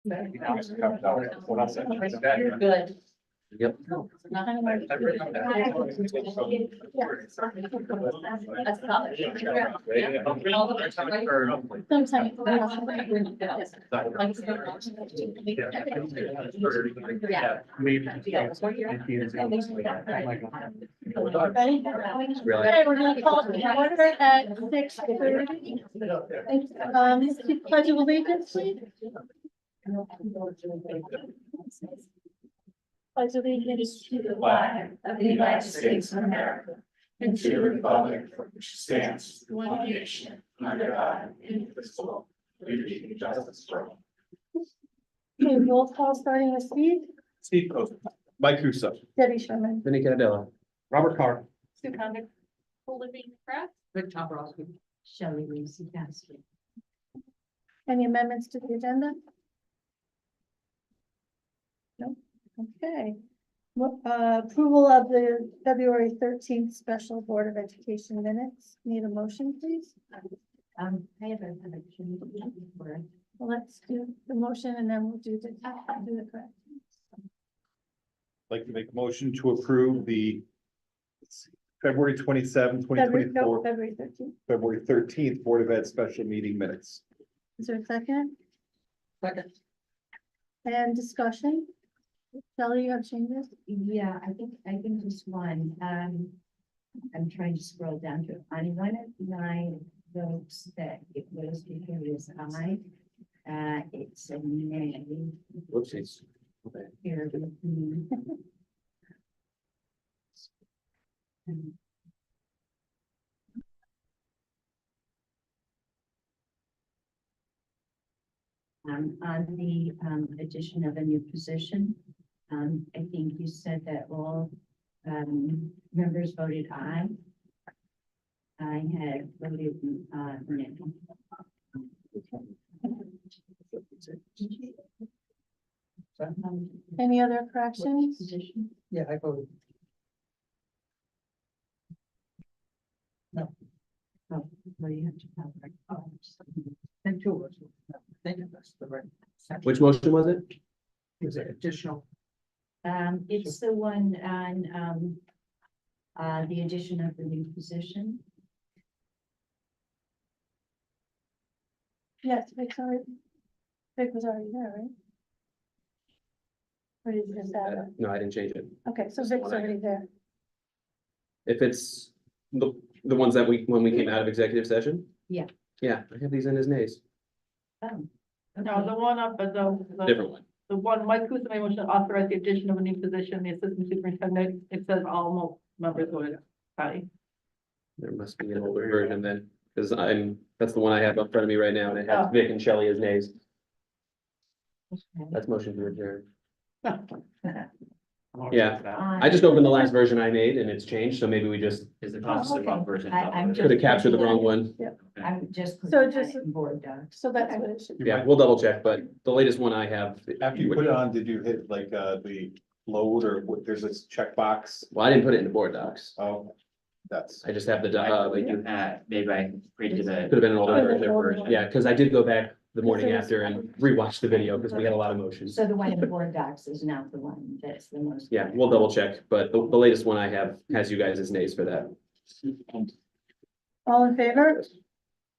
You're good. Yep. Okay, we're gonna call the order at 6:30. Pledge of allegiance, please. Pledge allegiance to the flag of the United States of America and to the republic for which stands one nation under God, indivisible, with liberty and justice for all. Okay, roll call starting with Steve Coast. Mike Russo. Debbie Sherman. Vinnie Cannadella. Robert Carr. Sue Connick. Living Pratt. Rick Toporowski. Shelley Reese Cassidy. Any amendments to the agenda? No, okay. Approval of the February 13th Special Board of Education minutes. Need a motion, please? I have a connection for it. Well, let's do the motion and then we'll do the correct. Like to make a motion to approve the February 27, 2024, February 13th. February 13th Board of Ed special meeting minutes. Is there a second? Second. And discussion? Shelley, you have changes? Yeah, I think just one, I'm trying to scroll down to, on one of my notes that it was because it's a name Whoopsies. here with me. On the addition of a new position, I think you said that all members voted aye. I had voted nay. Any other corrections? Position? Yeah, I voted. Oh, well, you have to have, right. Oh, And two of us. I think that's the right. section. Which motion was it? Is it additional? it's the one on the addition of the new position. Yes, Vic's already. Vic was already there, right? Or did you just add it? No, I didn't change it. Okay, so Vic's already there. If it's the ones that when we came out of executive session? Yeah. Yeah, I have these in as nays. Oh. No, the one up, Different one. the one, Mike Kusa made motion to authorize the addition of a new position, the assistant superintendent, it says all members voted aye. There must be an older version then, because that's the one I have up front of me right now, and it has Oh. Vic and Shelley as nays. Okay. That's motion to adjourn. I'm Yeah. okay with that. I just opened the last version I made and it's changed, so maybe we just Is it Oh, possible the wrong okay. version? I'm could have captured the wrong one. I'm just. So putting just- that in board docs. So that's what it should be. Yeah, we'll double check, but the latest one I have. After you put it on, did you hit like the load or what, there's this checkbox? Well, I didn't put it in the board docs. Oh, that's. I just have the, We do have, maybe I created could have the. been an older Older version. version. Yeah, because I did go back the morning after and rewatch the video because we had a lot of motions. So the one in the board docs is not the one that's the most. Yeah, we'll double check, but the latest one I have has you guys as nays for that. All in favor?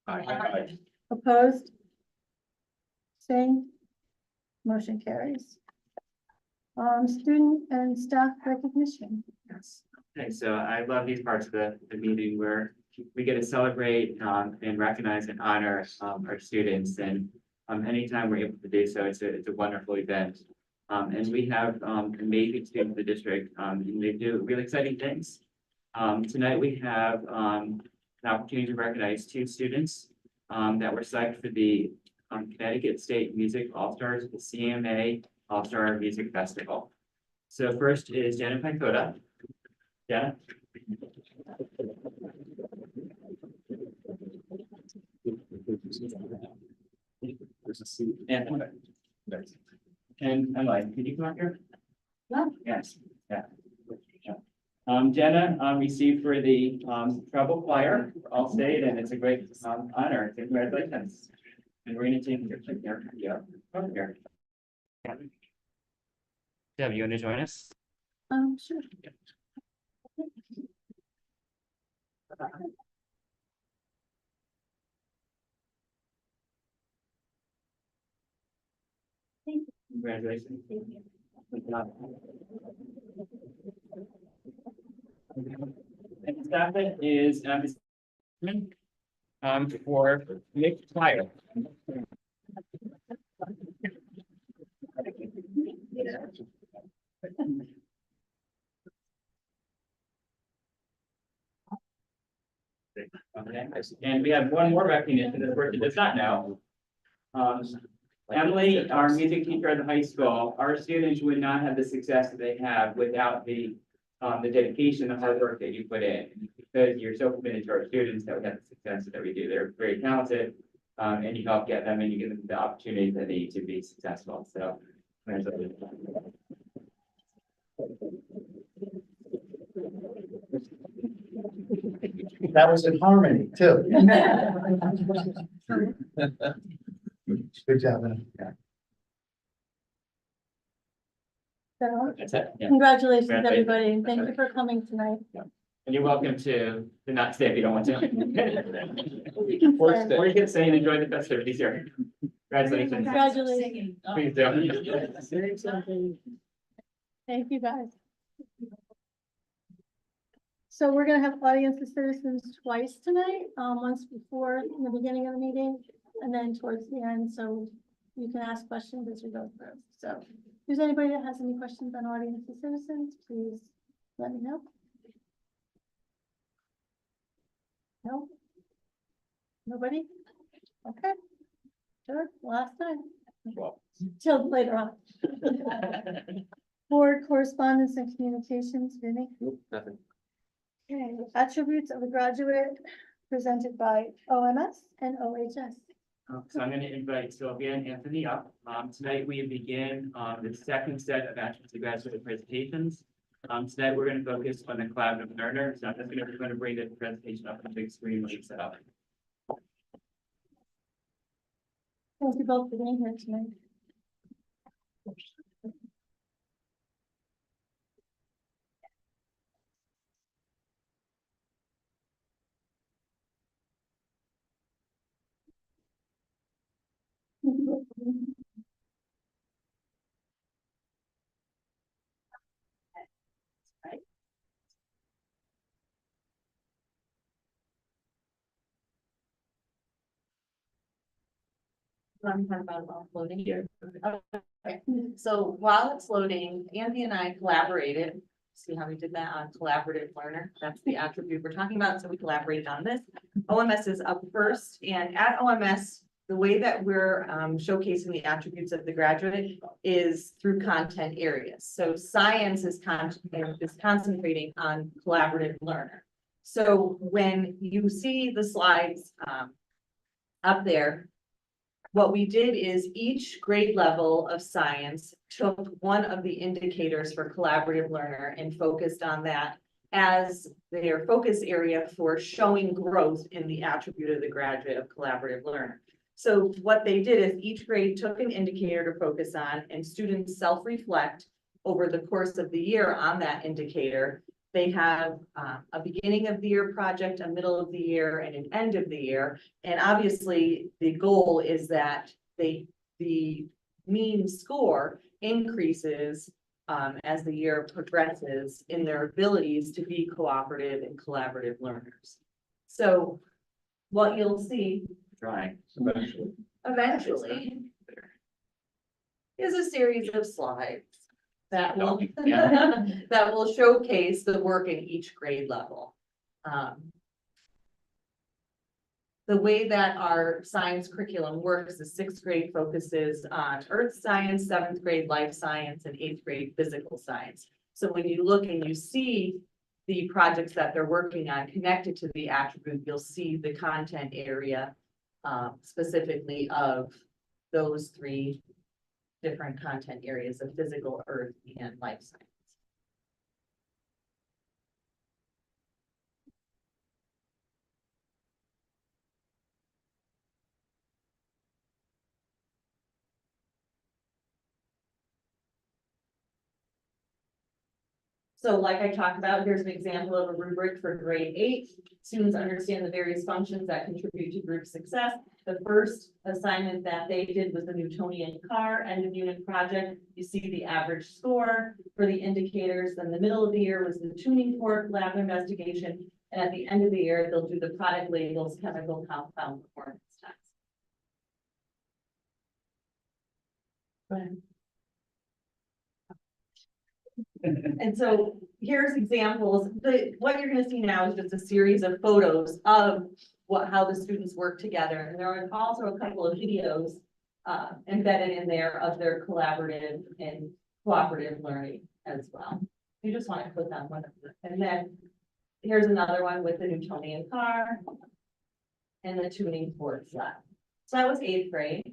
Aye. Opposed? Same. Motion carries. Student and staff recognition. Yes. Okay, so I love these parts of the meeting where we get to celebrate and recognize and honor our students, and anytime we're able to do so, it's a wonderful event. And we have amazing students in the district, and they do really exciting things. Tonight we have an opportunity to recognize two students that were selected for the Connecticut State Music All-Stars, the CMA All-Star Music Festival. So first is Jenna Pankota. Jenna? And Emily, can you come up here? Yeah. Yes, yeah. Jenna, received for the, treble choir, all state, and it's a great, honor. Congratulations. And we're gonna take your picture here. Yeah, over here. Deb, you want to join us? Sure. Congratulations. Next topic is, for Nick Flyer. Okay, and we have one more recognition this person does not know. Emily, our music teacher at the high school, our students would not have the success that they have without the dedication, the hard work that you put in. Because you're so committed to our students that we have the success that we do. They're very talented, and you help get them and you give them the opportunities that they need to be successful. So. That was in harmony too. Good job, man. So, That's it. Yeah. congratulations, Congratulations. everybody, and thank you for coming tonight. And you're welcome to not stay if you don't want to. You can Or stay. stay. Or you can stay and enjoy the festivities here. Congratulations. Congratulations. Please do. Thank you, guys. So we're gonna have audience of citizens twice tonight, once before in the beginning of the meeting and then towards the end, so you can ask questions as we go through. So if there's anybody that has any questions on audience of citizens, please let me know. No? Nobody? Okay. Sure, last time. Till later on. Board correspondence and communications, Vinnie. Nope, nothing. Okay, attributes of a graduate presented by OMS and OHS. So I'm going to invite Sylvia and Anthony up. Tonight we begin the second set of attributes of graduate presentations. Tonight we're going to focus on the collaborative learner. So I'm just going to bring the presentation up on the big screen when you set up. Thank you both for being here tonight. I'm talking about loading here. Okay, so while it's loading, Andy and I collaborated. See how we did that on collaborative learner? That's the attribute we're talking about. So we collaborated on this. OMS is up first, and at OMS, the way that we're showcasing the attributes of the graduate is through content areas. So science is concentrating on collaborative learner. So when you see the slides up there, what we did is each grade level of science took one of the indicators for collaborative learner and focused on that as their focus area for showing growth in the attribute of the graduate of collaborative learner. So what they did is each grade took an indicator to focus on, and students self-reflect over the course of the year on that indicator. They have a beginning of the year project, a middle of the year, and an end of the year. And obviously, the goal is that the mean score increases as the year progresses in their abilities to be cooperative and collaborative learners. So what you'll see Trying. eventually is a series of slides that will Yeah. that will showcase the work in each grade level. The way that our science curriculum works is sixth grade focuses on earth science, seventh grade life science, and eighth grade physical science. So when you look and you see the projects that they're working on connected to the attribute, you'll see the content area specifically of those three different content areas of physical, earth, and life science. So like I talked about, here's an example of a rubric for grade 8. Students understand the various functions that contribute to group success. The first assignment that they did was the Newtonian car end of unit project. You see the average score for the indicators. Then the middle of the year was the tuning fork lab investigation. And at the end of the year, they'll do the product labels, chemical compound performance test. Go ahead. And so here's examples. What you're gonna see now is just a series of photos of how the students work together. And there are also a couple of videos embedded in there of their collaborative and cooperative learning as well. You just want to click on one of them. And then here's another one with the Newtonian car and the tuning forks lab. So that was 8th grade.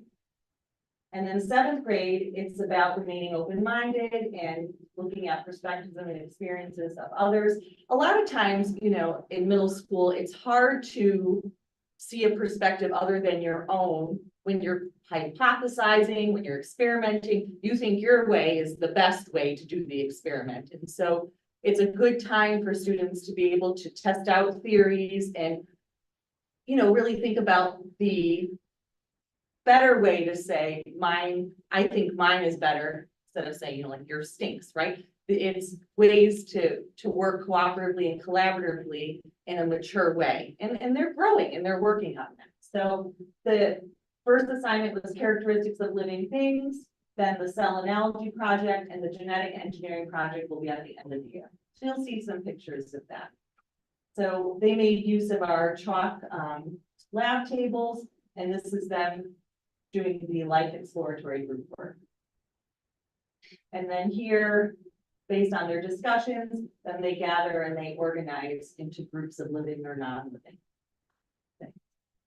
And then 7th grade, it's about remaining open-minded and looking at perspectives and experiences of others. A lot of times, you know, in middle school, it's hard to see a perspective other than your own when you're hypothesizing, when you're experimenting. You think your way is the best way to do the experiment. And so it's a good time for students to be able to test out theories and, you know, really think about the better way to say mine, I think mine is better, instead of saying, you know, like yours stinks, right? It's ways to work cooperatively and collaboratively in a mature way. And they're growing and they're working on that. So the first assignment was characteristics of living things, then the cell analogy project and the genetic engineering project will be at the end of the year. So you'll see some pictures of that. So they made use of our chalk lab tables, and this is them doing the life exploratory group work. And then here, based on their discussions, then they gather and they organize into groups of living or non-living. Okay.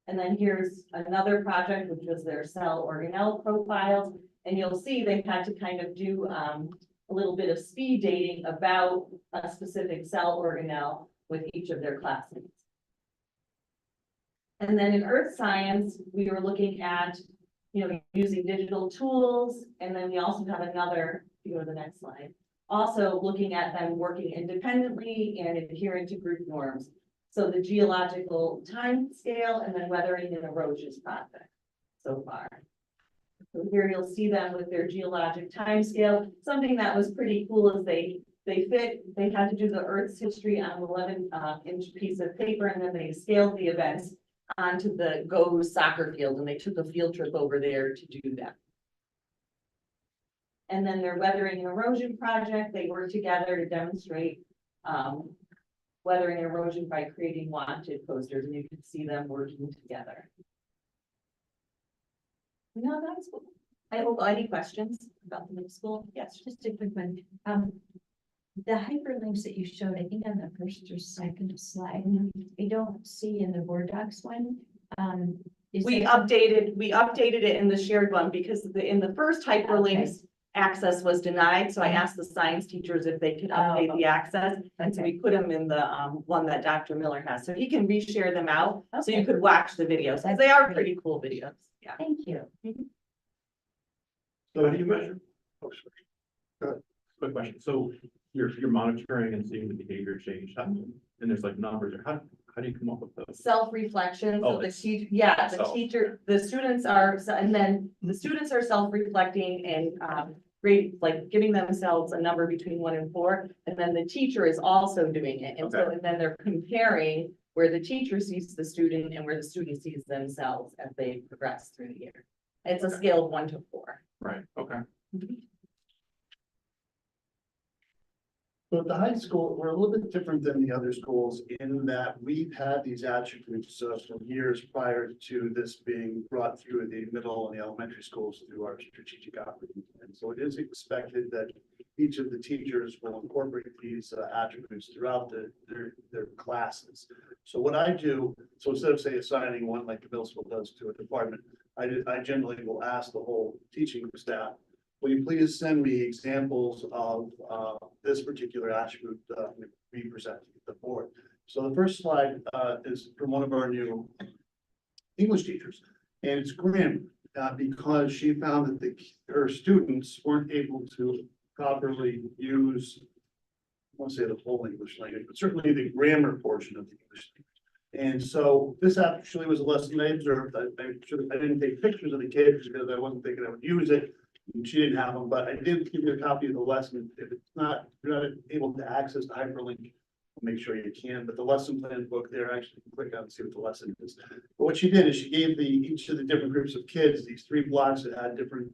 And then here's another project, which was their cell organelle profiles. And you'll see they had to kind of do a little bit of speed dating about a specific cell organelle with each of their classmates. And then in earth science, we were looking at, you know, using digital tools. And then we also have another, if you go to the next slide, also looking at them working independently and adhering to group norms. So the geological time scale and then weathering and erosion project so far. So here you'll see them with their geologic time scale. Something that was pretty cool is they had to do the Earth's history on an 11-inch piece of paper, and then they scaled the events onto the Go soccer field, and they took a field trip over there to do that. And then their weathering and erosion project, they worked together to demonstrate weathering and erosion by creating wanted posters, and you can see them working together. No, that's cool. I hope any questions about the middle school? Yes. Just a quick one. The hyperlinks that you showed, I think on the first or second slide, I don't see in the Word docs one. We updated it in the shared one because in the first hyperlinks, access was denied. So I asked the science teachers if they could update the access. And so we put them in the one that Dr. Miller has. So he can reshare them out so you could watch the videos, because they are pretty cool videos. Yeah. Thank you. So how do you measure? Oh, sorry. Go ahead. Quick question. So you're monitoring and seeing the behavior change, and there's like numbers, or how do you come up with those? Self-reflection, Oh, so the it's- teacher, yeah, the self. teacher, the students are, and then the students are self-reflecting and like giving themselves a number between 1 and 4, and then the teacher is also doing it, and so, Okay. and then they're comparing where the teacher sees the student and where the student sees themselves as they progress through the year. It's a Okay. scale of 1 to 4. Right, okay. So at the high school, we're a little bit different than the other schools in that we've had these attributes for years prior to this being brought through the middle and the elementary schools through our strategic operating plan. So it is expected that each of the teachers will incorporate these attributes throughout their classes. So what I do, so instead of say assigning one like the middle school does to a department, I generally will ask the whole teaching staff, will you please send me examples of this particular attribute we present to the board? So the first slide is from one of our new English teachers, and it's grim because she found that her students weren't able to properly use won't say the whole English language, but certainly the grammar portion of the English language. And so this actually was a lesson I observed. I didn't take pictures of the kids because I wasn't thinking I would use it. And she didn't have them, but I did give you a copy of the lesson. If it's not, you're not able to access the hyperlink, make sure you can, but the lesson plan book there, actually you can click on and see what the lesson is. But what she did is she gave each of the different groups of kids these 3 blocks that had different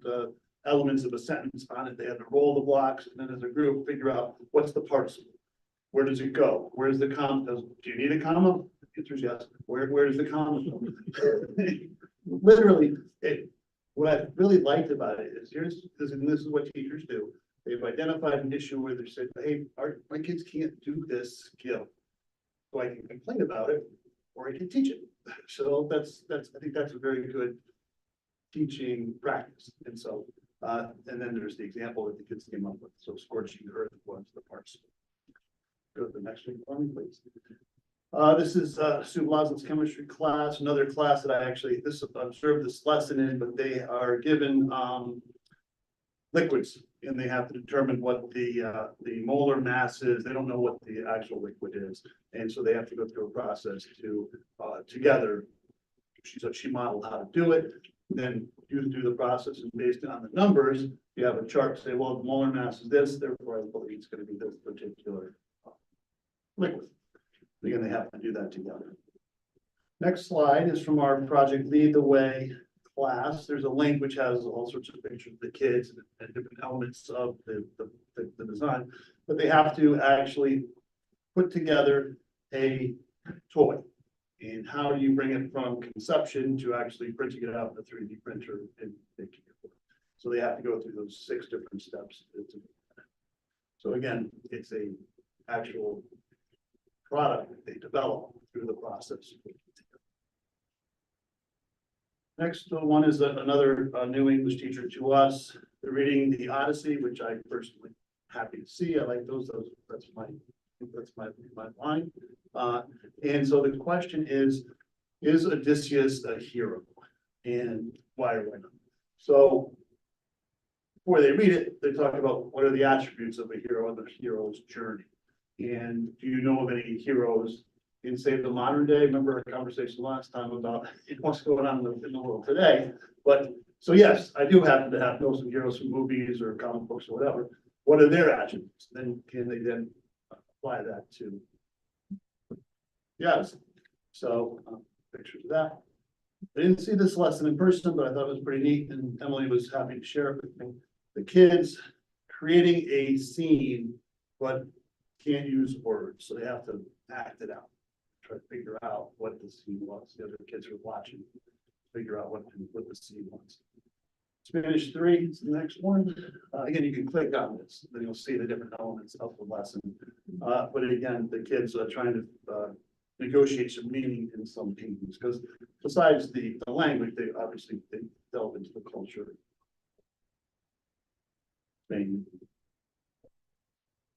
elements of a sentence on it. They had to roll the blocks and then as a group figure out what's the participle. Where does it go? Where's the comma? Do you need a comma? The answer is yes. Where's the comma? Literally, what I really liked about it is and this is what teachers do. They've identified an issue where they said, hey, my kids can't do this skill. So I can complain about it, or I can teach it. So I think that's a very good teaching practice. And so, and then there's the example that the kids came up with. So scorching the earth was the parts. Go to the next one for me, please. This is Sue Blossoms chemistry class, another class that I actually observed this lesson in, but they are given liquids and they have to determine what the molar mass is. They don't know what the actual liquid is, and so they have to go through a process to together. She modeled how to do it. Then you do the process, and based on the numbers, you have a chart to say, well, the molar mass is this, therefore I believe it's going to be this particular liquid. Again, they have to do that together. Next slide is from our Project Lead the Way class. There's a link which has all sorts of pictures of the kids and different elements of the design, but they have to actually put together a toy. And how do you bring it from conception to actually printing it out in a 3D printer and making it work? So they have to go through those 6 different steps. So again, it's a actual product that they develop through the process. Next one is another new English teacher to us. They're reading the Odyssey, which I personally happy to see. I like those. That's my line. And so the question is Odysseus a hero? And why or why not? So before they read it, they talk about what are the attributes of a hero and the hero's journey. And do you know of any heroes in, say, the modern day? Remember our conversation last time about what's going on in the world today. But so yes, I do happen to know some heroes from movies or comic books or whatever. What are their attributes? Then can they then apply that to? Yes. So pictures of that. I didn't see this lesson in person, but I thought it was pretty neat, and Emily was happy to share it with me. The kids creating a scene, but can't use words, so they have to act it out, try to figure out what the scene was. The other kids were watching, figure out what the scene was. Spanish 3 is the next one. Again, you can click on this, then you'll see the different elements of the lesson. But again, the kids are trying to negotiate some meaning in some paintings, because besides the language, they obviously delve into the culture. Spain.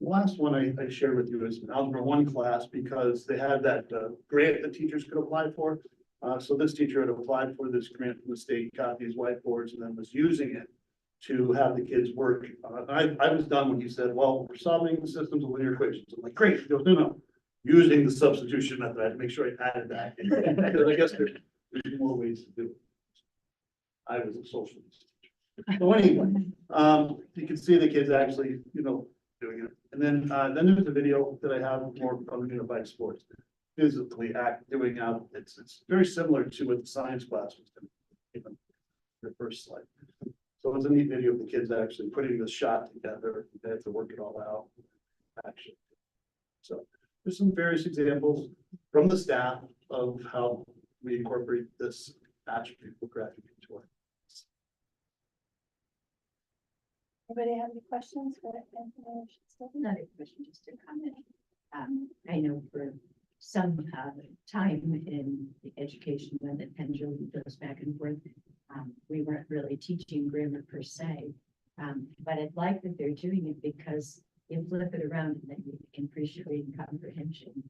The last one I shared with you is an Algebra 1 class, because they had that grant that teachers could apply for. So this teacher had applied for this grant from the state, got these whiteboards, and then was using it to have the kids work. I was done when he said, well, we're solving the systems of linear equations. I'm like, great. He goes, no. Using the substitution method, I had to make sure I added that. Because I guess there's more ways to do it. I was a socialist teacher. So anyway, you can see the kids actually, doing it. And then there's a video that I have more from Unified Sports. Physically doing out. It's very similar to what the science class was doing. The first slide. So it's a neat video of the kids actually putting the shot together. They have to work it all out. Action. So there's some various examples from the staff of how we incorporate this attribute of graphic into our. Anybody have any questions for Anthony? Not a question, just a comment. I know for some time in the education when the pendulum goes back and forth, we weren't really teaching grammar per se. But I'd like that they're doing it because you flip it around and then you can appreciate reading comprehension.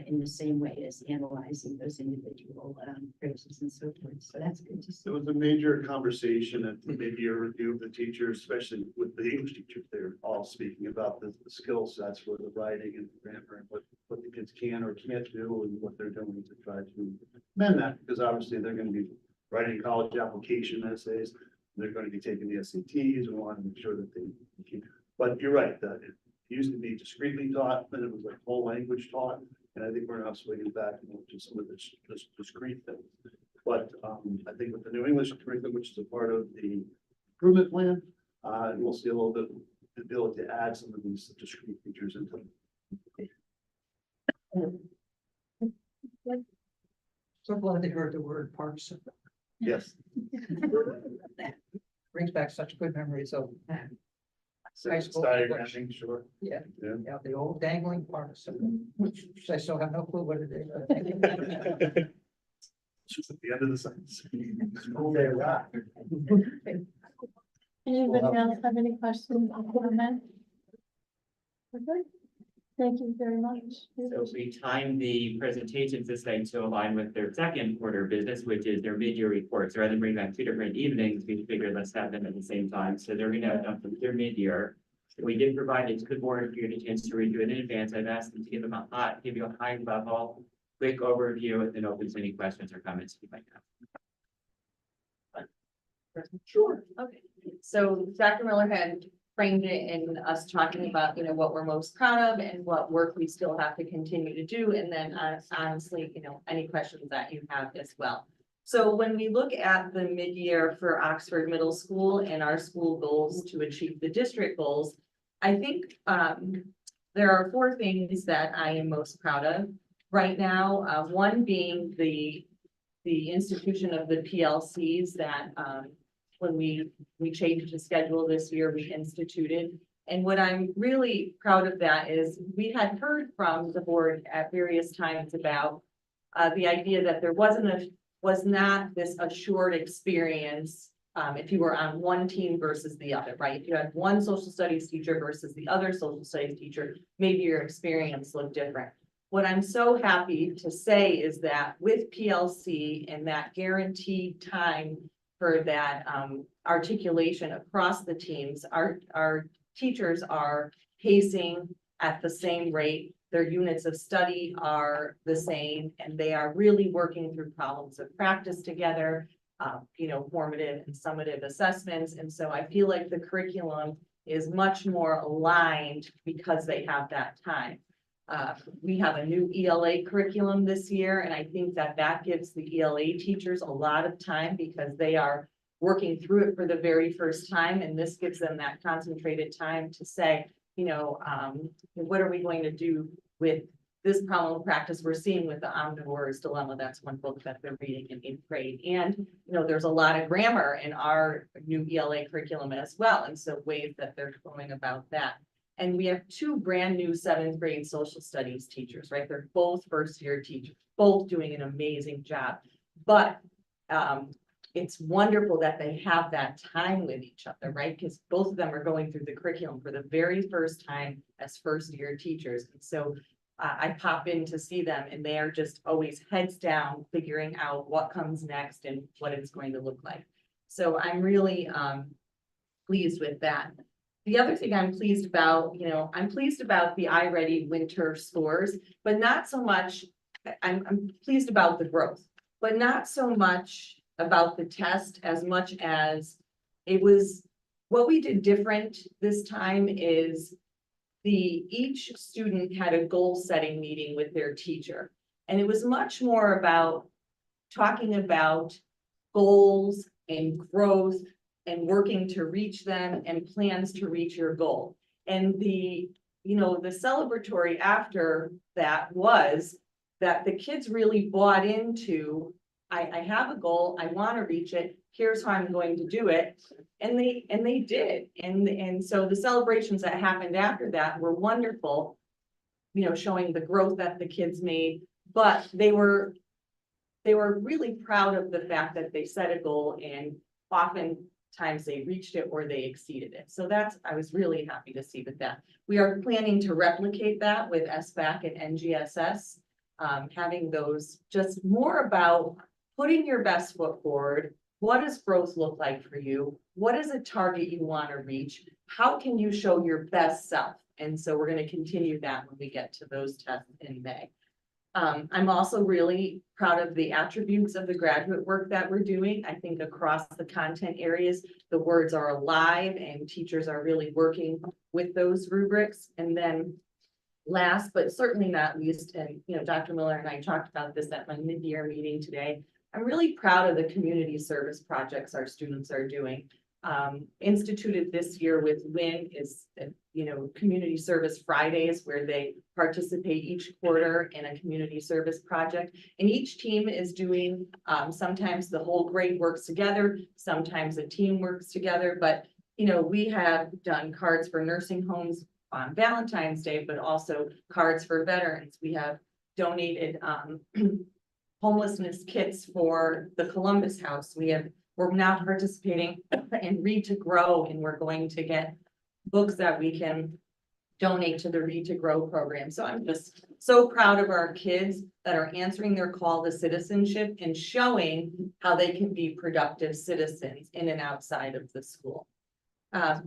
in the same way as analyzing those individual phrases and so forth. So that's good to see. It was a major conversation at maybe a review of the teachers, especially with the English teachers. They're all speaking about the skill sets for the writing and grammar and what the kids can or can't do and what they're doing to try to amend that, because obviously they're going to be writing college application essays. They're going to be taking the SATs and want to make sure that they keep. But you're right, that it used to be discreetly taught, then it was like whole language taught. And I think we're now swinging back to some of this discrete things. But I think with the new English curriculum, which is a part of the improvement plan, we'll see a little bit the ability to add some of these discrete features into it. So glad they heard the word parks. Yes. Brings back such good memories of high school. Diagramming, sure. Yeah, Yeah. yeah, the old dangling parks, which I still have no clue what it is. Just at the end of the sentence. Anybody else have any questions on that? Okay, thank you very much. So we timed the presentations this night to align with their second order of business, which is their mid-year reports. Rather than bring back 2 different evenings, we figured let's have them at the same time. So they're gonna have done for their mid-year. We did provide a good board if you had a chance to review it in advance. I've asked them to give you a high level, quick overview, and then open to any questions or comments you might have. Sure. Okay, so Dr. Miller had framed it in us talking about, what we're most proud of and what work we still have to continue to do. And then honestly, any questions that you have as well. So when we look at the mid-year for Oxford Middle School and our school goals to achieve the district goals, I think there are 4 things that I am most proud of right now. One being the institution of the PLCs that when we changed the schedule this year, we instituted. And what I'm really proud of that is we had heard from the board at various times about the idea that there was not this assured experience if you were on one team versus the other, right? If you had one social studies teacher versus the other social studies teacher, maybe your experience looked different. What I'm so happy to say is that with PLC and that guaranteed time for that articulation across the teams, our teachers are pacing at the same rate. Their units of study are the same, and they are really working through problems of practice together, formative and summative assessments. And so I feel like the curriculum is much more aligned because they have that time. We have a new ELA curriculum this year, and I think that gives the ELA teachers a lot of time because they are working through it for the very first time. And this gives them that concentrated time to say, what are we going to do with this problem of practice we're seeing with the omnivore's dilemma? That's one book that they're reading in 8th grade. And, there's a lot of grammar in our new ELA curriculum as well. And so ways that they're going about that. And we have 2 brand new 7th grade social studies teachers, right? They're both first-year teachers, both doing an amazing job. But it's wonderful that they have that time with each other, right? Because both of them are going through the curriculum for the very first time as first-year teachers. And so I pop in to see them, and they are just always heads down, figuring out what comes next and what it's going to look like. So I'm really pleased with that. The other thing I'm pleased about, I'm pleased about the iReady winter scores, but not so much, I'm pleased about the growth, but not so much about the test as much as it was, what we did different this time is each student had a goal setting meeting with their teacher. And it was much more about talking about goals and growth and working to reach them and plans to reach your goal. And the celebratory after that was that the kids really bought into, I have a goal, I want to reach it, here's how I'm going to do it. And they did. And so the celebrations that happened after that were wonderful, showing the growth that the kids made, but they were really proud of the fact that they set a goal and oftentimes they reached it or they exceeded it. So I was really happy to see with that. We are planning to replicate that with SBAC and NGSS. having those just more about putting your best foot forward. What does growth look like for you? What is a target you want to reach? How can you show your best self? And so we're going to continue that when we get to those tests in May. I'm also really proud of the attributes of the graduate work that we're doing. I think across the content areas, the words are alive and teachers are really working with those rubrics. And then last, but certainly not least, and Dr. Miller and I talked about this at my mid-year meeting today. I'm really proud of the community service projects our students are doing. Instituted this year with WIN is, Community Service Fridays, where they participate each quarter in a community service project. And each team is doing, sometimes the whole grade works together, sometimes a team works together, but we have done cards for nursing homes on Valentine's Day, but also cards for veterans. We have donated homelessness kits for the Columbus House. We're now participating in Read to Grow, and we're going to get books that we can donate to the Read to Grow program. So I'm just so proud of our kids that are answering their call to citizenship and showing how they can be productive citizens in and outside of the school.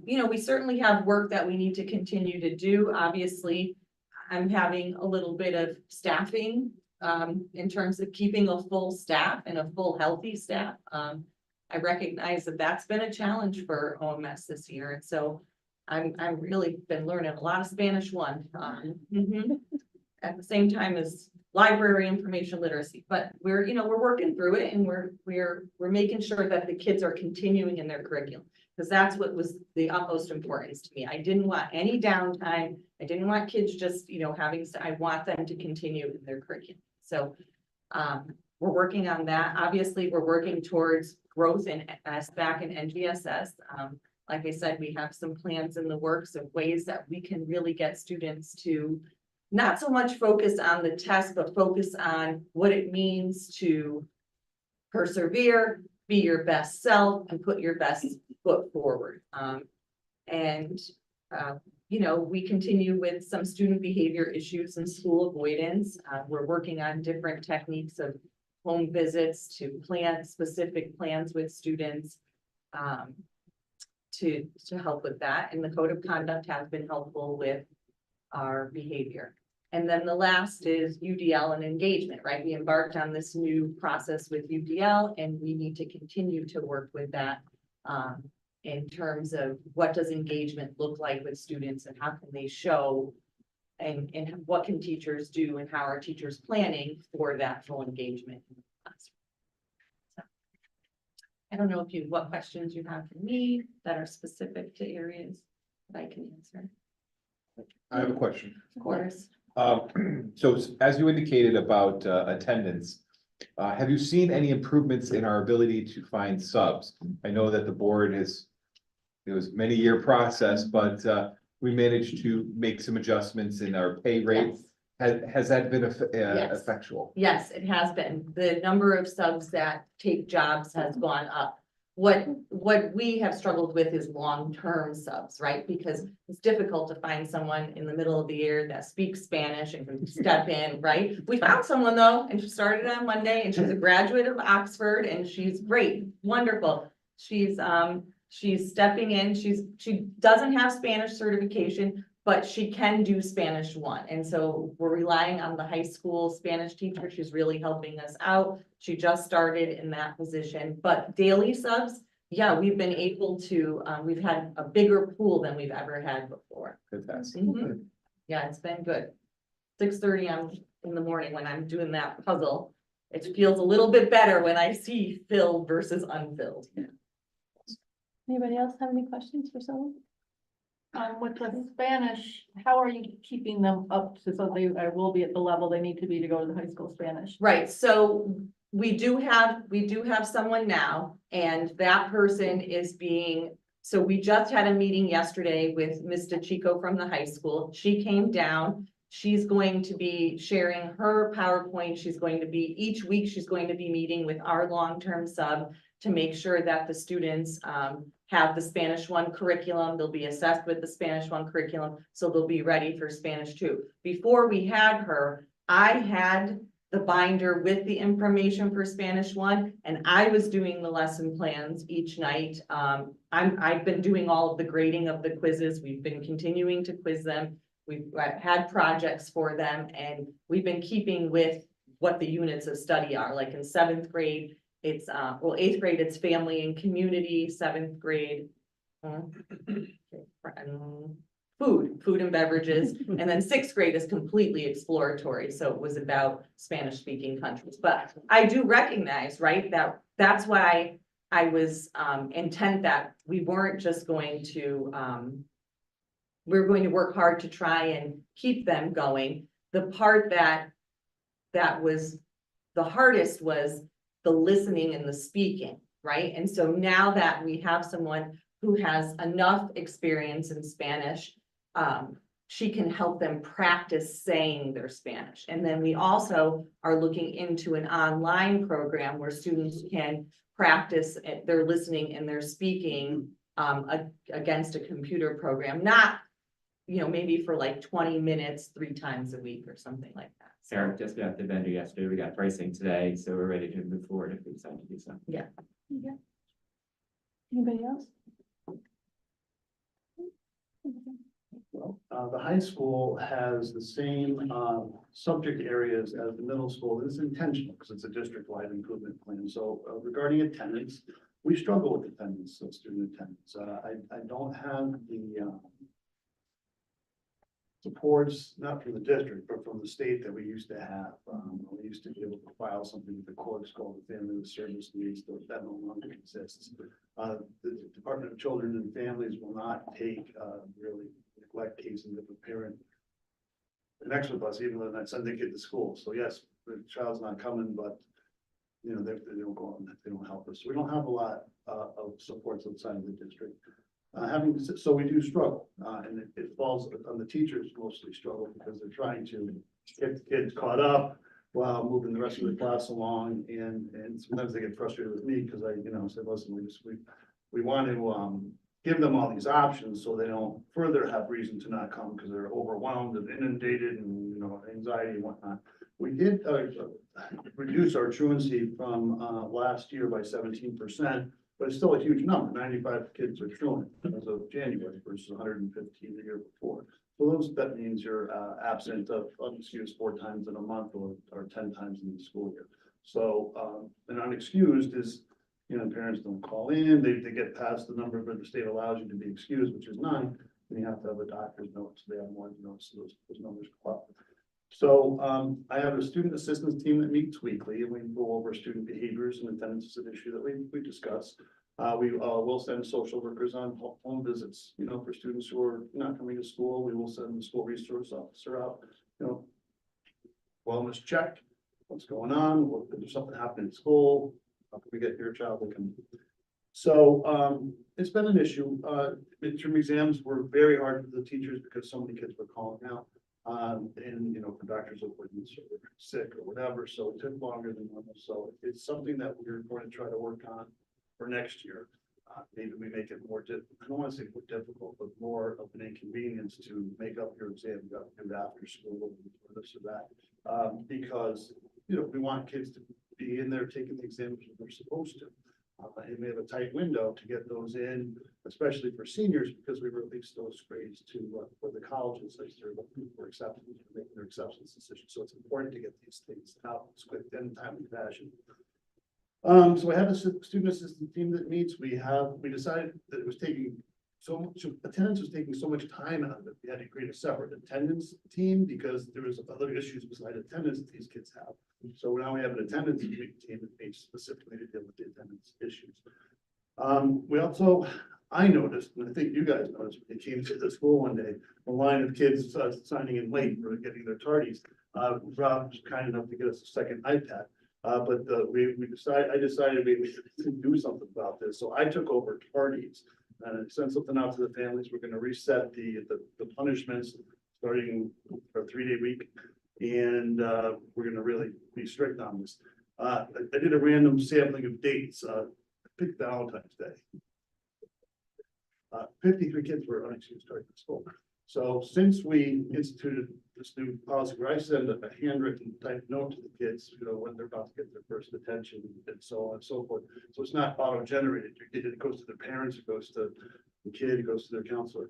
We certainly have work that we need to continue to do. Obviously, I'm having a little bit of staffing in terms of keeping a full staff and a full healthy staff. I recognize that that's been a challenge for OMS this year. And so I'm really been learning a lot of Spanish 1 at the same time as library information literacy, but we're working through it, and we're making sure that the kids are continuing in their curriculum, because that's what was the utmost importance to me. I didn't want any downtime. I didn't want kids just, I want them to continue in their curriculum. So we're working on that. Obviously, we're working towards growth in SBAC and NGSS. Like I said, we have some plans in the works of ways that we can really get students to not so much focus on the test, but focus on what it means to persevere, be your best self, and put your best foot forward. We continue with some student behavior issues and school avoidance. We're working on different techniques of home visits to plan specific plans with students to help with that. And the code of conduct has been helpful with our behavior. And then the last is UDL and engagement, right? We embarked on this new process with UDL, and we need to continue to work with that in terms of what does engagement look like with students, and how can they show, and what can teachers do, and how are teachers planning for that full engagement in the classroom. So, I don't know what questions you have for me that are specific to areas that I can answer. I have a question. Of course. So as you indicated about attendance, have you seen any improvements in our ability to find subs? I know that the board it was a many-year process, but we managed to make some adjustments in our pay rate. Yes. Has that been Yes. effectual? Yes, it has been. The number of subs that take jobs has gone up. What we have struggled with is long-term subs, right? Because it's difficult to find someone in the middle of the year that speaks Spanish and can step in, right? We found someone though, and she started on Monday, and she's a graduate of Oxford, and she's great, wonderful. She's stepping in. She doesn't have Spanish certification, but she can do Spanish 1. And so we're relying on the high school Spanish teacher. She's really helping us out. She just started in that position, but daily subs, yeah, we've been able to, we've had a bigger pool than we've ever had before. Fantastic. Yeah, it's been good. 6:30 in the morning when I'm doing that puzzle, it feels a little bit better when I see filled versus unfilled. Anybody else have any questions for someone? With the Spanish, how are you keeping them up so they will be at the level they need to be to go to the high school Spanish? Right, so we do have someone now, and that person is so we just had a meeting yesterday with Ms. DeChico from the high school. She came down. She's going to be sharing her PowerPoint. Each week, she's going to be meeting with our long-term sub to make sure that the students have the Spanish 1 curriculum. They'll be assessed with the Spanish 1 curriculum, so they'll be ready for Spanish 2. Before we had her, I had the binder with the information for Spanish 1, and I was doing the lesson plans each night. I've been doing all of the grading of the quizzes. We've been continuing to quiz them. We've had projects for them, and we've been keeping with what the units of study are. Like in 7th grade, it's, well, 8th grade, it's family and community, 7th grade. Food and beverages, and then 6th grade is completely exploratory, so it was about Spanish speaking countries. But I do recognize, right, that that's why I was intent that we weren't just going to we're going to work hard to try and keep them going. The part that was the hardest was the listening and the speaking, right? And so now that we have someone who has enough experience in Spanish, she can help them practice saying their Spanish. And then we also are looking into an online program where students can practice their listening and their speaking against a computer program, not, you know, maybe for like 20 minutes, 3 times a week or something like that. Sarah just got the vendor yesterday. We got pricing today, so we're ready to move forward if we decide to do so. Okay. Anybody else? Well, the high school has the same subject areas as the middle school. It's intentional because it's a district-wide improvement plan. So regarding attendance, we struggle with attendance, so student attendance. I don't have the supports, not from the district, but from the state that we used to have. We used to be able to file something with the courts called the Family Service Needs, that no longer exists. The Department of Children and Families will not take really neglect cases if a parent connects with us, even though they're not sending the kid to school. So yes, the child's not coming, but you know, they don't go on, they don't help us. So we don't have a lot of supports outside of the district. So we do struggle, and it falls on the teachers mostly struggle because they're trying to get the kids caught up while moving the rest of the class along, and sometimes they get frustrated with me because I, you know, said, listen, we want to give them all these options so they don't further have reason to not come because they're overwhelmed and inundated and, you know, anxiety and whatnot. We did reduce our truancy from last year by 17%. But it's still a huge number. 95 kids are truant as of January versus 115 the year before. So that means you're absent of unexcused 4 times in a month or 10 times in the school year. So an unexcused is, you know, parents don't call in, they get past the number where the state allows you to be excused, which is 9, and you have to have a doctor's note, so they have more notes, so those numbers go up. So I have a student assistance team that meets weekly, and we go over student behaviors, and attendance is an issue that we discuss. We will send social workers on home visits, you know, for students who are not coming to school. We will send the school resource officer out, you know, wellness check, what's going on, if there's something happening in school, how can we get your child to come? So it's been an issue. Midterm exams were very hard for the teachers because so many kids were calling out. And you know, for doctors' appointments or sick or whatever, so it took longer than normal. So it's something that we're going to try to work on for next year. Maybe we make it more I don't want to say more difficult, but more of an inconvenience to make up your exam. You got to do it after school or this or that, because you know we want kids to be in there taking the exams when they're supposed to. And we have a tight window to get those in, especially for seniors, because we release those grades to for the colleges as they're looking for acceptance, making their acceptance decisions. So it's important to get these things out as quick and timely fashion. So I have a student assistance team that meets. We decided that it was taking so much, attendance was taking so much time out of it. We had to create a separate attendance team because there was other issues besides attendance that these kids have. So now we have an attendance team that meets specifically to deal with the attendance issues. We also, I noticed, and I think you guys noticed, when they came to the school one day, a line of kids signing in late for getting their tardies. Rob was kind enough to get us a second iPad. But I decided we should do something about this. So I took over tardies and sent something out to the families. We're going to reset the punishments starting for a 3-day week. And we're going to really be strict on this. I did a random sampling of dates. Picked Valentine's Day. 53 kids were unexcused starting school. So since we instituted this new policy where I send a handwritten type note to the kids, you know, when they're about to get their first attention and so on and so forth. So it's not auto-generated. It goes to their parents, it goes to the kid, it goes to their counselor.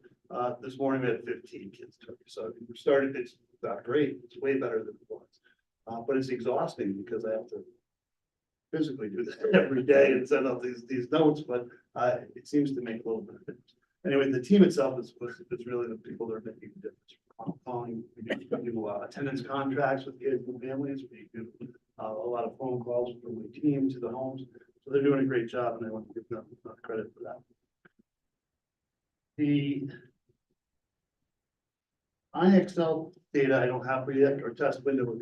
This morning we had 15 kids took it. So we started, it's not great. It's way better than it was. But it's exhausting because I have to physically do that every day and send out these notes, but it seems to make a little bit of difference. Anyway, the team itself is really the people that are making the difference. Calling, we do attendance contracts with kids and families. We do a lot of phone calls from the team to the homes. So they're doing a great job, and I want to give them credit for that. The IXL data I don't have for you yet, or test window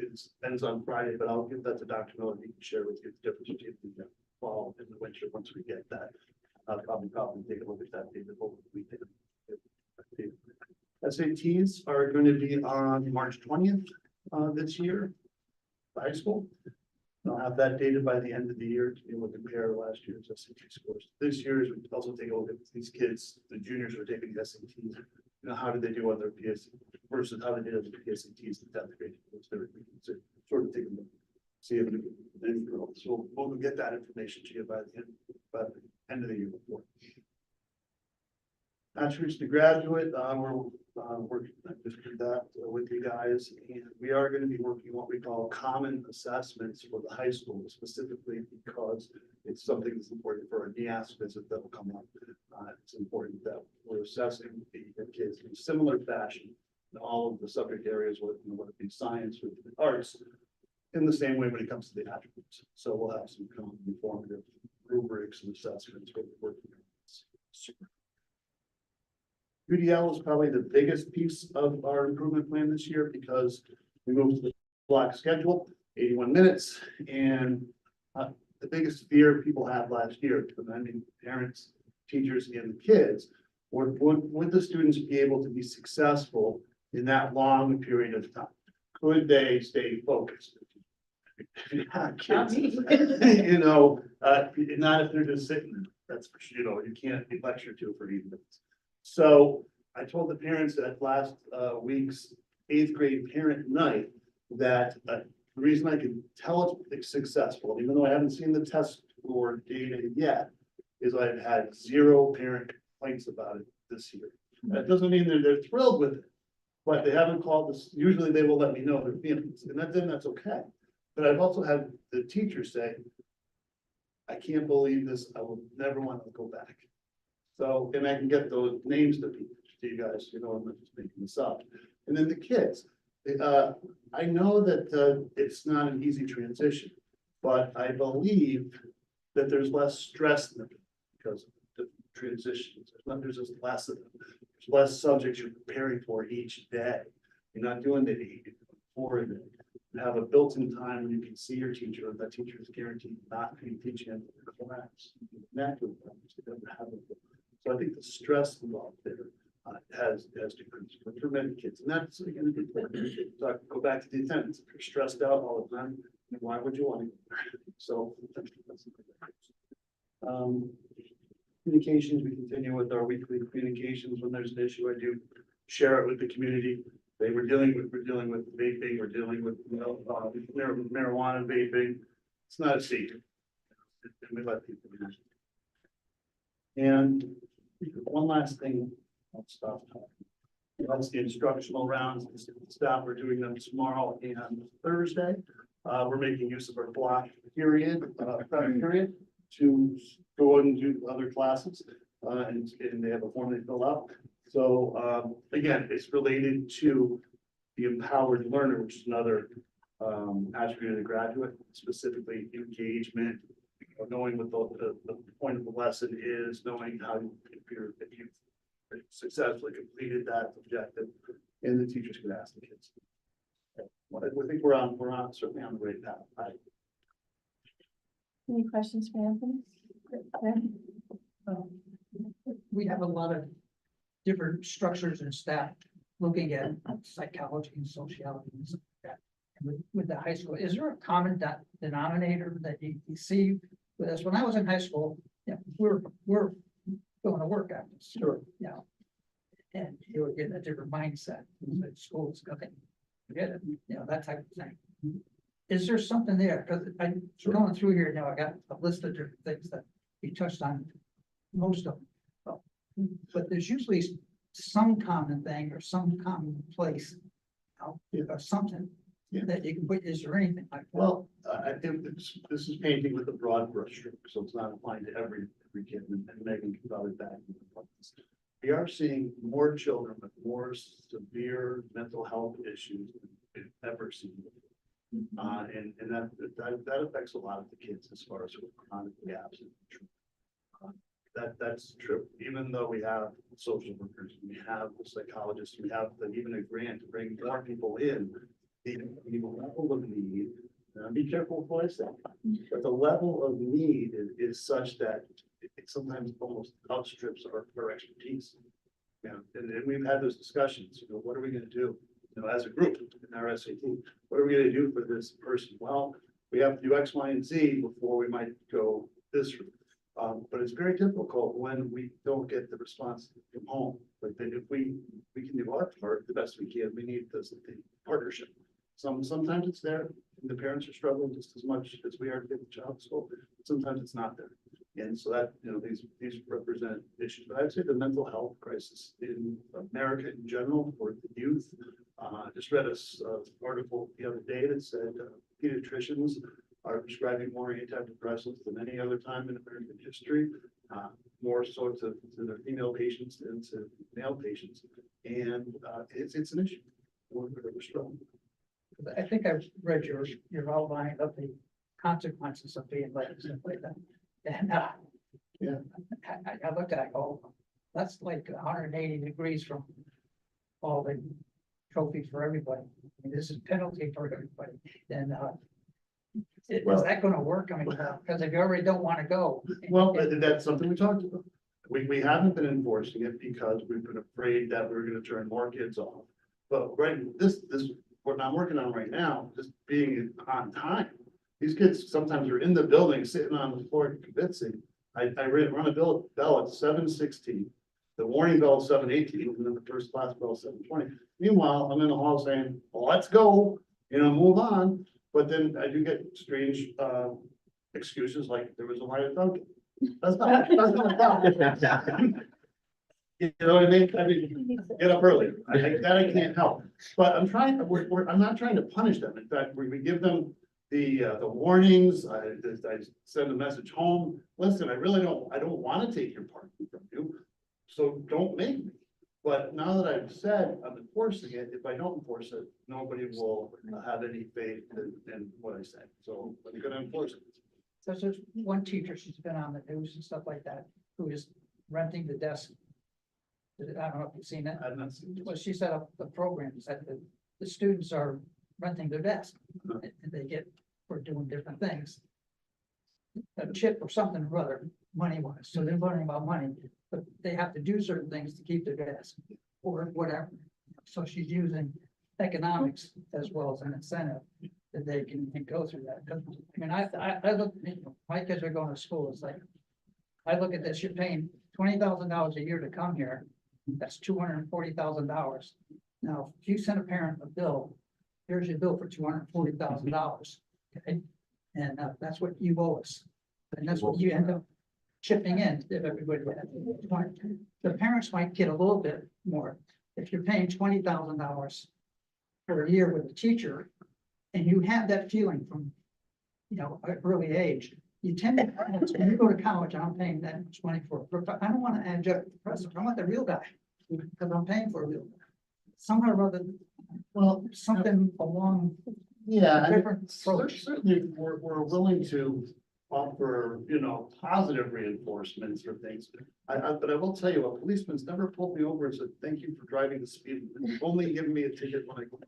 ends on Friday, but I'll give that to Dr. Miller. He can share with you the difference between the fall and the winter once we get that. I'll probably take a look at that data over the weekend. SATs are going to be on March 20th this year, high school. I'll have that data by the end of the year to be able to compare last year's SAT scores. This year's, we also take a look at these kids, the juniors who are taking the SATs. You know, how did they do on their PS versus how they did on the PSATs, the 10th grade. So sort of take a look, see if they grow. So we'll get that information to you by the end of the year before. Attributes to graduate, we're working that with you guys, and we are going to be working what we call common assessments for the high school, specifically because it's something that's important for our NEAS visit that will come up. It's important that we're assessing the kids in similar fashion in all of the subject areas, whether it be science or the arts, in the same way when it comes to the attributes. So we'll have some common informative rubrics and assessments we're working on. Super. UDL is probably the biggest piece of our improvement plan this year because we moved to the block schedule, 81 minutes, and the biggest fear people had last year, I mean, parents, teachers, and the kids, would the students be able to be successful in that long period of time? Could they stay focused? Kids, you know, not if they're just sitting. That's for sure. You know, you can't be lectured to for 8 minutes. So I told the parents at last week's 8th grade parent night that the reason I can tell it's successful, even though I haven't seen the test score data yet, is I've had 0 parent complaints about it this year. That doesn't mean they're thrilled with it, but they haven't called us. Usually they will let me know their feelings, and then that's okay. But I've also had the teachers say, I can't believe this. I will never want to go back. So, and I can get those names to you guys, you know, I'm not just making this up. And then the kids, I know that it's not an easy transition, but I believe that there's less stress in them because of the transitions. There's just less of them. There's less subjects you're preparing for each day. You're not doing the 8, 4 a day. You have a built-in time when you can see your teacher, and that teacher is guaranteed not to be teaching in the class. So I think the stress involved there has decreased for many kids, and that's again a good thing. So go back to the attendance. If you're stressed out all the time, why would you want to? So communications, we continue with our weekly communications. When there's an issue, I do share it with the community. We're dealing with vaping, we're dealing with marijuana vaping. It's not a secret. We let people know. And one last thing, I'll stop talking. That's the instructional rounds. The staff are doing them tomorrow and Thursday. We're making use of our block period to go and do other classes. And they have a form they fill out. So again, it's related to the empowered learner, which is another attribute of the graduate, specifically engagement, knowing what the point of the lesson is, knowing how if you've successfully completed that objective, and the teachers can ask the kids. I think we're certainly on the right path. Any questions for Anthony? We have a lot of different structures and staff looking at psychology and sociology and stuff like that. And with the high school, is there a common denominator that you see with us? When I was in high school, yeah, we're going to work at this. Sure. Yeah. And you were getting a different mindset. School is nothing. Forget it, you know, that type of thing. Is there something there? Because I'm going through here now, I got a list of different things that you touched on, most of them. But there's usually some common thing or some common place. Or something that you can put, is there anything like that? Well, I think this is painting with a broad brushstroke, so it's not applying to every kid, and Megan can probably back me up. We are seeing more children with more severe mental health issues than we've ever seen. And that affects a lot of the kids as far as who are chronically absent. That's true, even though we have social workers, we have psychologists, we have even a grant to bring more people in. The level of need, be careful with what I say, but the level of need is such that it sometimes almost outstrips our expertise. You know, and we've had those discussions, you know, what are we gonna do? You know, as a group in our SAT, what are we gonna do for this person? Well, we have to do X, Y, and Z before we might go this route. But it's very difficult when we don't get the response from home. But then if we can do our part the best we can, we need the partnership. Sometimes it's there, and the parents are struggling just as much as we are to get the child to school. Sometimes it's not there. And so that, you know, these represent issues. But I'd say the mental health crisis in America in general for the youth. I just read a article the other day that said pediatricians are prescribing more antidepressants than any other time in American history, more so to their female patients than to male patients. And it's an issue. We're struggling. I think I've read your outline of the consequences of being late and stuff like that. And Yeah. I looked at it, oh, that's like 180 degrees from all the trophies for everybody. I mean, this is penalty for everybody. And is that gonna work? I mean, because if you already don't want to go. Well, that's something we talked about. We haven't been enforcing it because we've been afraid that we were gonna turn more kids off. But this, what I'm working on right now, just being on time. These kids sometimes are in the building, sitting on the floor convincing. I run a bell at 7:16. The warning bell is 7:18, and then the first class bell is 7:20. Meanwhile, I'm in the hall saying, well, let's go, you know, move on. But then I do get strange excuses like there was a line of Dunkin'. That's not a problem. You know what I mean? I mean, get up early. That I can't help. But I'm not trying to punish them. In fact, we give them the warnings. I send a message home. Listen, I don't want to take your parking from you. So don't make me. But now that I've said I'm enforcing it, if I don't enforce it, nobody will have any faith in what I say. So I'm gonna enforce it. So there's one teacher, she's been on the news and stuff like that, who is renting the desk. I don't know if you've seen that. I've not seen Well, she set up the programs that the students are renting their desk and they get for doing different things. A chip or something or other, money wise. So they're learning about money, but they have to do certain things to keep their desk or whatever. So she's using economics as well as an incentive that they can go through that. 'Cause, I mean, I look, you know, my kids are going to school. It's like, I look at this, you're paying $20,000 a year to come here. That's $240,000. Now, if you send a parent a bill, here's your bill for $240,000. Okay, and that's what you owe us, and that's what you end up chipping in if everybody. The parents might get a little bit more if you're paying $20,000 per year with a teacher, and you have that feeling from, you know, an early age. You tend to, when you go to college, I'm paying that much money for, I don't want to add just the president, I want the real guy, because I'm paying for a real guy. Somehow or other, well, something along. Yeah, Different approach. certainly we're willing to offer, you know, positive reinforcements for things. But I will tell you, a policeman's never pulled me over and said, thank you for driving the speed limit. You've only given me a ticket when I go.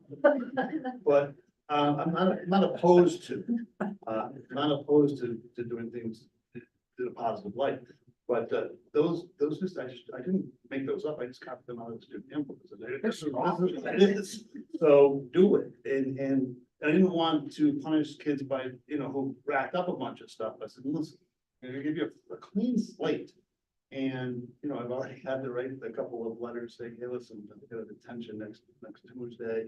But I'm not opposed to doing things in a positive light. But those just, I didn't make those up. I just copied them out of the student handbook. This is what it is. So do it. And I didn't want to punish kids by, you know, who racked up a bunch of stuff. I said, listen, I'm gonna give you a clean slate. And, you know, I've already had to write a couple of letters saying, hey, listen, go to detention next Tuesday.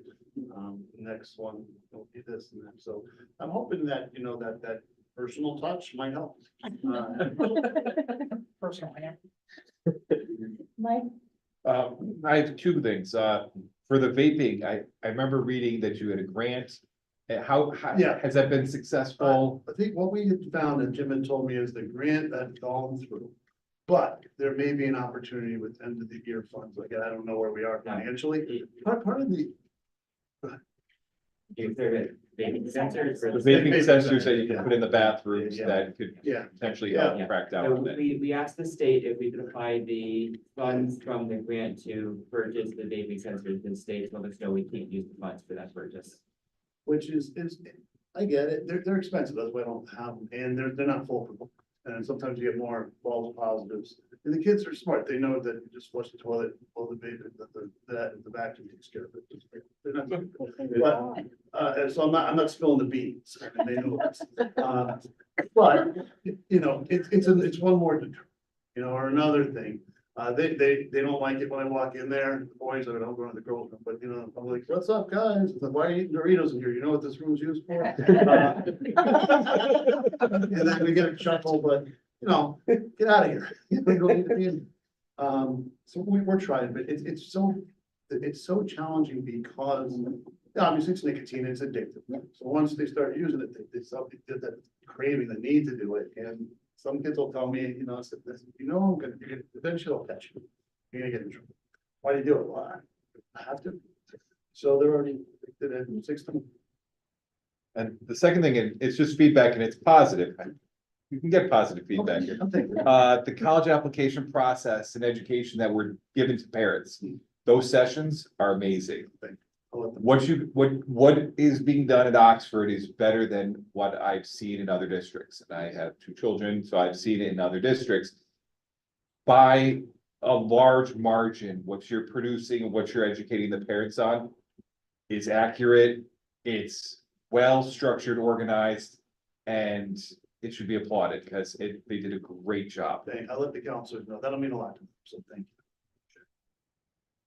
Next one, will be this and that. So I'm hoping that, you know, that personal touch might help. Personal, yeah. Mike, I have two things. For the vaping, I remember reading that you had a grant. How Yeah. has that been successful? I think what we had found, and Jim had told me, is the grant had gone through. But there may be an opportunity with end of the year funds. Again, I don't know where we are financially. Part of the, If there baby sensors for The the. vaping sensors that you can put in the bathrooms Yeah. that could yeah, potentially help Yeah. crack So down on it. we asked the state if we could apply the funds from the grant to purchase the vaping sensors, and the state told us, no, we can't use the funds for that purchase. which is, I get it. They're expensive. That's why I don't have them. And they're not foolproof. And sometimes you get more false positives. And the kids are smart. They know that you just flush the toilet, pull the baby, the vacuum takes care of it. They're not stupid. But, and so I'm not spilling the beans. And they know this. But, you know, it's one more, you know, or another thing. They don't like it when I walk in there. The boys, I don't go to the girls, but you know, I'm like, what's up, guys? It's like, why are you eating Doritos in here? You know what this room's used for? And then we get a chuckle, but you know, get out of here. You don't need to be in. So we're trying, but it's so challenging because obviously it's nicotine, it's addictive. So once they start using it, they get that craving, the need to do it. And some kids will tell me, you know, I'm gonna, eventually I'll catch you. You're gonna get in trouble. Why do you do it? Why? I have to. So they're already addicted at 16. And the second thing, and it's just feedback and it's positive. You can get positive feedback here. I'm thinking. The college application process and education that we're giving to parents, those sessions are amazing. I'll let them- What is being done at Oxford is better than what I've seen in other districts. And I have two children, so I've seen it in other districts. By a large margin, what you're producing and what you're educating the parents on is accurate, it's well-structured, organized, and it should be applauded because they did a great job. I let the counselors know. That'll mean a lot to them. So thank you.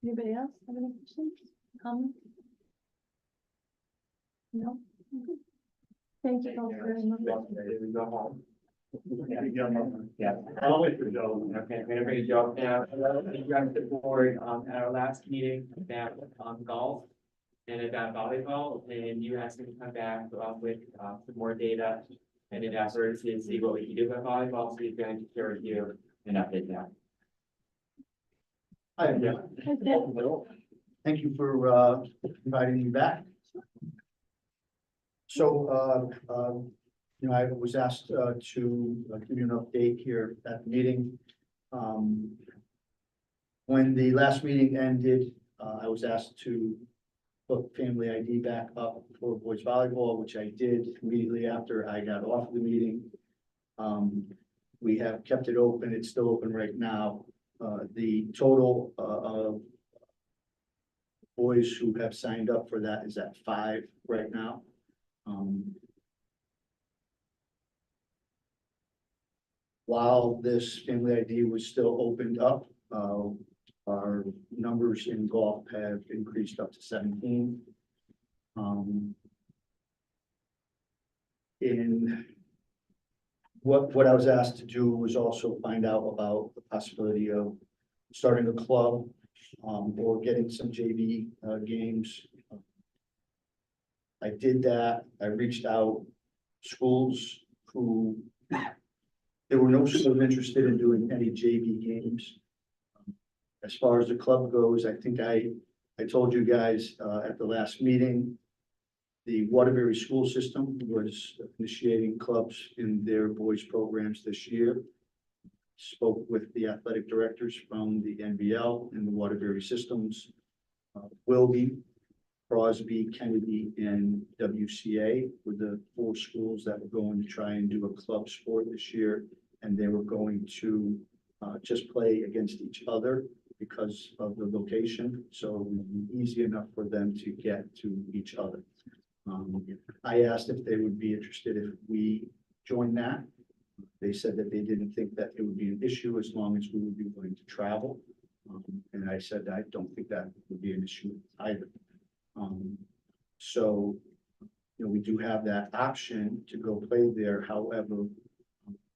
anybody else have any questions? Comments? No? Okay. Thank you all very much. Did we go home? Yeah. I'll wait for Joe. Okay, I'm gonna bring Joe up now. We addressed the board, at our last meeting about, golf and about volleyball, and you asked him to come back, with, some more data and an effort to see what we can do about volleyball, so he's going to share with you an update now. Hi, yeah. Thank you for inviting me back. So, you know, I was asked to give you an update here at the meeting. When the last meeting ended, I was asked to put family ID back up for boys volleyball, which I did immediately after I got off the meeting. We have kept it open. It's still open right now. The total of boys who have signed up for that is at 5 right now. While this family ID was still opened up, our numbers in golf have increased up to 17. In what I was asked to do was also find out about the possibility of starting a club, or getting some JV games. I did that. I reached out schools who there were no schools interested in doing any JV games. As far as the club goes, I think I told you guys at the last meeting, the Waterbury school system was initiating clubs in their boys programs this year. Spoke with the athletic directors from the NBL and the Waterbury systems. Wilby, Crosby, Kennedy, and WCA were the 4 schools that were going to try and do a club sport this year. And they were going to just play against each other because of the location. So it would be easy enough for them to get to each other. I asked if they would be interested if we join that. They said that they didn't think that it would be an issue as long as we would be willing to travel. And I said, I don't think that would be an issue either. So, you know, we do have that option to go play there. However,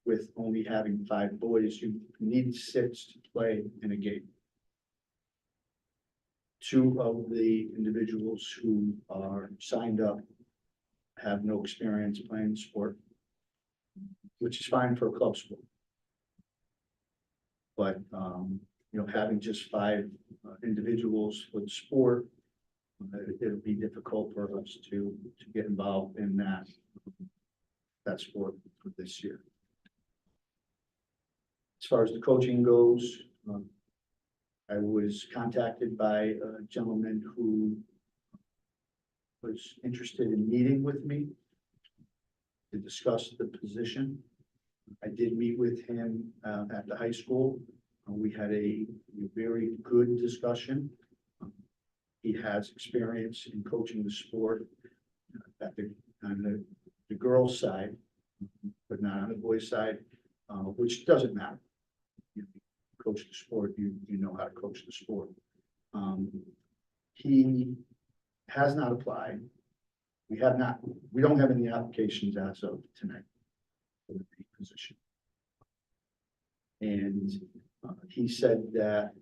with only having 5 boys, you need 6 to play in a game. 2 of the individuals who are signed up have no experience playing the sport, which is fine for a club sport. But, you know, having just 5 individuals for the sport, it'll be difficult for us to get involved in that sport for this year. As far as the coaching goes, I was contacted by a gentleman who was interested in meeting with me to discuss the position. I did meet with him at the high school. We had a very good discussion. He has experience in coaching the sport on the girls' side, but not on the boys' side, which doesn't matter. You coach the sport, you know how to coach the sport. He has not applied. We don't have any applications as of tonight for the position. And he said that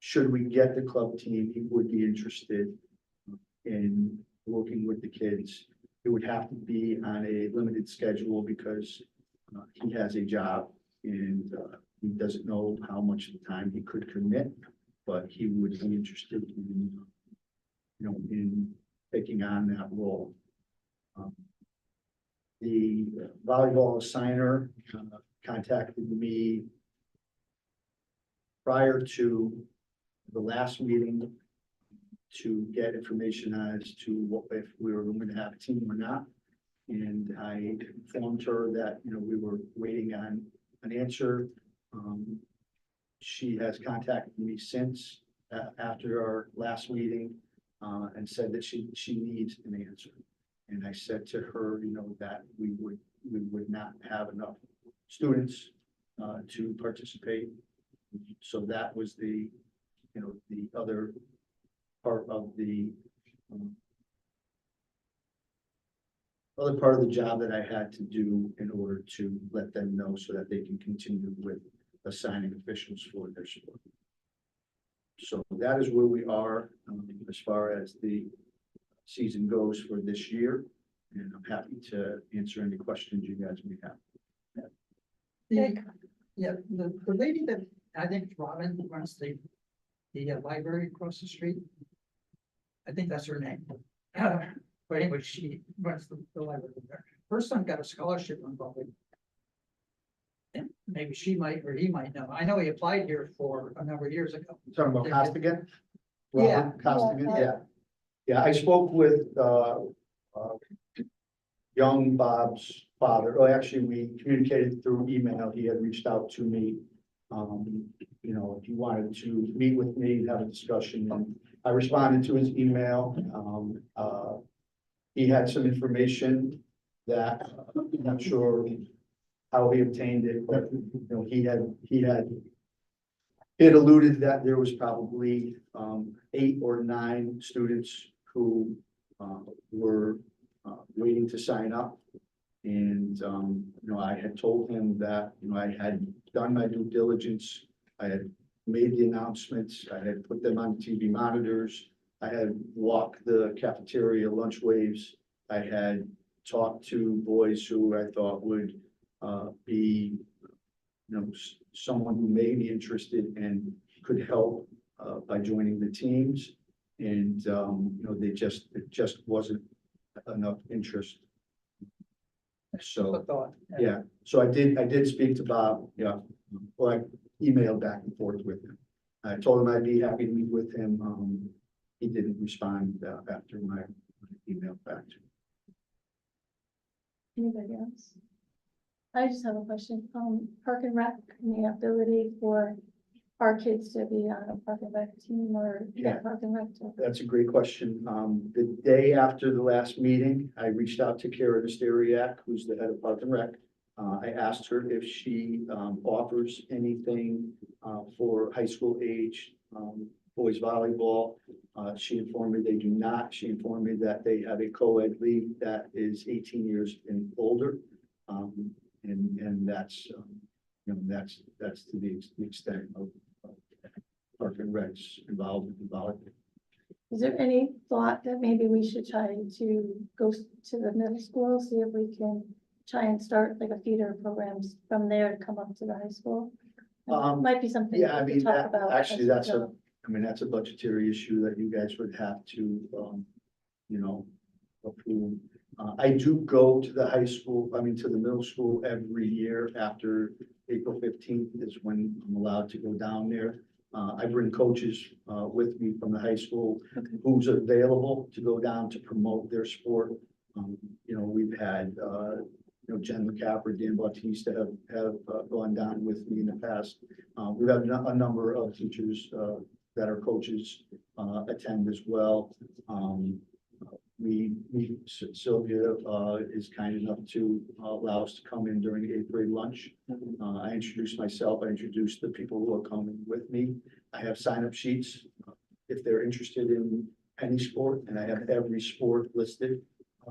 should we get the club team, he would be interested in working with the kids. It would have to be on a limited schedule because he has a job and he doesn't know how much of the time he could commit, but he would be interested in, you know, in taking on that role. The volleyball assigner contacted me prior to the last meeting to get information as to what if we were going to have a team or not. And I informed her that, you know, we were waiting on an answer. She has contacted me since after our last meeting and said that she needs an answer. And I said to her, you know, that we would not have enough students to participate. So that was the, you know, the other part of the job that I had to do in order to let them know so that they can continue with assigning officials for their sport. So that is where we are as far as the season goes for this year. And I'm happy to answer any questions you guys may have. The lady that I think Robin who runs the library across the street. I think that's her name. But anyway, she runs the library there. Her son got a scholarship on Broadway. And maybe she might, or he might know. I know he applied here for a number of years ago. Talking about Costigan? Yeah. Robert Costigan, yeah. Yeah, I spoke with young Bob's father. Oh, actually, we communicated through email. He had reached out to me. You know, he wanted to meet with me, have a discussion, and I responded to his email. He had some information that I'm not sure how he obtained it, but you know, he had alluded that there was probably 8 or 9 students who were waiting to sign up. And you know, I had told him that, you know, I had done my due diligence. I had made the announcements. I had put them on TV monitors. I had walked the cafeteria lunch waves. I had talked to boys who I thought would be, you know, someone who may be interested and could help by joining the teams. And you know, it just wasn't enough interest. So yeah, so I did speak to Bob. Yeah, well, I emailed back and forth with him. I told him I'd be happy to meet with him. He didn't respond after my email back to him. Anybody else? I just have a question. Park and Rec, and the ability for our kids to be on a Park and Rec team or Park and Rec. That's a great question. The day after the last meeting, I reached out to Kara Nesteriak, who's the head of Park and Rec. I asked her if she, offers anything, for high school age, boys volleyball. She informed me they do not. She informed me that they have a co-ed league that is 18 years and older. And that's, that's to the extent of Park and Rec's involvement in volleyball. Is there any thought that maybe we should try to go to the middle school, see if we can try and start like a feeder programs from there to come up to the high school? Might be something Yeah, I we mean, could talk about. actually, as we that's go. that's a budgetary issue that you guys would have to, approve. I do go to the high school, to the middle school every year after April 15th is when I'm allowed to go down there. I bring coaches, with me from the high school who's available to go down to promote their sport. We've had, Jen McCaffrey, Dan Bautista have gone down with me in the past. We've had a number of teachers, that are coaches, attend as well. Sylvia, is kind enough to allow us to come in during the 8th grade lunch. I introduced myself, I introduced the people who are coming with me. I have sign-up sheets, if they're interested in any sport, and I have every sport listed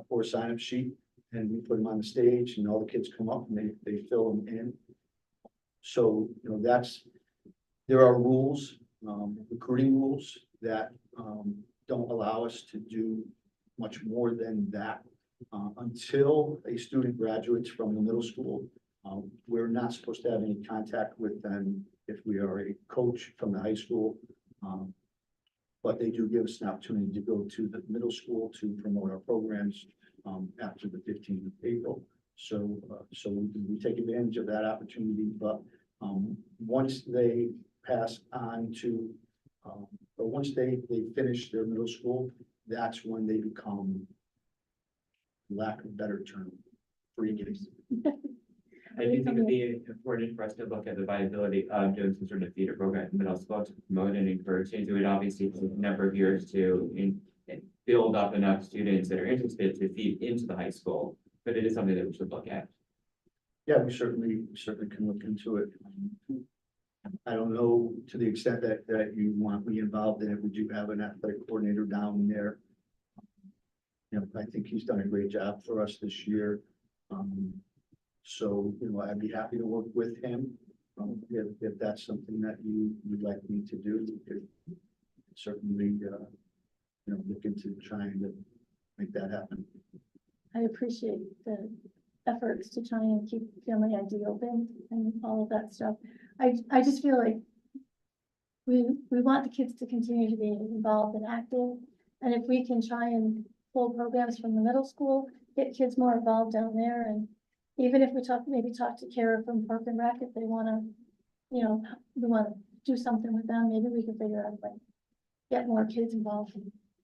for a sign-up sheet. And we put them on the stage and all the kids come up and they fill them in. So, there are rules, recruiting rules that, don't allow us to do much more than that. Until a student graduates from the middle school, we're not supposed to have any contact with them if we are a coach from the high school. But they do give us an opportunity to go to the middle school to promote our programs, after the 15th of April. So we take advantage of that opportunity, but, once they pass on to, or once they finish their middle school, that's when they become, lack of a better term, free games. I do think it'd be important for us to look at the viability of doing some sort of feeder program in middle school to promote and encourage things. It would obviously take a number of years to build up enough students that are interested to feed into the high school, but it is something that we should look at. Yeah, we certainly can look into it. I don't know to the extent that you want me involved in it. We do have an athletic coordinator down there. I think he's done a great job for us this year. So, I'd be happy to work with him. If that's something that you'd like me to do, certainly, look into trying to make that happen. I appreciate the efforts to try and keep Family ID open and all of that stuff. I just feel like we want the kids to continue to be involved and active. And if we can try and pull programs from the middle school, get kids more involved down there. And even if we maybe talk to Kara from Park and Rec, if they want to, we want to do something with them, maybe we can figure out a way to get more kids involved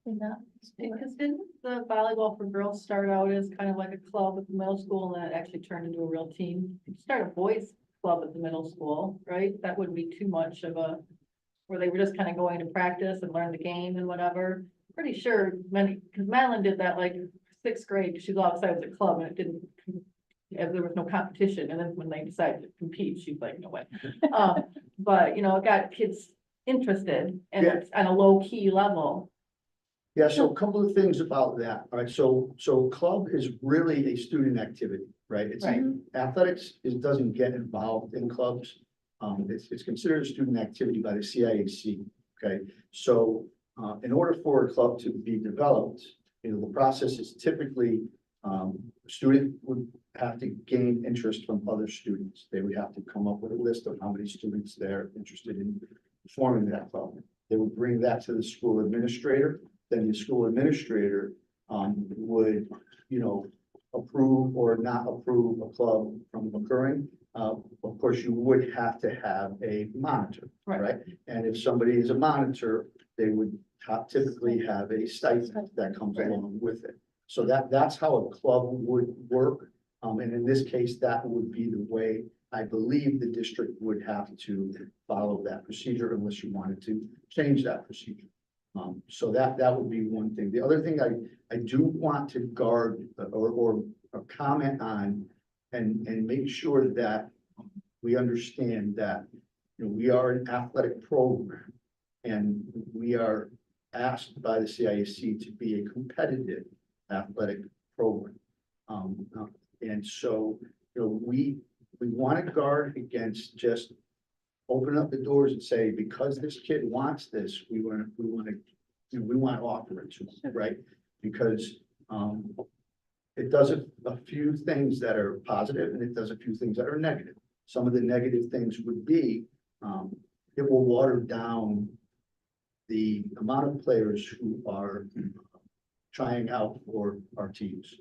in that sport. Because didn't the volleyball for girls start out as kind of like a club at the middle school and then it actually turned into a real team? You could start a boys club at the middle school, right? That wouldn't be too much of a, where they were just kind of going to practice and learn the game and whatever. Pretty sure because Madeline did that like 6th grade, she was outside of the club and it didn't, there was no competition. And then when they decided to compete, she's like, no way. But it got kids interested and Yeah. it's on a low key level. Yeah, so a couple of things about that. All right, so club is really a student activity, right? It's Right. athletics, it doesn't get involved in clubs. It's considered a student activity by the CIAC, okay? So, in order for a club to be developed, the process is typically, a student would have to gain interest from other students. They would have to come up with a list of how many students they're interested in forming that club. They would bring that to the school administrator. Then the school administrator, would, approve or not approve a club from occurring. Of course, you would have to have a monitor, right? And if somebody is a monitor, they would typically have a stipend that comes along with it. So that's how a club would work. And in this case, that would be the way I believe the district would have to follow that procedure unless you wanted to change that procedure. So that would be one thing. The other thing I do want to guard or comment on and make sure that we understand that, you know, we are an athletic program and we are asked by the CIAC to be a competitive athletic program. And so, you know, we want to guard against just open up the doors and say, because this kid wants this, we want to, you know, we want to offer it to them, right? Because, it does a few things that are positive and it does a few things that are negative. Some of the negative things would be, it will water down the amount of players who are trying out for our teams.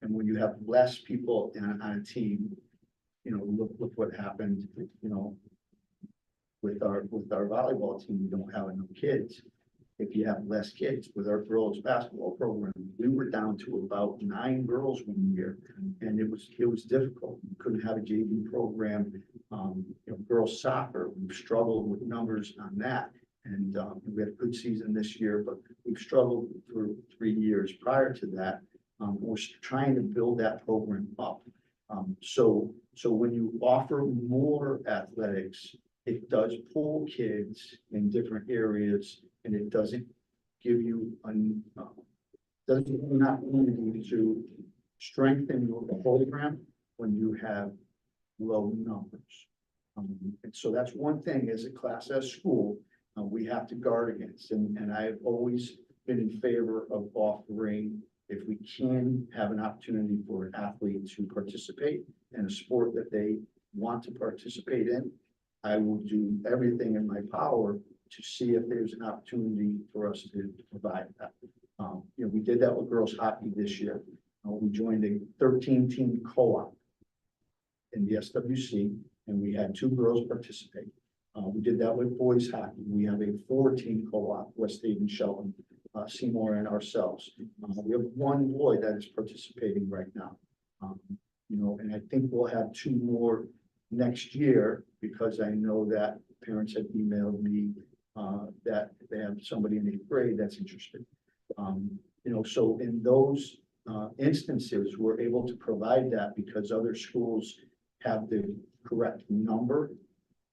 And when you have less people on a team, you know, look what happened, you know, with our volleyball team, we don't have enough kids. If you have less kids with our girls basketball program, we were down to about 9 girls one year. And it was difficult. We couldn't have a JV program. You know, girls soccer, we've struggled with numbers on that. And we had a good season this year, but we've struggled for 3 years prior to that. We're trying to build that program up. So when you offer more athletics, it does pull kids in different areas, and it doesn't give you an opportunity to strengthen your program when you have low numbers. And so that's one thing as a Class S school we have to guard against. And I've always been in favor of offering, if we can have an opportunity for an athlete to participate in a sport that they want to participate in, I will do everything in my power to see if there's an opportunity for us to provide that. You know, we did that with girls hockey this year. We joined a 13-team co-op in the SWC, and we had 2 girls participate. We did that with boys hockey. We have a 4-team co-op, West Haven, Shelton, Seymour, and ourselves. We have 1 boy that is participating right now. You know, and I think we'll have 2 more next year, because I know that parents have emailed me that they have somebody in 8th grade that's interested. You know, so in those instances, we're able to provide that because other schools have the correct number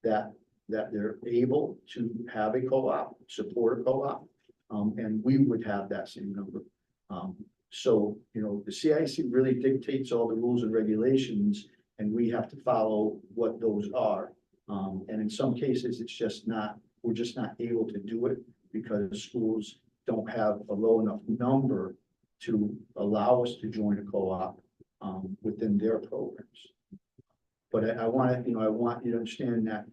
that they're able to have a co-op, support a co-op, and we would have that same number. So, you know, the CIC really dictates all the rules and regulations, and we have to follow what those are. And in some cases, it's just not, we're just not able to do it because schools don't have a low enough number to allow us to join a co-op within their programs. But I want to, you know, I want you to understand that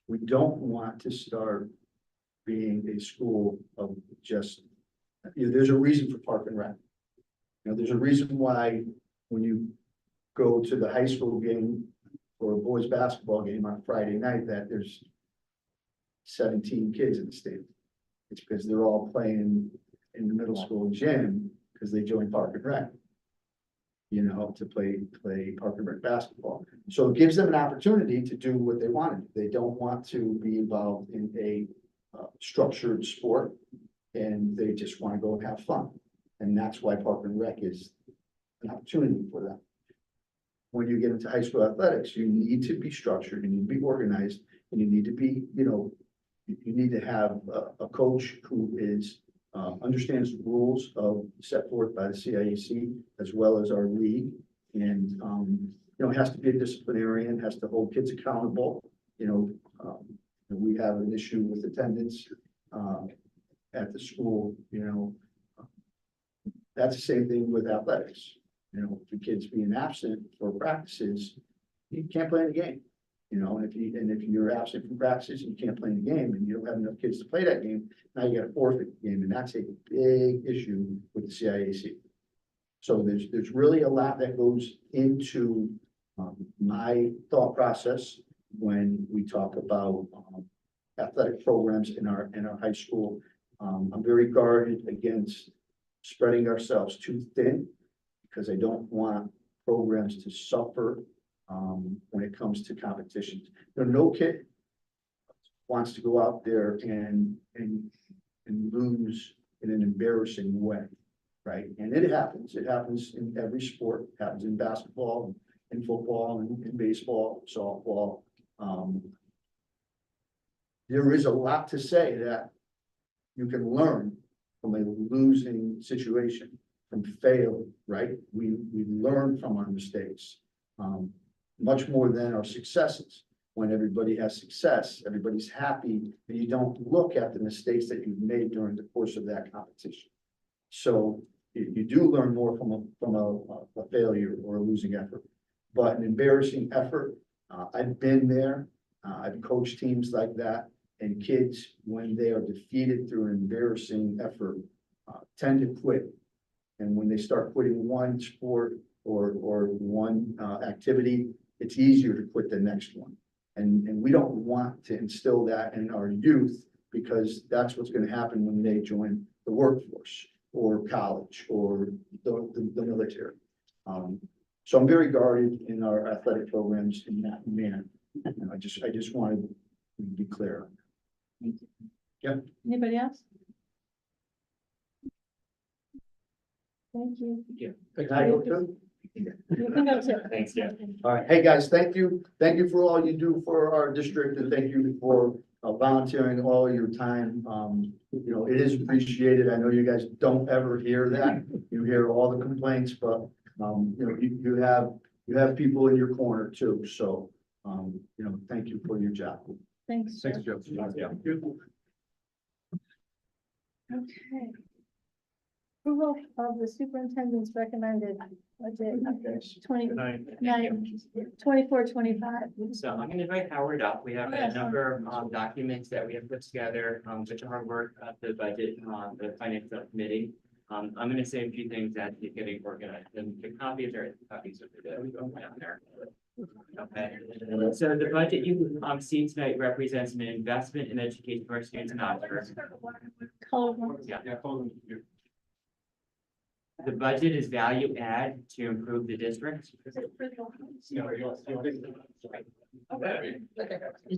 we don't want to start being a school of just, you know, there's a reason for Park and Rec. You know, there's a reason why when you go to the high school game or a boys basketball game on Friday night, that there's 17 kids in the stadium. It's because they're all playing in the middle school gym because they joined Park and Rec, you know, to play Park and Rec basketball. So it gives them an opportunity to do what they want to do. They don't want to be involved in a structured sport, and they just want to go and have fun. And that's why Park and Rec is an opportunity for them. When you get into high school athletics, you need to be structured, you need to be organized, and you need to be, you know, you need to have a coach who is understands the rules set forth by the CIAC as well as our league, and you know, has to be a disciplinarian, has to hold kids accountable. You know, we have an issue with attendance at the school. You know, that's the same thing with athletics. You know, the kids being absent for practices, you can't play in the game. You know, and if you're absent from practices and you can't play in the game and you don't have enough kids to play that game, now you got to forfeit the game, and that's a big issue with the CIAC. So there's really a lot that goes into my thought process when we talk about athletic programs in our high school. I'm very guarded against spreading ourselves too thin, because I don't want programs to suffer when it comes to competitions. You know, no kid wants to go out there and lose in an embarrassing way, right? And it happens in every sport, it happens in basketball, in football, and in baseball, softball. There is a lot to say that you can learn from a losing situation, from failing, right? We learn from our mistakes, much more than our successes. When everybody has success, everybody's happy, and you don't look at the mistakes that you've made during the course of that competition. So you do learn more from a failure or a losing effort, but an embarrassing effort, I've been there. I've coached teams like that, and kids, when they are defeated through an embarrassing effort, tend to quit. And when they start quitting one sport or one activity, it's easier to quit the next one. And we don't want to instill that in our youth, because that's what's going to happen when they join the workforce or college or the military. So I'm very guarded in our athletic programs in that manner. And I just wanted to be clear. Anybody else? Thank you. Can I go too? You can go too. Thanks, Jeff. All right, hey, guys, thank you. Thank you for all you do for our district, and thank you for volunteering all your time. You know, it is appreciated. I know you guys don't ever hear that. You hear all the complaints, but you know, you have people in your corner too. So, you know, thank you for your job. Thanks. Thanks, Jeff. Joe. Okay. Approval of the superintendent's recommended budget 24-25. So I'm gonna invite Howard up. We have a number of documents that we have put together, with the hard work of the budget, the finance subcommittee. I'm gonna say a few things as he's getting organized, and the copies are down there. Okay, so the budget you see tonight represents an investment in education for our students in Oxford. Colorful. Yeah. The budget is value add to improve the district. Is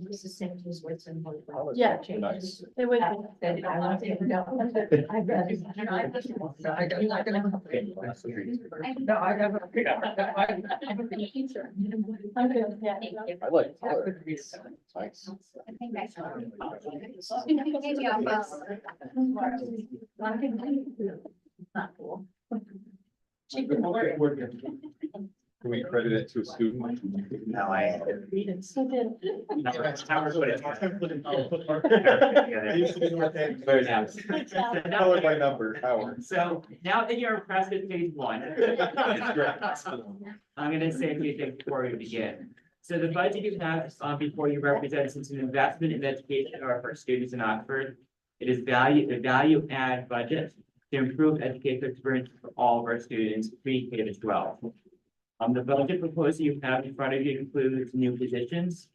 this the same as what's in? Yeah. Nice. It would. I want to take it down. I'd rather. No, I got. I'm good, yeah. I like. Nice. I think that's. Not cool. Can we credit it to a student? No, I. So did. Very nice. Howard my number, Howard. So now that you're impressed with page one. I'm gonna say a few things before we begin. So the budget you have before you represents an investment in education for students in Oxford. It is a value add budget to improve educational experience for all of our students, pre-K to 12. The budget proposal you have in front of you includes new positions.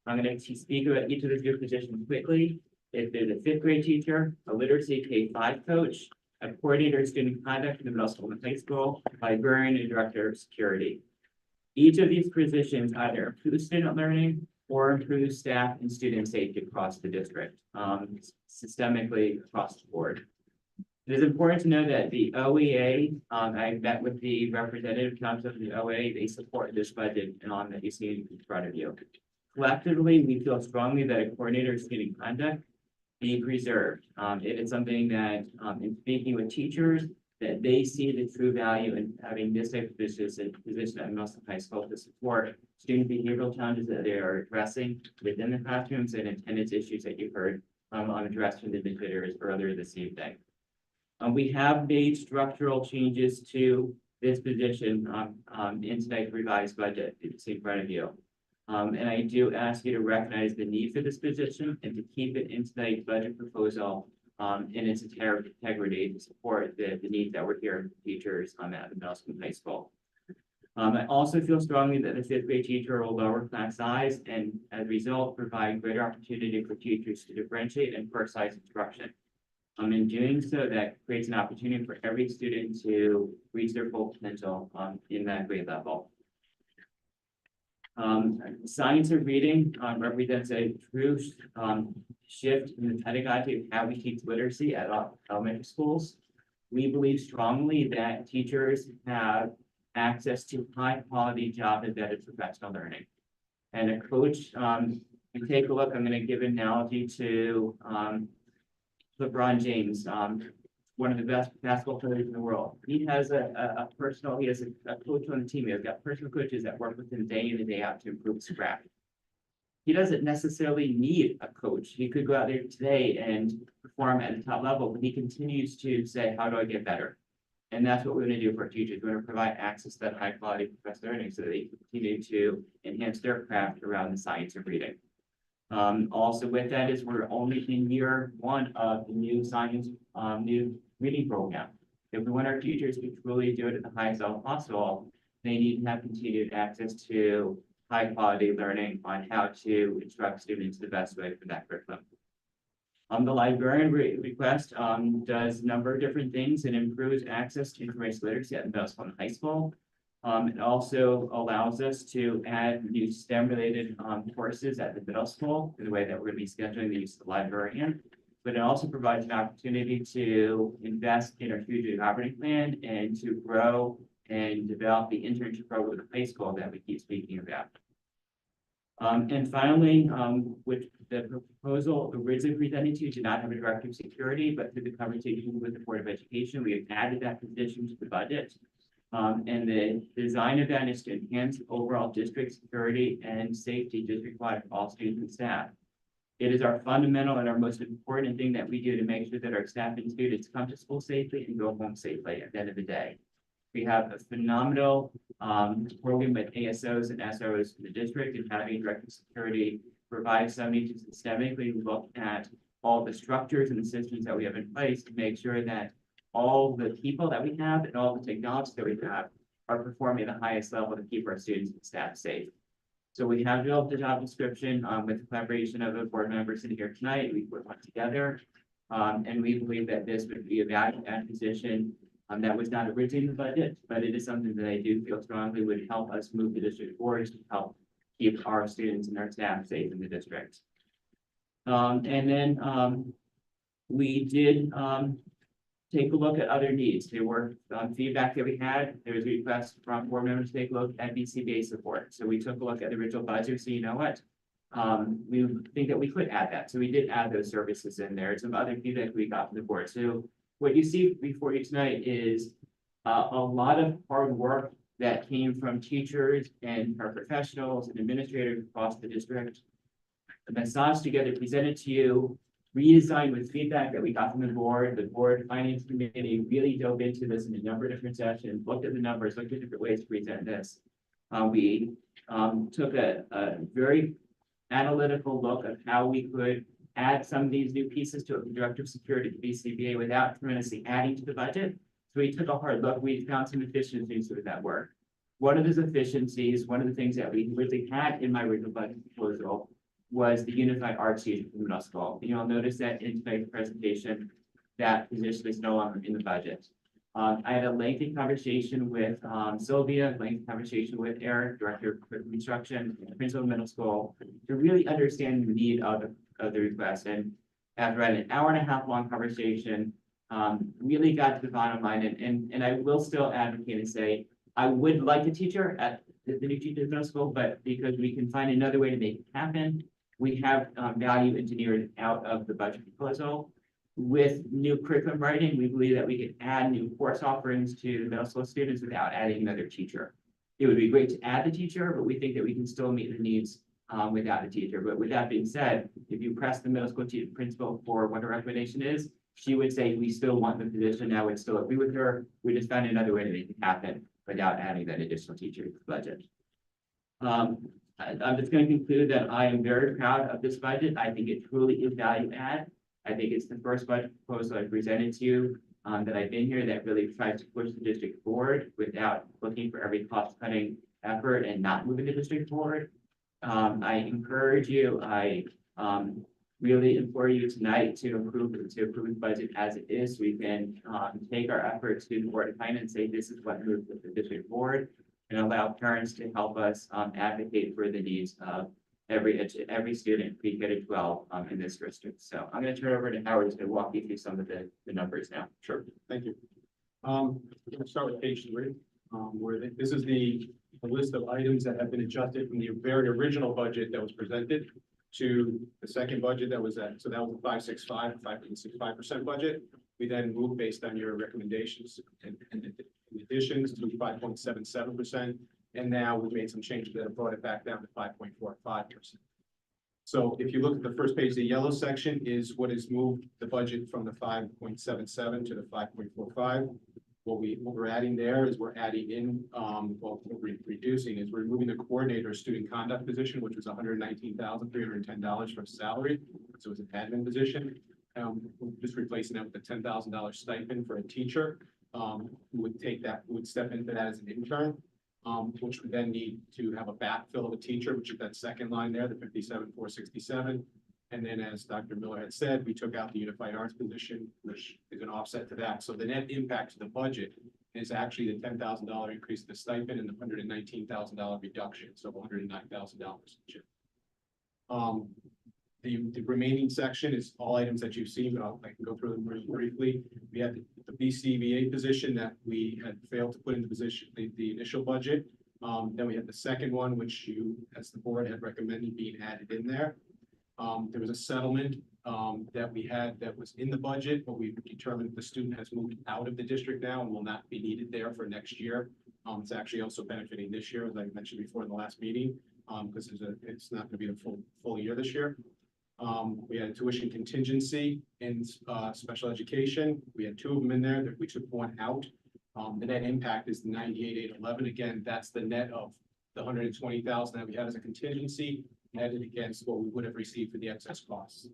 I'm going to speak about each of the new positions quickly. If there's a fifth grade teacher, a literacy K-5 coach, a coordinator of student conduct in the middle school and high school, a librarian, and director of security. Each of these positions either improve student learning or improve staff and student safety across the district, systemically across the board. It is important to know that the OEA, I met with the representative council of the OEA, they support this budget and that you see in front of you. Collectively, we feel strongly that a coordinator of student conduct be preserved. It is something that, in speaking with teachers, that they see the true value in having this type of position at Milestone High School to support student behavioral challenges that they are addressing within the classrooms and attendance issues that you heard addressed from the administrators earlier this evening. We have made structural changes to this position in tonight's revised budget that you see in front of you. And I do ask you to recognize the need for this position and to keep it in tonight's budget proposal in its integrity to support the needs that we're hearing from teachers at the middle school and high school. I also feel strongly that the fifth grade teacher will lower class size and as a result, provide greater opportunity for teachers to differentiate and personalize instruction. In doing so, that creates an opportunity for every student to reach their full potential in that grade level. Science of reading represents a true shift in the pedagogy of how we teach literacy at elementary schools. we believe strongly that teachers have access to high quality job embedded professional learning. And a coach, you take a look, I'm gonna give an analogy to, LeBron James, one of the best basketball players in the world. He has a coach on the team. He's got personal coaches that work with him day in and day out to improve his craft. He doesn't necessarily need a coach. He could go out there today and perform at the top level, but he continues to say, how do I get better? And that's what we're gonna do for our teachers. We're gonna provide access to that high quality professional learning so that they can continue to enhance their craft around the science of reading. Also with that is we're only in year one of the new science, new reading program. If we want our teachers to truly do it at the highest level possible, they need to have continued access to high quality learning on how to instruct students the best way for that curriculum. The librarian request does a number of different things. It improves access to information literacy at the middle school and high school. It also allows us to add new STEM related courses at the middle school in the way that we're going to be scheduling the use of the librarian. But it also provides an opportunity to invest in our future operating plan and to grow and develop the internship program with the high school that we keep speaking about. And finally, with the proposal originally presented to you did not have a director of security, but through the conversation with the Board of Education, we have added that position to the budget. And the design of that is to enhance overall district security and safety district-wide for all students and staff. It is our fundamental and our most important thing that we do to make sure that our staff and students come to school safely and go home safely at the end of the day. We have a phenomenal program with ASOs and SROs in the district, and having director of security provides somebody to systemically look at all the structures and the systems that we have in place to make sure that all the people that we have and all the technology that we have are performing at the highest level to keep our students and staff safe. So we have developed the job description with the collaboration of the board members sitting here tonight. We put one together. And we believe that this would be a value add position that was not originally in the budget, but it is something that I do feel strongly would help us move the district forward to help keep our students and our staff safe in the district. And then we did take a look at other needs. There were feedback that we had. There was a request from board members to take a look at BCBA support. So we took a look at the original budget. So you know what? We think that we could add that. So we did add those services in there. Some other feedback we got from the board. So what you see before you tonight is a lot of hard work that came from teachers and paraprofessionals and administrators across the district. The massage together presented to you, redesigned with feedback that we got from the board finance committee really dove into this in a number of different sessions, looked at the numbers, looked at different ways to present this. We took a very analytical look at how we could add some of these new pieces to a director of security to BCBA without tremendously adding to the budget. So we took a hard look. We found some efficiencies with that work. One of those efficiencies, one of the things that we really had in my original budget proposal was the unified art teacher for the middle school. You'll notice that in tonight's presentation, that position is no longer in the budget. I had a lengthy conversation with Sylvia, lengthy conversation with Eric, director of instruction, principal of middle school, to really understand the need of the request. And after an hour and a half long conversation, really got to the bottom line. And I will still advocate and say, I would like a teacher at the new teacher at middle school, but because we can find another way to make it happen, we have value engineered out of the budget proposal. With new curriculum writing, we believe that we can add new course offerings to middle school students without adding another teacher. It would be great to add the teacher, but we think that we can still meet the needs without a teacher. But with that being said, if you press the middle school teacher principal for what her recommendation is, she would say, we still want the position. I would still agree with her. We just found another way to make it happen without adding that additional teacher to the budget. I'm just going to conclude that I am very proud of this budget. I think it truly is value add. I think it's the first budget proposal I presented to you that I've been here that really tries to push the district forward without looking for every cost cutting effort and not moving the district forward. I encourage you, I really implore you tonight to approve the budget as it is. So we can take our efforts to the Board of Finance and say this is what moves the district forward, and allow parents to help us advocate for the needs of every student pre-K to 12 in this district. So I'm going to turn it over to Howard to walk you through some of the numbers now. Sure, thank you. We're gonna start with page 3, this is the list of items that have been adjusted from the very original budget that was presented to the second budget that was at, so that was a 5.65% budget. We then moved based on your recommendations and additions to 5.77%. And now we've made some changes that have brought it back down to 5.45%. So if you look at the first page, the yellow section is what has moved the budget from the 5.77 to the 5.45. What we're adding there is we're adding in, what we're reducing is we're removing the coordinator student conduct position, which was $119,310 for salary. So it's an admin position. We're just replacing that with a $10,000 stipend for a teacher, who would take that, who would step into that as an intern. Which would then need to have a backfill of a teacher, which is that second line there, the 57,467. And then as Dr. Miller had said, we took out the unified arts position, which is an offset to that. So the net impact to the budget is actually the $10,000 increase in the stipend and the $119,000 reduction, so $109,000. The remaining section is all items that you've seen, but I can go through them very briefly. We had the BCBA position that we had failed to put in the position, the initial budget. Then we had the second one, which you, as the board, had recommended being added in there. There was a settlement that we had that was in the budget, but we determined the student has moved out of the district now and will not be needed there for next year. It's actually also benefiting this year, as I mentioned before in the last meeting, because it's not going to be the full year this year. We had a tuition contingency in special education. We had 2 of them in there that we took 1 out. The net impact is the 98,811. Again, that's the net of the 120,000 that we had as a contingency netted against what we would have received for the excess costs.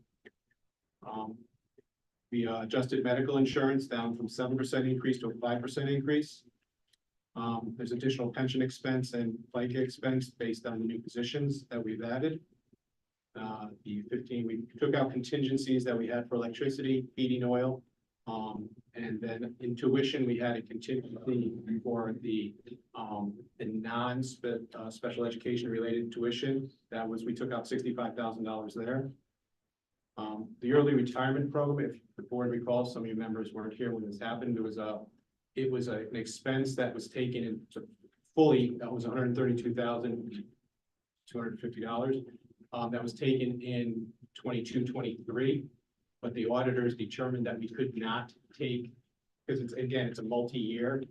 We adjusted medical insurance down from 7% increase to a 5% increase. There's additional pension expense and FICA expense based on the new positions that we've added. The 15, we took out contingencies that we had for electricity, heating oil. And then in tuition, we had a contingency for the special education related tuition. That was, we took out $65,000 there. The early retirement program, if the board recalls, some of your members weren't here when this happened. It was an expense that was taken into fully, that was $132,250. That was taken in 22-23, but the auditors determined that we could not take, because it's a multi-year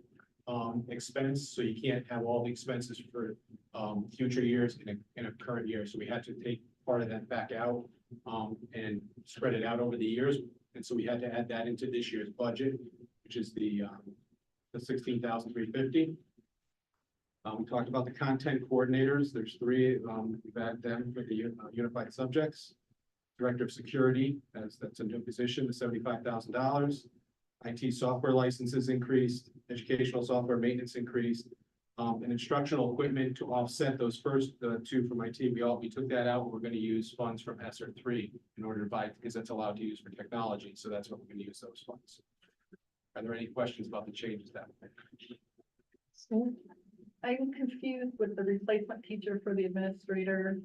expense, so you can't have all the expenses for future years in a current year. So we had to take part of that back out and spread it out over the years. And so we had to add that into this year's budget, which is the $16,350. We talked about the content coordinators. There's 3, we've added them for the unified subjects. Director of security, that's a new position, the $75,000. IT software licenses increased, educational software maintenance increased, and instructional equipment to offset those first 2 from IT. We took that out. We're going to use funds from ESSER 3 in order to buy, because that's allowed to use for technology. So that's what we're going to use those funds. Are there any questions about the changes that we made? I'm confused with the replacement teacher for the administrator.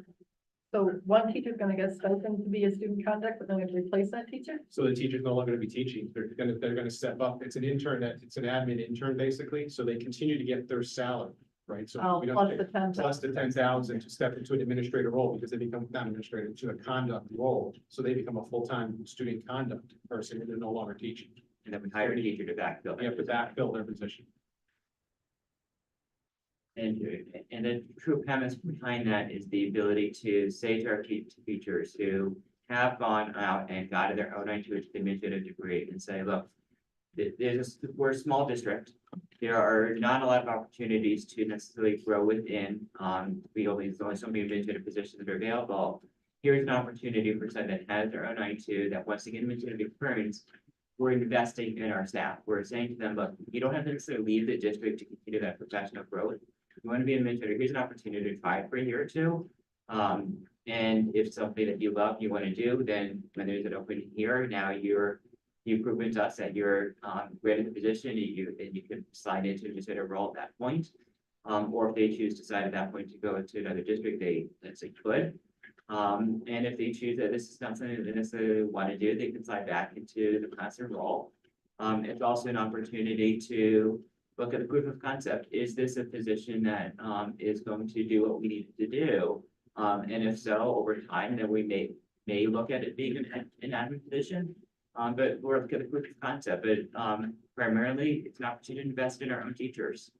So one teacher is gonna get stipend to be a student conduct, but then we have to replace that teacher? So the teacher's no longer going to be teaching. They're gonna step up. It's an intern, it's an admin intern basically. So they continue to get their salary, right? So Oh, we don't plus pay- the 10,000. plus the 10,000 to step into an administrator role, because they become not administrator to a conduct role. So they become a full-time student conduct person and they're no longer teaching. And then we hire a teacher to backfill. They have to backfill their position. And the true premise behind that is the ability to say to our teachers who have gone out and got their own administrative degree and say, look, we're a small district. There are not a lot of opportunities to necessarily grow within. There's only so many administrative positions that are available. Here's an opportunity for someone that has their own I2 that wants to get administrative experience. We're investing in our staff. We're saying to them, look, you don't have to necessarily leave the district to continue that professional growth. You want to be an administrator, here's an opportunity to try for a year or 2. And if something that you love, you want to do, then when there's an opening here, now you've proven to us that you're great in the position and you can slide into just a role at that point. Or if they choose to decide at that point to go to another district, they could. And if they choose that this is not something that they necessarily want to do, they can slide back into the classroom role. It's also an opportunity to look at the proof of concept. Is this a position that is going to do what we need it to do? And if so, over time, then we may look at it being an admin position. But we're looking at the proof of concept, but primarily it's an opportunity to invest in our own teachers.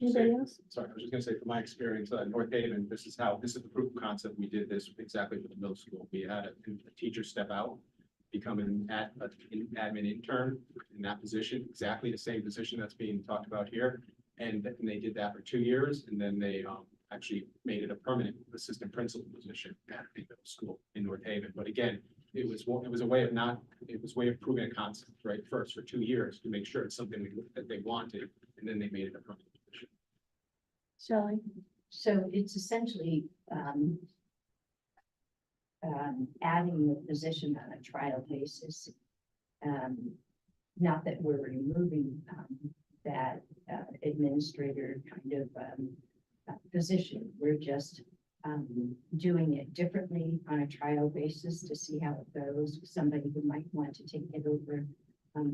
Anybody else? Sorry, I was just gonna say, from my experience, North Haven, this is the proof of concept. We did this exactly for the middle school. We had a teacher step out, become an admin intern in that position, exactly the same position that's being talked about here. And they did that for 2 years, and then they actually made it a permanent assistant principal position at the middle school in North Haven. But again, it was a way of proving a concept, right? First, for 2 years to make sure it's something that they wanted, and then they made it a permanent position. Shelley? So it's essentially, adding the position on a trial basis. Not that we're removing, that, administrator kind of, position. We're just, doing it differently on a trial basis to see how it goes. Somebody who might want to take it over,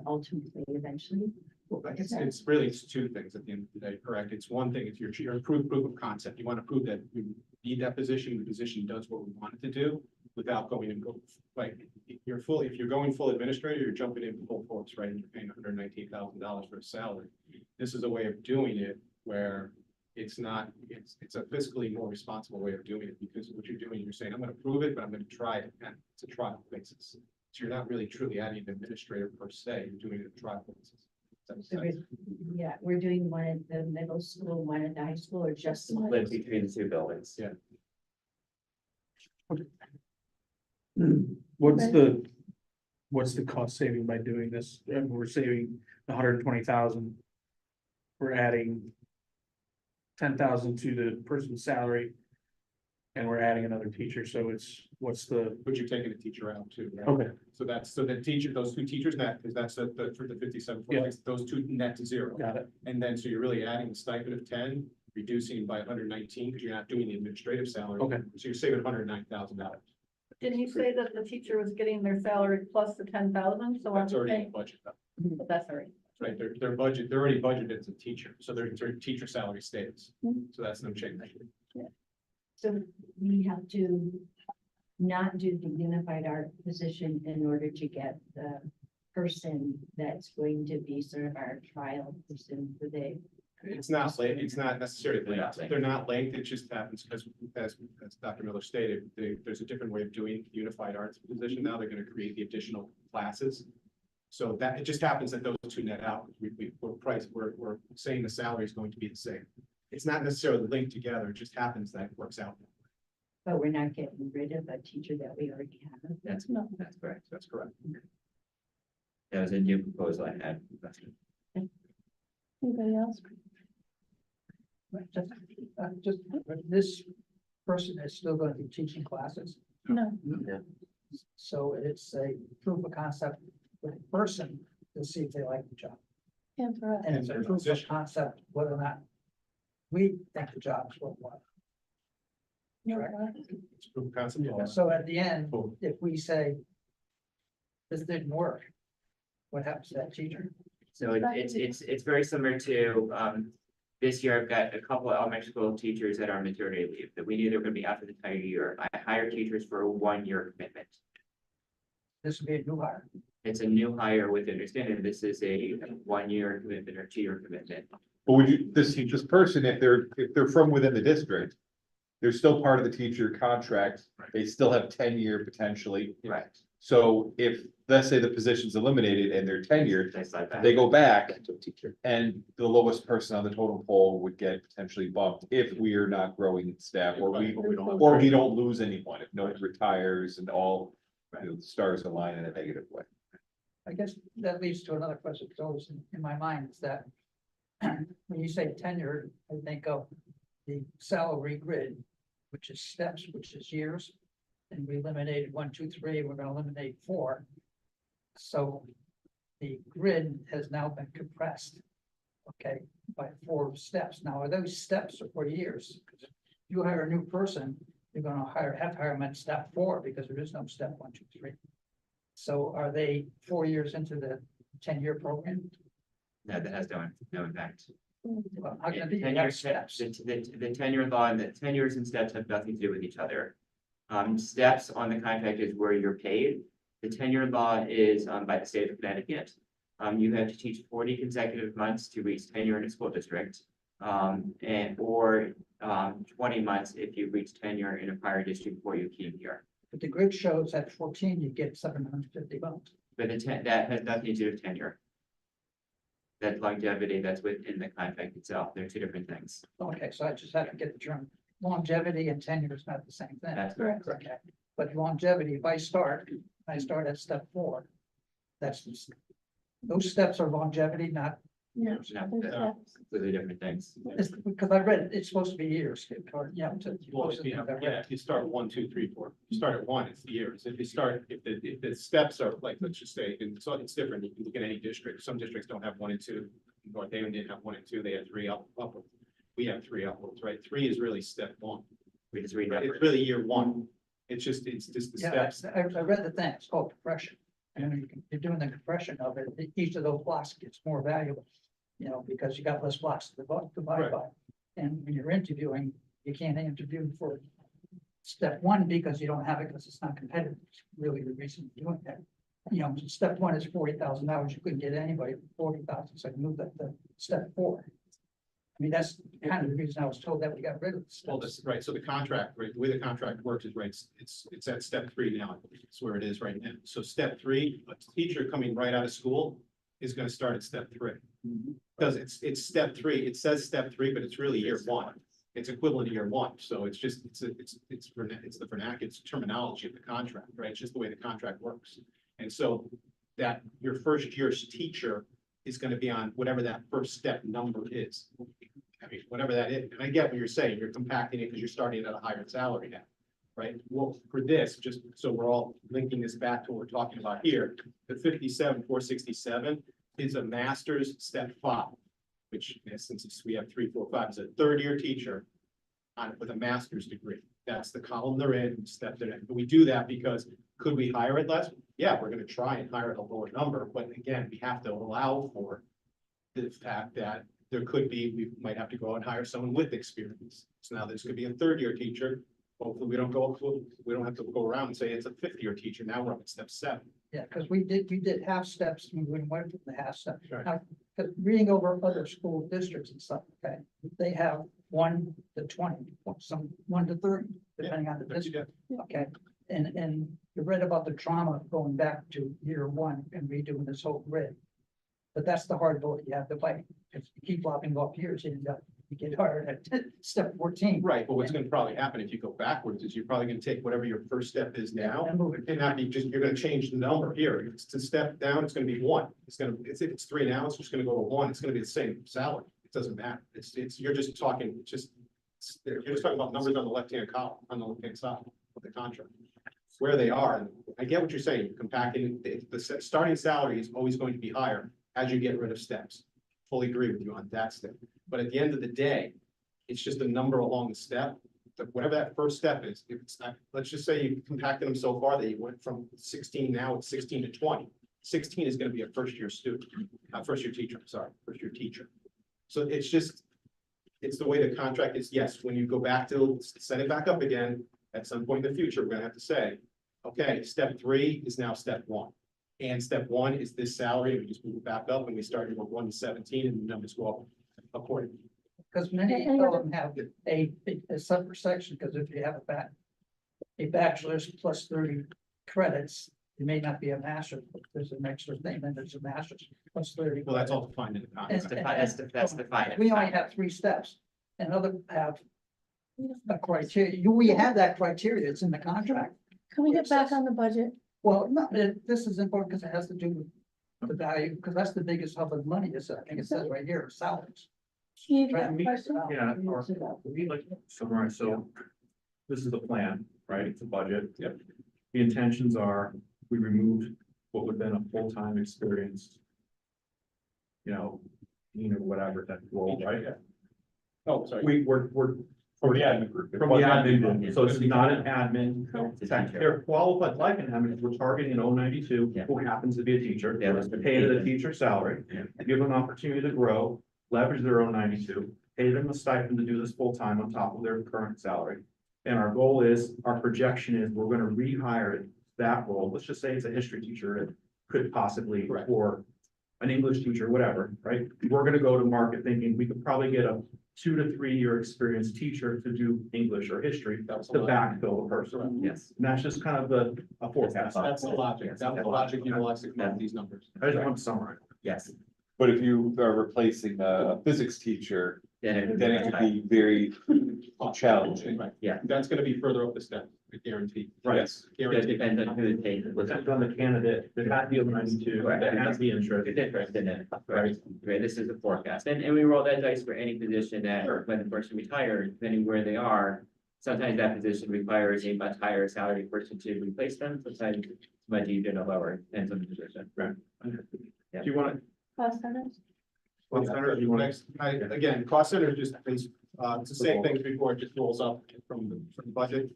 ultimately, eventually. Well, it's really two things at the end of the day, correct? It's one thing, if you're improved proof of concept, you want to prove that you need that position, the position does what we want it to do without going and go, like, if you're going full administrator, you're jumping in full force, right? And you're paying $119,000 for a salary. This is a way of doing it where it's not, it's a fiscally more responsible way of doing it, because what you're doing, you're saying, I'm going to prove it, but I'm going to try it, and it's a trial basis. So you're not really truly adding an administrator per se, you're doing it at a trial basis. So yeah, we're doing one at the middle school, one at the high school, or just. Split between the two buildings. Yeah. What's the cost saving by doing this? We're saving 120,000. We're adding 10,000 to the person's salary. And we're adding another teacher, so what's the? But you're taking a teacher out too, right? Okay. So the teacher, those two teachers net, because that's for the 57, Yeah. those two net to zero. Got it. And then, so you're really adding the stipend of 10, reducing by 119, because you're not doing the administrative salary. Okay. So you're saving $109,000. Didn't you say that the teacher was getting their salary plus the 10,000? So That's I'm already in saying, the budget, though, but that's all right. right? Their budget, they're already budgeted as a teacher, so their teacher salary stays. Mhm. So that's no change. So we have to not do the unified art position in order to get the person that's going to be sort of our trial person for the. It's not necessarily linked. They're not linked. It just happens because, as Dr. Miller stated, there's a different way of doing unified arts position. Now they're going to create the additional classes. So that, it just happens that those two net out. We're saying the salary is going to be the same. It's not necessarily linked together. It just happens that it works out. But we're not getting rid of a teacher that we already have. That's correct. That's correct. That was a new proposal I had. Anybody else? Just, this person is still going to be teaching classes. No. So it's a proof of concept with the person to see if they like the job. And for us. And it's a proof of concept whether or not we think the job's worthwhile. No, Correct. for us. It's proof of concept. So at the end, if we say this didn't work, what happens to that teacher? So it's very similar to, this year I've got a couple of elementary school teachers that are on maternity leave that we knew they were gonna be out for the entire year. I hired teachers for a 1-year commitment. This would be a new hire. It's a new hire with understanding this is a 1-year commitment or 2-year commitment. But would you, this person, if they're from within the district, they're still part of the teacher contract, they still have tenure potentially. Right. So if, let's say the position's eliminated and they're tenured, Just like that. they go back and the lowest person on the totem pole would get potentially bumped if we are not growing in staff, or we don't lose anyone, if no one retires and all, you know, the stars align in a negative way. I guess that leads to another question that's always in my mind is that when you say tenure, I think of the salary grid, which is steps, which is years. And we eliminated 1, 2, 3, we're gonna eliminate 4. So the grid has now been compressed. Okay, by 4 steps. Now, are those steps or 4 years? Because if you hire a new person, you're gonna have to hire them at step 4 because there is no step 1, 2, 3. So are they 4 years into the 10-year program? That has no impact. Well, how can it be? You Tenure have steps. The tenure law and the tenures and steps have nothing to do with each other. Steps on the contract is where you're paid. The tenure law is by the state of Connecticut. You have to teach 40 consecutive months to reach tenure in a school district. Or 20 months if you reach tenure in a prior district before you came here. But the grid shows at 14, you get $750. But that has nothing to do with tenure. That longevity that's within the contract itself, they're two different things. Okay, so I just have to get the term. Longevity and tenure is not the same thing. That's Correct. Okay, but longevity, if I start at step 4. Those steps are longevity, not, Yeah. No, they're completely different things. it's, because I read it's supposed to be years, or, yeah. Well, if you start 1, 2, 3, 4, you start at 1, it's years. If you start, if the steps are like, let's just say, and so it's different. You can look at any district. Some districts don't have 1 and 2. North Haven didn't have 1 and 2. They had 3 upwards. We have 3 upwards, right? 3 is really step 1. We just read It's numbers. really year 1. It's just the Yeah, steps. I read the thing, it's called compression. And when you're doing the compression of it, each of those blocks gets more valuable. Because you got less blocks to divide by. And when you're interviewing, you can't interview for step 1 because you don't have it because it's not competitive. It's really the reason you're doing that. Step 1 is $40,000. You couldn't get anybody for $40,000, so I moved that to step 4. I mean, that's kind of the reason I was told that we got rid of the Well, steps. that's right. So the contract, right, the way the contract works is right, it's at step 3 now. It's where it is right now. So step 3, a teacher coming right out of school is going to start at step 3. Because it's step 3. It says step 3, but it's really year 1. It's equivalent to year 1. So it's just, it's the vernacular, it's terminology of the contract, right? It's just the way the contract works. And so that your first year's teacher is going to be on whatever that first step number is. I mean, whatever that is. And I get what you're saying. You're compacting it because you're starting at a higher salary now, right? Well, for this, just so we're all linking this back to what we're talking about here, the 57,467 is a master's step 5, which since we have 3, 4, 5, is a 3rd-year teacher with a master's degree. That's the column they're in, step they're in. But we do that because could we hire it less? Yeah, we're going to try and hire at a lower number, but again, we have to allow for the fact that there could be, we might have to go out and hire someone with experience. So now this could be a 3rd-year teacher. Hopefully we don't have to go around and say it's a 5th-year teacher. Now we're up at step 7. Yeah, because we did half steps, we went from the half steps. Right. Now, 'cause reading over other school districts and stuff, okay, they have 1 to 20, some 1 to 30, depending on the But you district, get- okay? And you read about the trauma going back to year 1 and redoing this whole grid. But that's the hard bullet you have to fight. If you keep lopping off years, you get hired at step 14. Right, but what's going to probably happen if you go backwards is you're probably going to take whatever your first step is now. And move it. And not be just, you're gonna change the number here. If it's to step down, it's gonna be 1. If it's 3 now, it's just gonna go to 1. It's gonna be the same salary. It doesn't matter. You're just talking, you're just talking about numbers on the left-hand column, on the left-hand side of the contract. Where they are. I get what you're saying, compacting, the starting salary is always going to be higher as you get rid of steps. Fully agree with you on that step. But at the end of the day, it's just a number along the step. Whatever that first step is, if it's not, let's just say you compacted them so far that you went from 16, now it's 16 to 20. 16 is going to be a first-year student, first-year teacher, sorry, first-year teacher. So it's the way the contract is. Yes, when you go back to set it back up again, at some point in the future, we're gonna have to say, okay, step 3 is now step 1. And step 1 is this salary, and we just move it back up, and we started with 1 to 17, and the numbers go up accordingly. Because many of them have a separate section, because if you have a bachelor's plus 30 credits, it may not be a master's, but there's an extra thing, then there's a master's plus 30. Well, that's all defined in the contract. That's defined. We only have 3 steps, and other have a criteria. We have that criteria, it's in the contract. Can we get back on the budget? Well, no, this is important because it has to do with the value, because that's the biggest hub of money, is, I think it says right here, salaries. Steve, you have a question? Yeah, we like summarize, so this is the plan, right? It's a budget. Yep. The intentions are, we removed what would have been a full-time experience. Whatever that role, right? Oh, sorry. We're From the admin group. From the admin group, so it's not an admin, they're qualified like an admin, we're targeting an 092 who happens to be a teacher. Yeah. Pay the teacher salary, Yeah. give them an opportunity to grow, leverage their 092, pay them a stipend to do this full time on top of their current salary. And our goal is, our projection is, we're gonna rehire that role, let's just say it's a history teacher, it could possibly, Correct. or an English teacher, whatever, right? We're gonna go to market thinking we could probably get a 2 to 3 year experienced teacher to do English or history That's a to lot. backfill the person. Yes. And that's just kind of a forecast. That's the logic. That was the logic utilized to come up with these numbers. I just want to summarize. Yes. But if you are replacing a physics teacher, Then it would then it could be very challenging. Right. Yeah. That's gonna be further up the step, I guarantee. Yes. It depends on who takes it. Depends on the candidate, there has to be a 92, there has to be interest. Good interest in it, right, right, this is the forecast, and we roll that dice for any position that, when the person retires, depending where they are. Sometimes that position requires a much higher salary person to replace them, sometimes it's much easier to lower, depends on the position. Right. Yeah. Do you want to? Cost centers? Cost center, you want next, again, cost center is just, it's the same thing before, it just rolls up from the budget.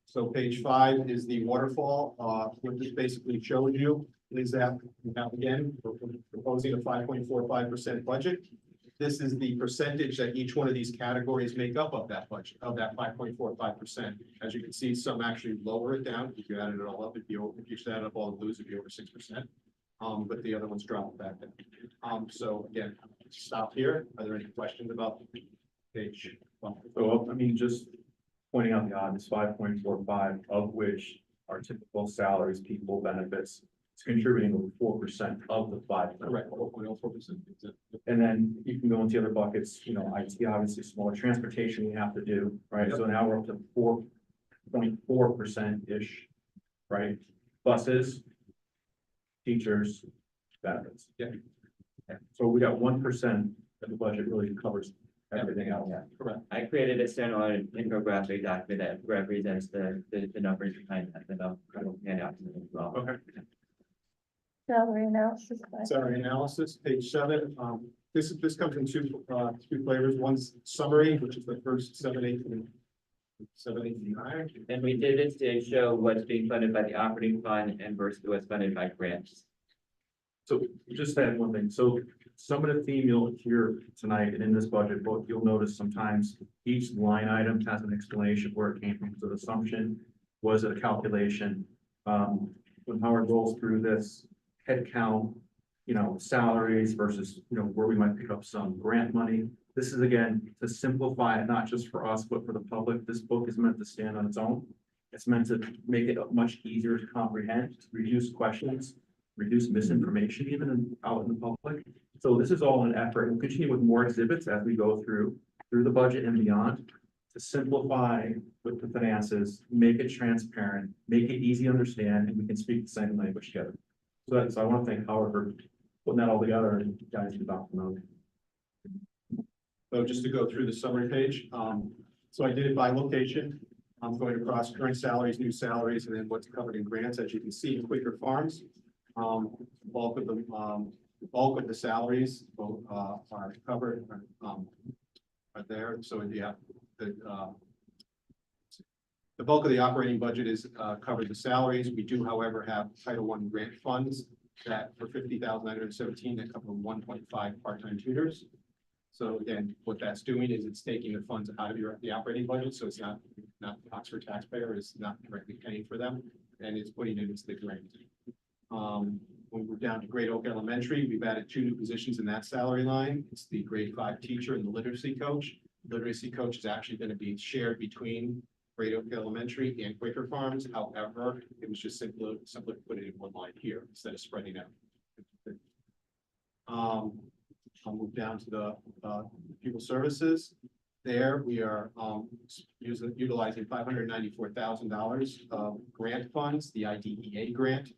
So page 5 is the waterfall, what this basically shows you is that, now again, we're proposing a 5.45% budget. This is the percentage that each one of these categories make up of that budget, of that 5.45%. As you can see, some actually lower it down, if you added it all up, if you added up all the blues, it'd be over 6%. But the other ones drop back then. So again, stop here. Are there any questions about page? So, I mean, just pointing out the odd is 5.45, of which our typical salaries, people benefits, it's contributing over 4% of the 5. Correct, 4.04%. And then you can go into other buckets, you know, IT, obviously smaller transportation we have to do, right? So now we're up to 4.4%-ish, right? Buses, teachers, benefits. Yeah. So we got 1% of the budget really covers everything else. Yeah. Correct. I created a standalone infographic document that represents the numbers behind that, and I'll hand out to them as well. Okay. Salary analysis. Salary analysis, page 7. This comes in two flavors. One's summary, which is the first 7, 8, and 9. And we did this to show what's being funded by the operating fund and versus what's funded by grants. So just to add one thing, so some of the theme you'll hear tonight and in this budget book, you'll notice sometimes each line item has an explanation where it came from. So the assumption was a calculation. When Howard rolls through this head count, you know, salaries versus, you know, where we might pick up some grant money. This is again, to simplify it, not just for us, but for the public. This book is meant to stand on its own. It's meant to make it much easier to comprehend, reduce questions, reduce misinformation even out in the public. So this is all an effort. We'll continue with more exhibits as we go through the budget and beyond to simplify with the finances, make it transparent, make it easy to understand, and we can speak the same language together. So I want to thank Howard for putting that all together and you guys can talk about it. So just to go through the summary page, so I did it by location. I'm going across current salaries, new salaries, and then what's covered in grants. As you can see, Quaker Farms, bulk of the salaries are covered, are there. So yeah, the bulk of the operating budget is covered the salaries. We do, however, have Title I grant funds that for $50,917 that cover 1.5 part-time tutors. So again, what that's doing is it's taking the funds out of the operating budget, so it's not the Oxford taxpayer is not directly paying for them, and it's putting it into the grant. When we're down to Great Oak Elementary, we've added 2 new positions in that salary line. It's the grade 5 teacher and the literacy coach. Literacy coach is actually going to be shared between Great Oak Elementary and Quaker Farms. However, it was just simpler to put it in one line here instead of spreading out. I'll move down to the pupil services. There we are utilizing $594,000 of grant funds, the IDEA grant.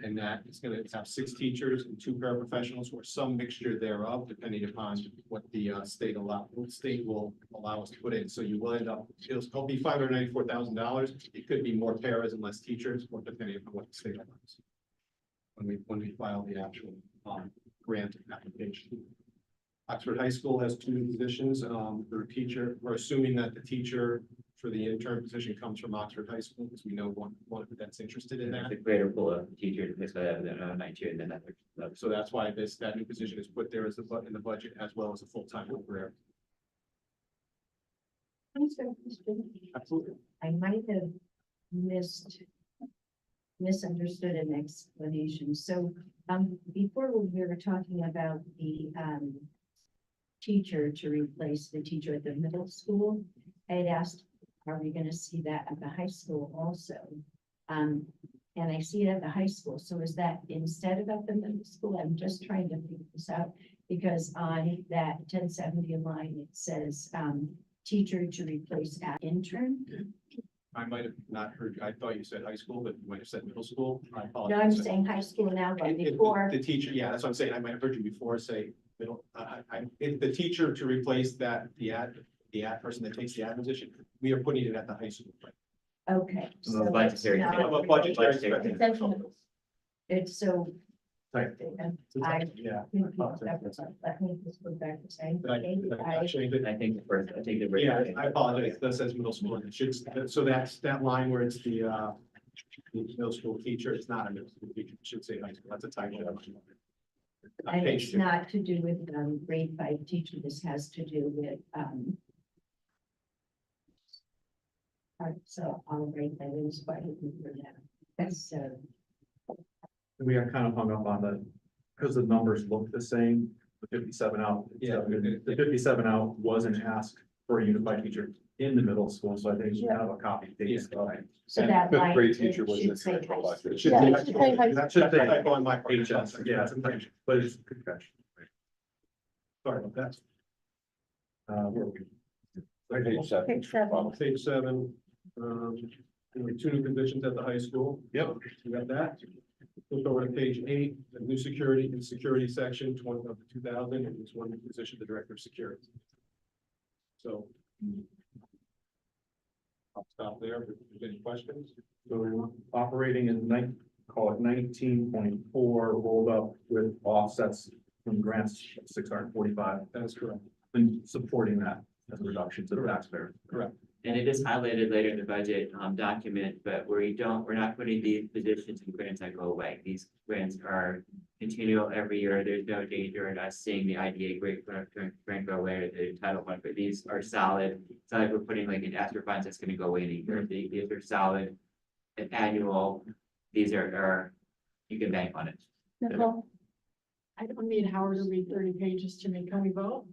And that is going to have 6 teachers and 2 paraprofessionals or some mixture thereof, depending upon what the state will allow us to put in. So you will end up, it'll be $594,000. It could be more paras and less teachers, or depending upon what the state allows when we file the actual grant application. Oxford High School has 2 new positions, for a teacher. We're assuming that the teacher for the intern position comes from Oxford High School, because we know one that's interested in that. The greater pool of teachers, this, night two, and then that. So that's why that new position is put there as in the budget, as well as a full-time career. Absolutely. I might have misunderstood an explanation. So, before we were talking about the, teacher to replace the teacher at the middle school, I had asked, are we gonna see that at the high school also? And I see it at the high school. So is that instead of at the middle school? I'm just trying to figure this out. Because on that 1070 line, it says, teacher to replace at intern. I might have not heard, I thought you said high school, but you might have said middle school. I apologize. No, I'm saying high school now, but before. The teacher, yeah, that's what I'm saying. I might have heard you before say middle, the teacher to replace the ad person that takes the ad position, we are putting it at the high school. Okay. Some so budgetary- it's not- A budgetary Budgetary. It's so. Right. I, Yeah. let me just go back to saying. Did I change it? I think the first, I think the. Yeah, I apologize. That says middle school. And it should, so that's that line where it's the middle school teacher. It's not a middle school teacher. It should say high school. That's a typo. And Page it's 2. not to do with grade 5 teacher, this has to do with so I'll break that in spite of that. That's We are kind of hung up on because the numbers look the same, the 57 out. Yeah. The 57 out wasn't asked for a unified teacher in the middle school, so I think it's kind of a copy paste. so And that fifth line, grade it teacher was should in say director high elected. school. It should Yeah, be it high should school. say high That should school. typo on my part. HS, yeah, it's a typo, but it's a good catch. Sorry about that. Where are we? Page 7. Page 7. Page 7, we have 2 new positions at the high school. Yep. We got that. Look over to page 8, the new security and security section, 20 of the 2000, and this one new position, the director of security. So. I'll stop there. If there's any questions. So we're operating in call it 19.4 rolled up with offsets from grants, 645. That is correct. And supporting that as a reduction to the taxpayer. Correct. And it is highlighted later in the budget document, but we're not putting these positions in grants that go away. These grants are continual every year. There's no danger in us seeing the IDA grant go away or the Title I, but these are solid. It's not like we're putting like an extra funds that's gonna go away in a year. These are solid and annual. These are, you can bank on it. Nicole, I don't need Howard to read 30 pages to me. Can we vote?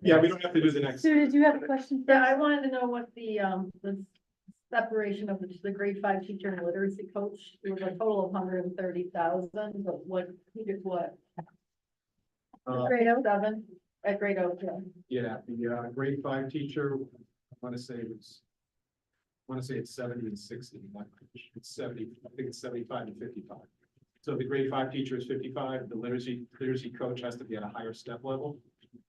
Yeah, we don't have to do the next. Sue, did you have a question? Yeah, I wanted to know what the separation of the grade 5 teacher and literacy coach, it was a total of 130,000, but what, he did what? Grade O? 7 at grade O, yeah. Yeah, the grade 5 teacher, I want to say it's 70 and 60. It's 70, I think it's 75 and 55. So the grade 5 teacher is 55, the literacy coach has to be at a higher step level.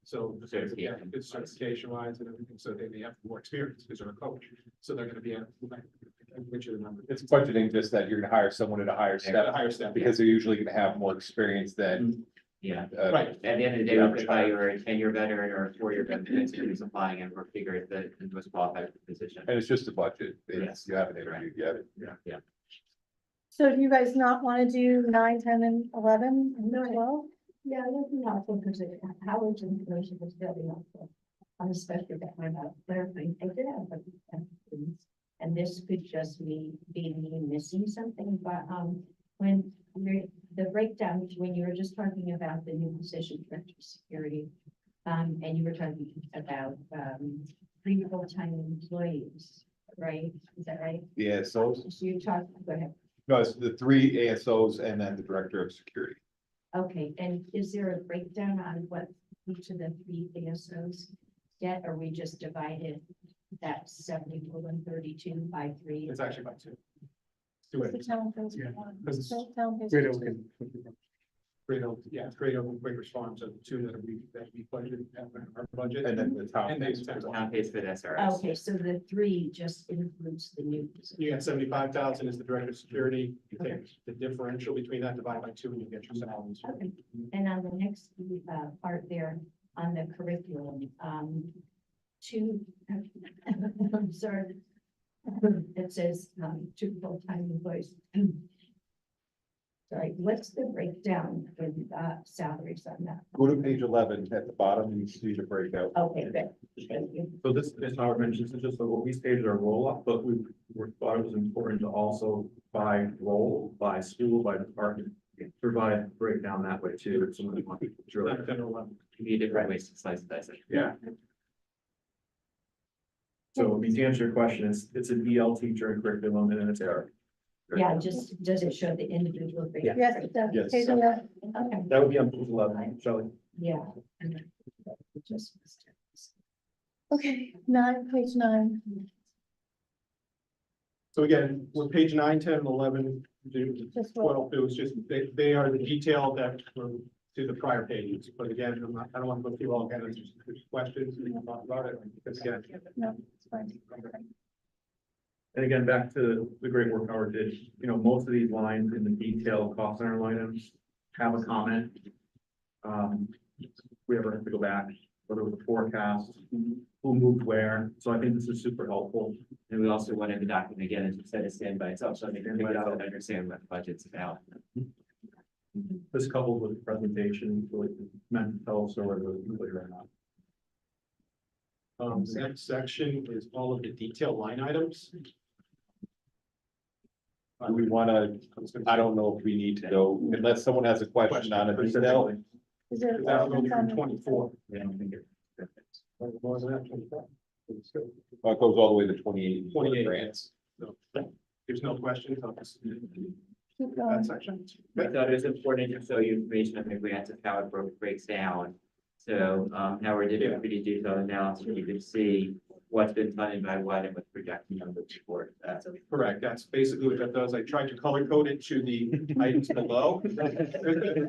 So, yeah, it's certification wise and everything, so they have more experience because they're a coach. So they're gonna be at, which are the numbers? It's budgeting just that you're gonna hire someone at a higher At a step, higher step. because they're usually gonna have more experience than. Yeah. Right. At the end of the day, we could buy you a 10-year veteran or a 4-year veteran who's applying and we're figuring that the most qualified for the position. And it's just a budget. It's, you haven't interviewed yet. So do you guys not want to do 9, 10, and 11 and 12? Yeah, it would be helpful because Howard's information was very helpful. Especially that one about clarifying. I did have a questions, and this could just be me missing something, but when the breakdown, when you were just talking about the new position, director of security, and you were talking about 3 full-time employees, right? Is that right? Yeah, so, So you talked, go ahead. no, it's the 3 ASOs and then the director of security. Okay, and is there a breakdown on what each of the 3 ASOs get, or we just divided that 74 and 32 by 3? It's actually by 2. 2 The town pays Yeah. for one. Because The town pays Grade for O two. can. Great Oak and Quakers Farms are the two that we budgeted at our budget. And then the town. And they Town pays for the SRS. Okay, so the three just includes the new position. you got 75,000 is the director of security. You take the differential between that, divide by 2, and you get your salaries. Okay, and on the next part there, on the curriculum, two, I'm sorry. It says, two full-time employees. Sorry, what's the breakdown in salaries on that? Go to page 11 at the bottom, and you see the breakout. Okay, good. So this, as Howard mentioned, this is just, well, these pages are roll up, but we thought it was important to also by role, by school, by department, provide breakdown that way too, if somebody wants to. Sure. Can be different ways to slice and dice it. Yeah. So, I mean, to answer your question, it's an EL teacher and curriculum, and then it's Eric. Yeah, just, does it show the individual? breakdown? Yes, it does. Yes. Page 11. Okay, That would be on page 11, Shelley. yeah. Just. Okay, page 9. So again, with page 9, 10, and 11, Just roll. 12, it was just, they are the detail that were to the prior pages. But again, I don't want to go through all again, there's just questions, we can talk about it, because again. No, it's fine. And again, back to the great work Howard did, you know, most of these lines in the detailed cost center line items have a comment. If we ever have to go back, whether it was a forecast, who moved where, so I think this is super helpful. And we also wanted the document again, as you said, to stand by itself, so they can pick it up and understand what the budget's about. This coupled with the presentation, really meant to tell us whether it was clear or not. The next section is all of the detail line items. Do we wanna, I don't know if we need to go, unless someone has a question on a detail. Is there? That will be from 24. Yeah, I don't think it. What was that? 24? It goes all the way to 28. 28. Grants. So, there's no questions on this. Keep That going. section. I thought it was important to show you information on the grants of how it breaks down. So, Howard did a pretty detailed analysis, you can see what's been funded by what and what's projected on the report. Correct, that's basically what that does. I tried to color code it to the items below.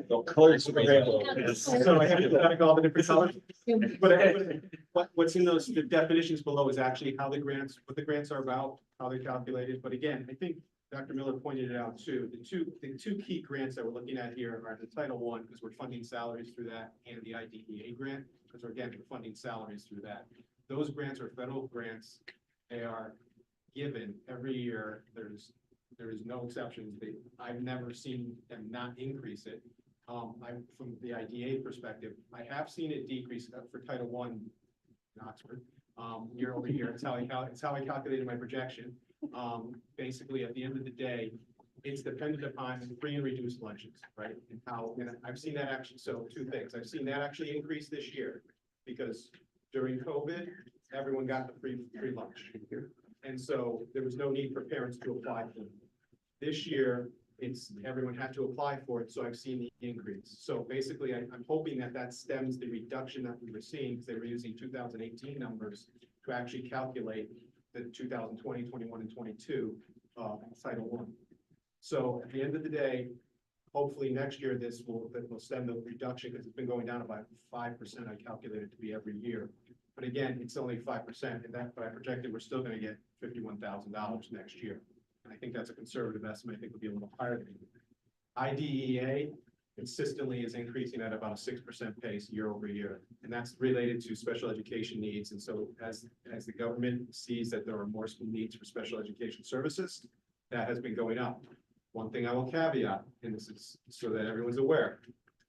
No colors. So I have to add all the different colors. But what's in those, the definitions below is actually how the grants, what the grants are about, how they're calculated. But again, I think Dr. Miller pointed it out too. The two key grants that we're looking at here are the Title I, because we're funding salaries through that, and the IDEA grant, because we're funding salaries through that. Those grants are federal grants. They are given every year. There is no exceptions. I've never seen them not increase it. From the IDA perspective, I have seen it decrease for Title I in Oxford, year over year. It's how I calculated my projection. Basically, at the end of the day, it's dependent upon free and reduced lunches, right? And I've seen that actually, so two things. I've seen that actually increase this year because during COVID, everyone got the free lunch. And so there was no need for parents to apply for it. This year, everyone had to apply for it, so I've seen the increase. So basically, I'm hoping that stems the reduction that we were seeing, because they were using 2018 numbers to actually calculate the 2020, 21, and 22 Title I. So at the end of the day, hopefully next year that will stem the reduction, because it's been going down about 5%. I calculated it to be every year. But again, it's only 5%, and but I projected we're still going to get $51,000 next year. And I think that's a conservative estimate. I think it'll be a little higher than that. IDEA consistently is increasing at about a 6% pace year over year. And that's related to special education needs. And so as the government sees that there are more needs for special education services, that has been going up. One thing I will caveat, and this is so that everyone's aware,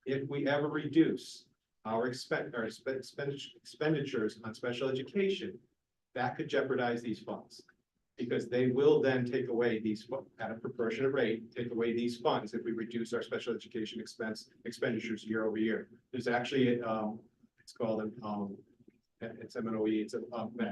if we ever reduce our expenditures on special education, that could jeopardize these funds. Because they will then take away these, at a proportionate rate, take away these funds if we reduce our special education expenditures year over year. There's actually, it's called, it's MNOE, it's a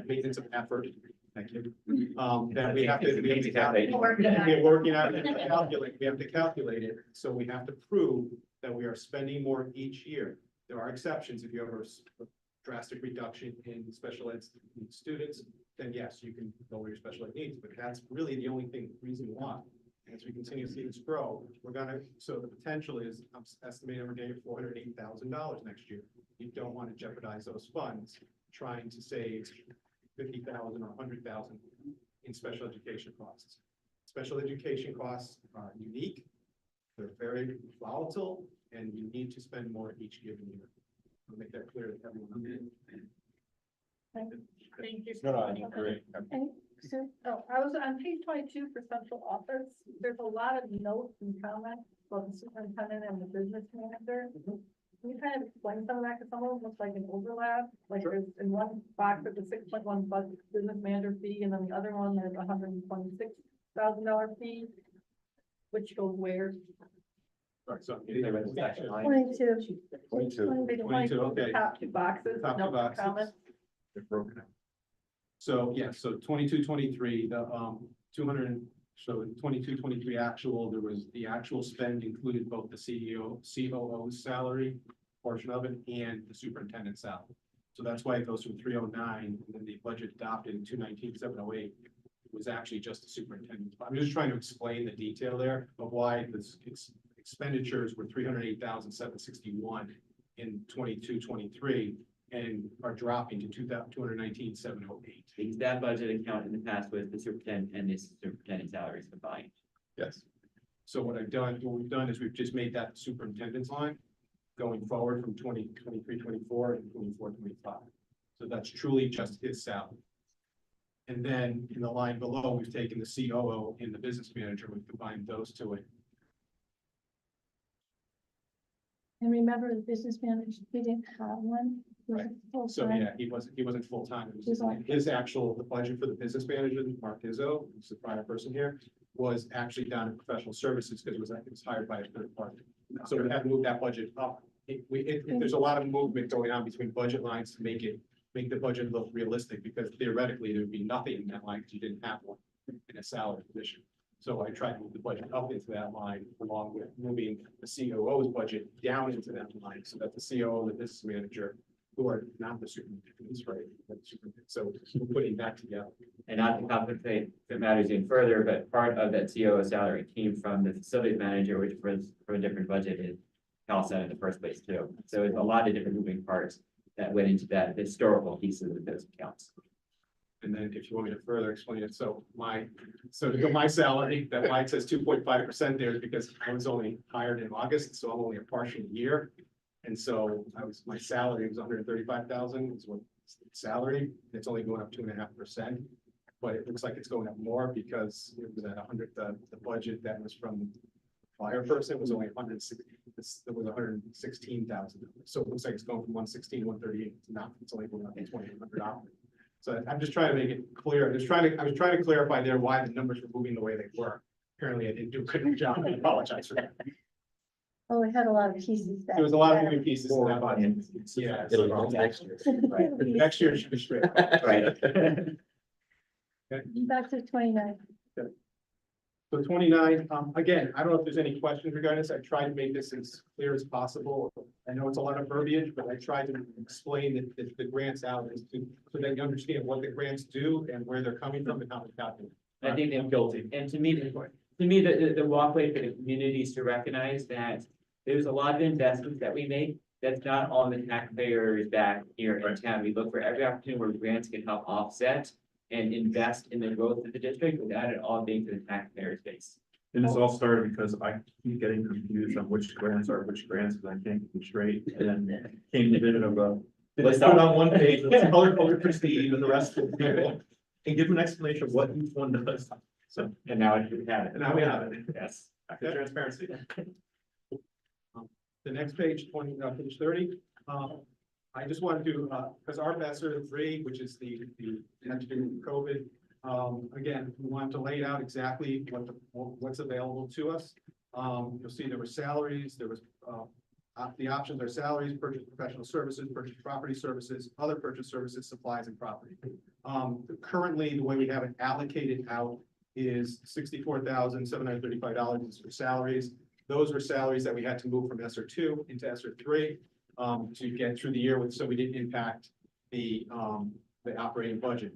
maintenance of effort. Thank you. That we have to calculate. We're working out, we have to calculate it. So we have to prove that we are spending more each year. There are exceptions. If you have a drastic reduction in special ed students, then yes, you can lower your special ed needs, but that's really the only reason why. As we continue to see this grow, so the potential is, I'm estimating we're getting $480,000 next year. You don't want to jeopardize those funds trying to save 50,000 or 100,000 in special education costs. Special education costs are unique, they're very volatile, and you need to spend more each given year. I'll make that clear to everyone. Thank you. No, I agree. And so, Oh, I was on page 22 for central office. There's a lot of notes and comments about the superintendent and the business manager. Can you kind of explain some of that? Because some of them looks like an overlap, like there's in one box, there's a 6.1 budget business manager fee, and then the other one, there's $126,000 fee. Which goes where? Sorry, so I'm getting there, but section line. 22. 22. Page 22, okay. Top two boxes, Top two notes and boxes. comments. They're broken out. So, yeah, so 22, 23, the, 200, so in 22, 23 actual, there was, the actual spend included both the COO's salary portion of it and the superintendent's salary. So that's why it goes from 309, and then the budget adopted in 219, 708. It was actually just the superintendent. I'm just trying to explain the detail there of why this expenditures were 308,761 in 22, 23. And are dropping to 219, 708. Because that budget account in the past was the superintendent and the superintendent salaries combined. Yes. So what we've done is we've just made that superintendent's line going forward from 23, 24 and 24, 25. So that's truly just his salary. And then in the line below, we've taken the COO and the business manager, we've combined those two. And remember, the business manager, we didn't have one. He was Right. full-time. So yeah, he wasn't full-time. He's on. His actual, the budget for the business manager, Mark Izzo, who's the prior person here, was actually down in professional services because it was hired by a third party. So we had to move that budget up. There's a lot of movement going on between budget lines to make the budget look realistic, because theoretically there would be nothing in that line because you didn't have one in a salary position. So I tried to move the budget up into that line along with moving the COO's budget down into that line so that the COO and the business manager, who are not the superintendents, right? So we're putting that together. And not to complicate the matters even further, but part of that COO salary came from the facilities manager, which was from a different budget in CalSA in the first place too. So it's a lot of different moving parts that went into that historical piece of those accounts. And then if you want me to further explain it, so to go my salary, that line says 2.5% there is because I was only hired in August, so I'm only a partial year. And so my salary was 135,000 is what salary, it's only going up 2.5%. But it looks like it's going up more because it was at 100, the budget that was from the prior person was only 160, it was 116,000. So it looks like it's going from 116, 138 to not, it's only going up to $2,100. So I'm just trying to make it clear. I was trying to clarify there why the numbers were moving the way they were. Apparently I didn't do a good job. I apologize for that. Oh, we had a lot of pieces. There was a lot of moving pieces in that budget. Yeah. It'll be next year. Right. Next year it should be straight. Right. Back to 29. So 29, again, I don't know if there's any questions regarding this. I tried to make this as clear as possible. I know it's a lot of verbiage, but I tried to explain the grants out so that you understand what the grants do and where they're coming from and how they're calculated. I think I'm guilty. And to me, the walkway for the community is to recognize that there's a lot of investments that we make. That's not all the taxpayers back here in town. We look for every opportunity where grants can help offset and invest in the growth of the district without it all being to the taxpayers' base. And this all started because I keep getting confused on which grants are which grants, and I can't keep them straight, and then came the vision of let's put it on one page, let's color code for Steve and the rest of the and give an explanation of what each one does. So, And now we have it. And now we have it. Yes. Back to transparency. The next page, page 30. I just wanted to, because our ESSER 3, which is the had to do with COVID. Again, we wanted to lay out exactly what's available to us. You'll see there were salaries, there was the options are salaries, purchase professional services, purchase property services, other purchase services, supplies and property. Currently, the way we have it allocated out is $64,735 for salaries. Those were salaries that we had to move from ESSER 2 into ESSER 3 to get through the year with, so we didn't impact the operating budget.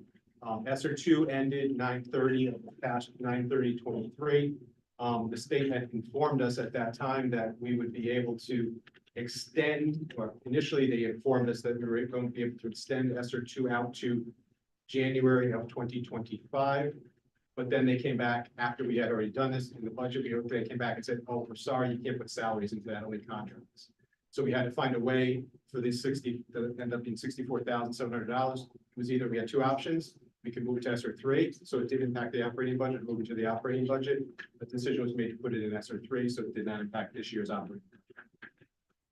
ESSER 2 ended 9/30 of the past 9/30/23. The state had informed us at that time that we would be able to extend, or initially they informed us that we were going to be able to extend ESER two out to January of 2025. But then they came back after we had already done this in the budget, they came back and said, oh, we're sorry, you can't put salaries into that, only contracts. So we had to find a way for these that ended up being $64,700. It was either, we had two options. We could move to ESER three, so it did impact the operating budget, move it to the operating budget. The decision was made to put it in ESER three, so it did not impact this year's operating.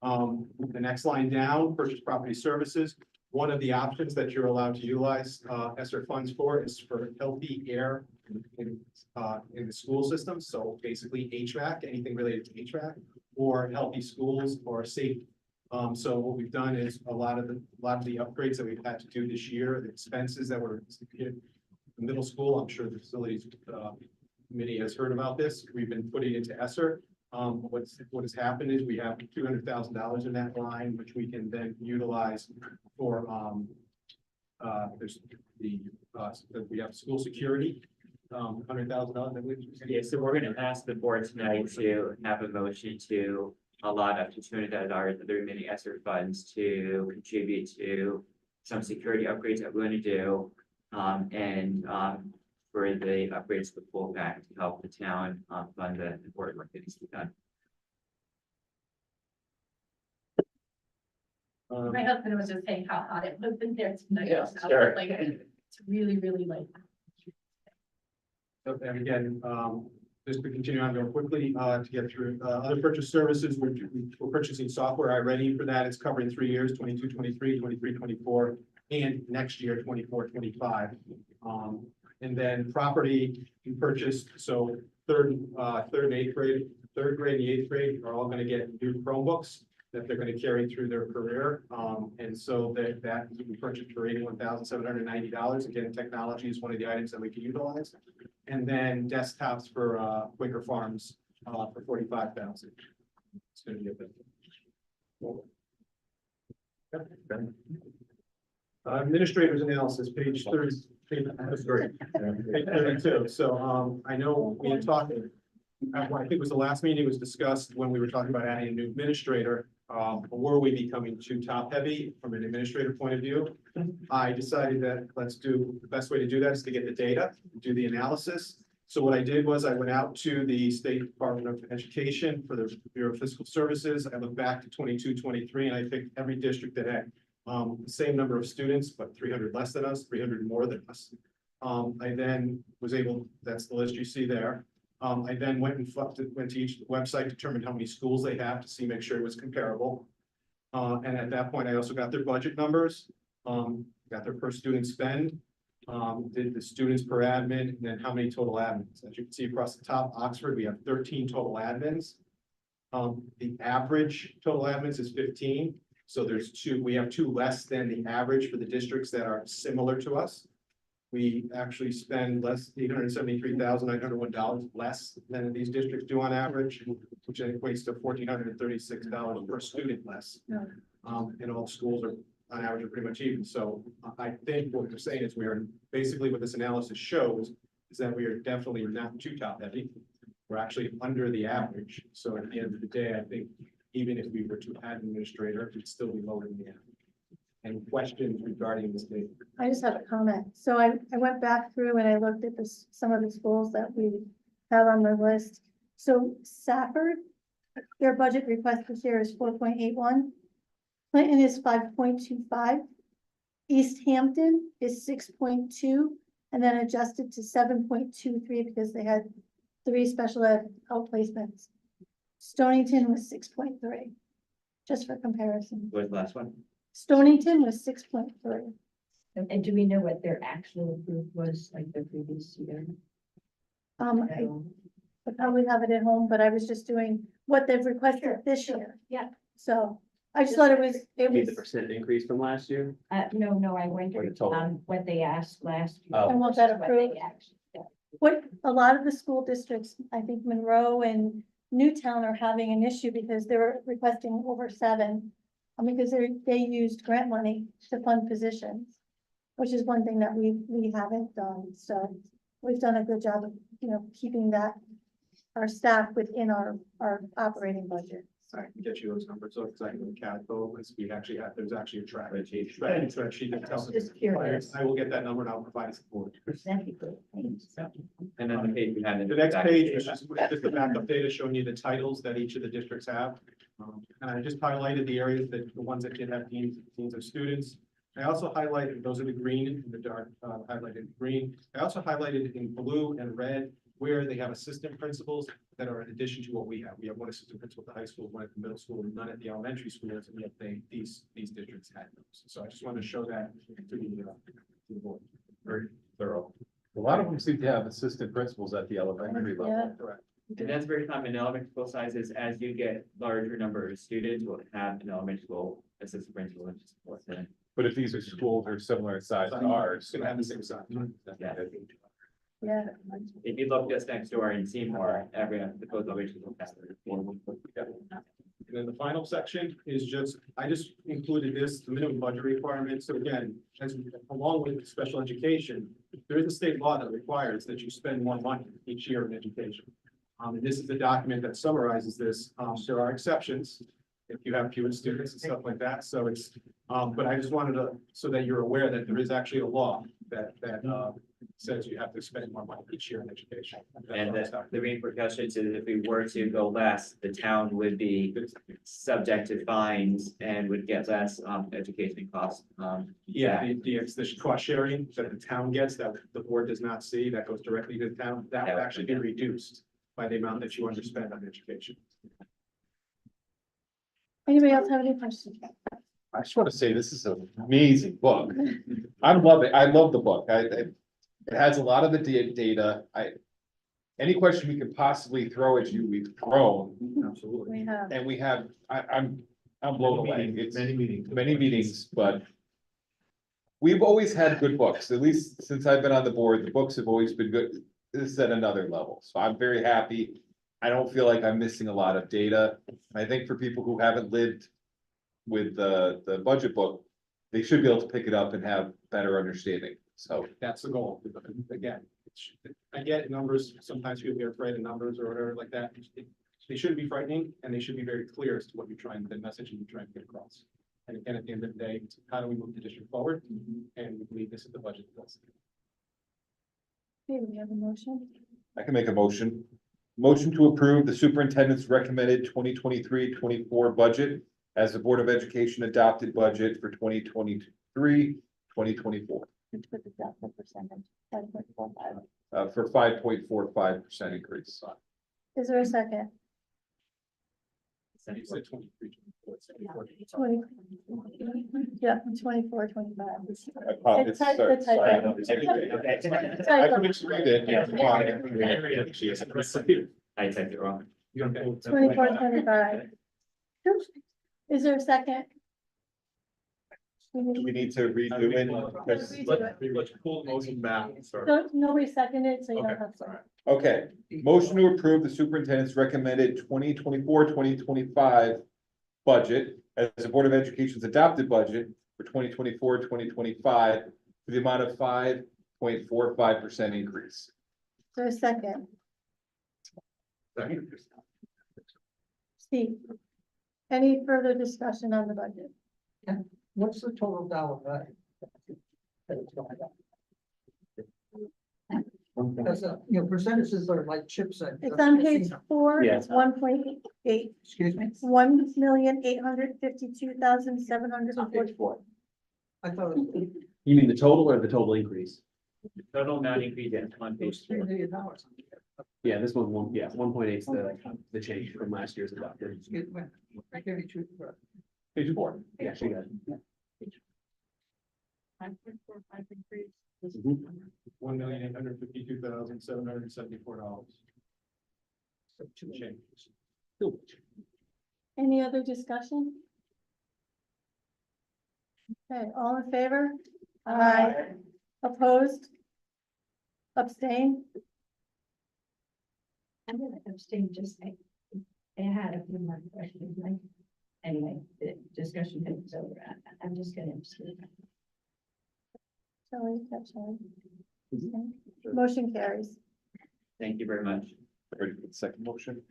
The next line down, purchase property services. One of the options that you're allowed to utilize ESER funds for is for healthy air in the school system. So basically HVAC, anything related to HVAC, or healthy schools or safety. So what we've done is a lot of the upgrades that we've had to do this year, the expenses that were in middle school, I'm sure the facilities committee has heard about this. We've been putting into ESER. What has happened is we have $200,000 in that line, which we can then utilize for there's we have school security, $100,000. Yeah, so we're gonna ask the board tonight to have a motion to allot up to $200,000 of the remaining ESER funds to contribute to some security upgrades that we're gonna do. For the upgrades to the pool back to help the town fund the important work that needs to be done. My husband was just saying how hot it was in there tonight. Yeah, So, sure. Like, it's really, really late. And again, just to continue on real quickly, to get through, other purchase services, we're purchasing software already for that. It's covering 3 years, 22, 23, 23, 24, and next year, 24, 25. And then property we purchased, so third and eighth grade, third grade and eighth grade are all gonna get new Chromebooks that they're gonna carry through their career. And so that we purchased for $81,790. Again, technology is one of the items that we can utilize. And then desktops for Quaker Farms for $45,000. It's gonna be a bit. Administrators analysis, page 30. That's great. Page 32. So I know we had talked, I think it was the last meeting was discussed when we were talking about adding a new administrator. Were we becoming too top heavy from an administrator point of view? I decided that the best way to do that is to get the data, do the analysis. So what I did was I went out to the State Department of Education for the Bureau of Fiscal Services. I looked back to 22, 23, and I picked every district that had the same number of students, but 300 less than us, 300 more than us. I then was able, that's the list you see there. I then went to each website, determined how many schools they have to make sure it was comparable. And at that point, I also got their budget numbers, got their per student spend, did the students per admin, and then how many total admins. As you can see across the top, Oxford, we have 13 total admins. The average total admins is 15. So we have 2 less than the average for the districts that are similar to us. We actually spend $873,901 less than these districts do on average, which equates to $1,436 per student less. Yeah. And all schools are on average are pretty much even. So I think what we're saying is we are basically what this analysis shows is that we are definitely not too top heavy. We're actually under the average. So at the end of the day, I think even if we were to add an administrator, we'd still be lower than the average. Any questions regarding this data? I just have a comment. So I went back through and I looked at some of the schools that we have on the list. So Safford, their budget request this year is 4.81. Clinton is 5.25. East Hampton is 6.2, and then adjusted to 7.23 because they had 3 special ed outplacements. Stonington was 6.3, just for comparison. What was the last one? Stonington was 6.3. And do we know what their actual approved was like the previous year? I probably have it at home, but I was just doing what they've requested this year. Yeah. So I just thought it was, Need the percent increase from last year? No, I went Or the to, total? what they asked last year. Oh. And was that What they approved? actually- yeah. what a lot of the school districts, I think Monroe and Newtown are having an issue because they're requesting over 7. Because they used grant money to fund positions, which is one thing that we haven't done. So we've done a good job of, keeping that our staff within our operating budget. I can get you those numbers, so exactly the cat code, because we actually have, there's actually a spreadsheet that tells us. Just curious. I will get that number and I'll provide it to the board. That'd be good. Thanks. And then the page we had. in The next back page data. is just the backup data showing you the titles that each of the districts have. And I just highlighted the areas that, the ones that did have teams of students. I also highlighted, those are the green and the dark, highlighted green. I also highlighted in blue and red where they have assistant principals that are in addition to what we have. We have one assistant principal at the high school, one at the middle school, none at the elementary schools, and yet these districts had those. So I just wanted to show that to the board. Very thorough. A lot of them seem to have assistant principals at the elementary Yeah. level. Correct. And that's very common in elementary school sizes. As you get larger number of students, we'll have an elementary school assistant principal and support them. But if these are schools are similar in size to ours. It's gonna have the same size. Yeah. Yeah. If you look just next door in Seymour, the both elementary schools have it. And then the final section is just, I just included this, the minimum budget requirement. So again, as along with special education, there is a state law that requires that you spend more money each year in education. And this is the document that summarizes this. There are exceptions if you have fewer students and stuff like that. So it's, but I just wanted to, so that you're aware that there is actually a law that says you have to spend more money each year in education. And the repercussions is if we were to go less, the town would be subject to fines and would get less education costs. Yeah, the cost sharing that the town gets, that the board does not see, that goes directly to the town, that will actually be reduced by the amount that you underspend on education. Anybody else have any questions? I just want to say, this is an amazing book. I love it. I love the book. It has a lot of the data. Any question we could possibly throw at you, we've thrown, Absolutely. We have. and we have, I'm blown away. It's Many meetings, but we've always had good books, at least since I've been on the board, the books have always been good. This is at another level, so I'm very happy. I don't feel like I'm missing a lot of data. I think for people who haven't lived with the budget book, they should be able to pick it up and have better understanding, so. That's the goal. Again, I get numbers, sometimes people get afraid of numbers or whatever like that. They shouldn't be frightening and they should be very clear as to what you're trying, the message you're trying to get across. And again, at the end of the day, it's how do we move the district forward? And we believe this is the budget. Okay, we have a motion. I can make a motion. Motion to approve the superintendent's recommended 2023-24 budget as the Board of Education adopted budget for 2023-2024. Let's put the delta percentage, 5.45. For 5.45% increase. Is there a second? You said 23, 24, 20. Yeah, 24, 25. I apologize. Type- Sorry. the typo. I Typo. misread it. Yeah, why? I typed it wrong. 24, 25. Is there a second? Do we need to redo it? Because- Let's pull the motion back. Sorry. Nobody seconded, so you don't Okay, have to. all right. Okay, motion to approve the superintendent's recommended 2024-2025 budget as the Board of Education's adopted budget for 2024-2025 for the amount of 5.45% increase. Is there a second? Steve? Any further discussion on the budget? What's the total dollar value? that it's going up? Because, percentages are like Chip said. It's on page 4, Yeah. it's 1.8, Excuse me, 1,852,744. I thought it was You mean the total or the total increase? Total amount increase on page $3 4. million. Yeah, this one, 1.8 is the change from last year's adopted. Excuse me, I gave you two. Page 4. Yeah, she got it. 5.45 increase. $1,852,774. So two changes. Any other discussion? Okay, all in favor? Aye. Opposed? Abstain? I'm gonna abstain, I had a few more questions, like, anyway, the discussion is over, I'm just gonna abstain. Shelley, Shelley. Motion carries. Thank you very much. Ready for the second motion?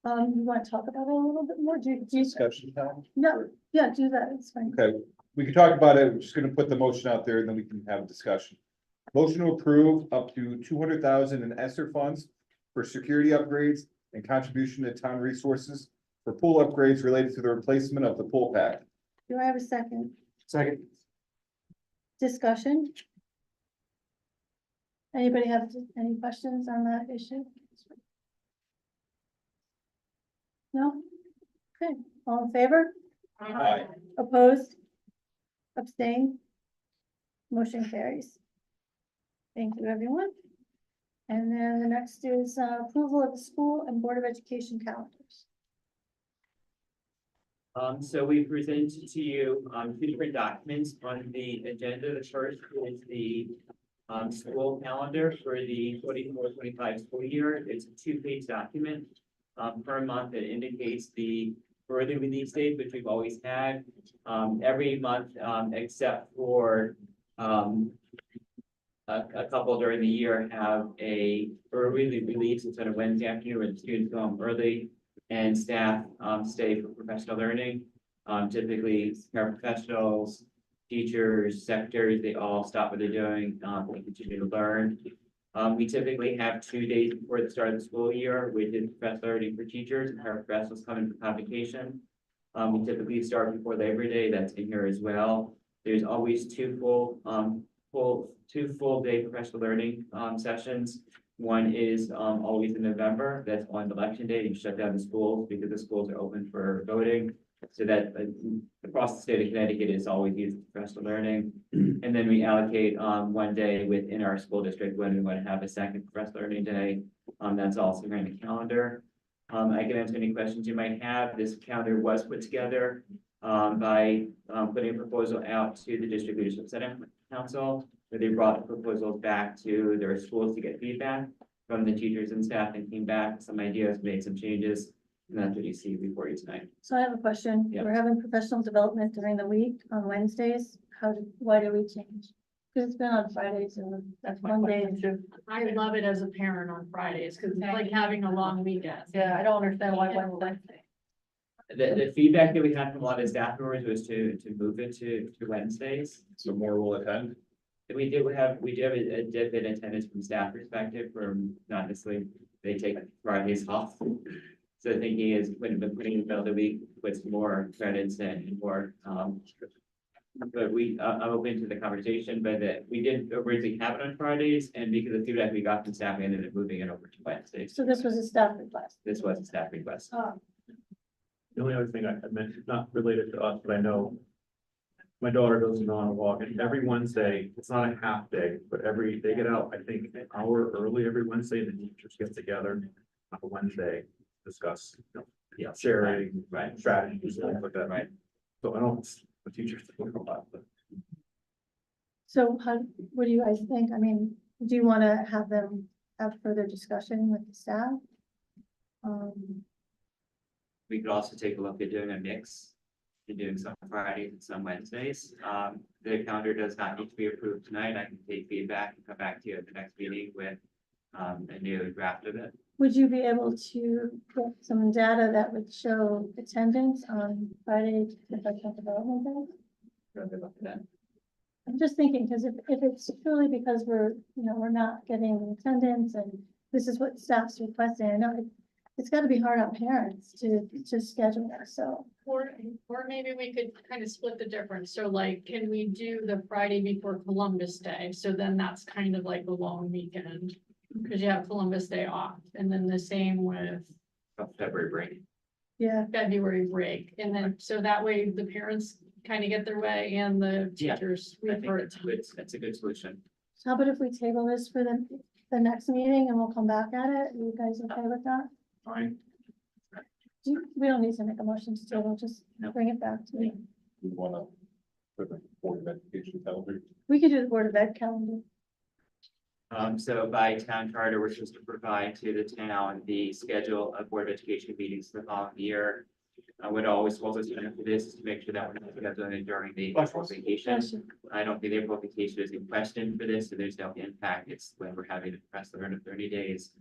You want to talk about it a little bit more? Do you? Discussion time? No, yeah, do that, it's fine. Okay, we can talk about it. We're just gonna put the motion out there and then we can have a discussion. Motion to approve up to 200,000 in ESSER funds for security upgrades and contribution to town resources for pool upgrades related to the replacement of the pool pad. Do I have a second? Second. Discussion? Anybody have any questions on that issue? No? Okay, all in favor? Aye. Opposed? Abstain? Motion carries. Thank you, everyone. And then the next is approval of the school and Board of Education calendars. So we presented to you, two different documents on the agenda. The first is the school calendar for the 24-25 school year. It's a two-page document. Per month, it indicates the early release date, which we've always had, every month, except for, a couple during the year have a early release. It's on a Wednesday afternoon when students go home early and staff, stay for professional learning. Typically paraprofessionals, teachers, secretaries, they all stop what they're doing, and continue to learn. We typically have 2 days before the start of the school year, which is professional learning for teachers and paraprofessionals coming for convocation. We typically start before Labor Day, that's in here as well. There's always two full day professional learning sessions. One is always in November, that's on election day, you shut down the schools because the schools are open for voting. So that across the state of Connecticut is always used for professional learning. And then we allocate 1 day within our school district when we want to have a second professional learning day. That's also here in the calendar. I can answer any questions you might have. This calendar was put together by putting a proposal out to the District Leadership Senate Council, where they brought the proposals back to their schools to get feedback from the teachers and staff, and came back with some ideas, made some changes. And that's what you see before you tonight. So I have a question. Yeah. We're having professional development during the week on Wednesdays. Why do we change? Because it's been on Fridays and That's my one day. question too. I love it as a parent on Fridays, because it's like having a long weekend. Yeah, I don't understand why Wednesday. The feedback that we had from a lot of staff members was to move it to Wednesdays. So more will attend. We do have a dip in attendance from staff perspective, from not necessarily, they take Fridays off. So the thinking is when putting in the middle of the week with more credits and more, but I'm open to the conversation, but we did originally have it on Fridays, and because of feedback we got from staff, we ended up moving it over to Wednesdays. So this was a staff request. This was a staff request. The only other thing I mentioned, not related to us, but I know my daughter goes on a walk, and every Wednesday, it's not a half day, but they get out, I think, an hour early every Wednesday, and the teachers get together on a Wednesday, discuss, Yeah. sharing, Right. strategies, things like that. Right. So I know it's the teachers think a lot, but So what do you guys think? I mean, do you want to have them have further discussion with the staff? We could also take a look at doing a mix, and doing some Fridays and some Wednesdays. The calendar does not need to be approved tonight. I can take feedback and come back to you at the next meeting with a new draft of it. Would you be able to get some data that would show attendance on Friday professional development days? Really look at that. I'm just thinking, because if it's truly because we're not getting attendance and this is what staff's requesting, I know it's got to be hard on parents to schedule that, so. Or maybe we could kind of split the difference. So like, can we do the Friday before Columbus Day? So then that's kind of like a long weekend. Because you have Columbus Day off, and then the same with February break. Yeah, February break. And then, so that way the parents kind of get their way and the Yeah, teachers I think revert. that's a good solution. so how about if we table this for the next meeting and we'll come back at it? Are you guys okay with that? fine. We don't need to make a motion to table, just No. bring it back to me. We wanna put the Board of Education calendar. We could do the Board of Ed calendar. So by town charter, we're supposed to provide to the town the schedule of Board of Education meetings for the following year. What always holds us accountable for this is to make sure that we're not doing it during the April vacation. I don't think the April vacation is in question for this, so there's no impact. It's when we're having to press the learn of 30 days.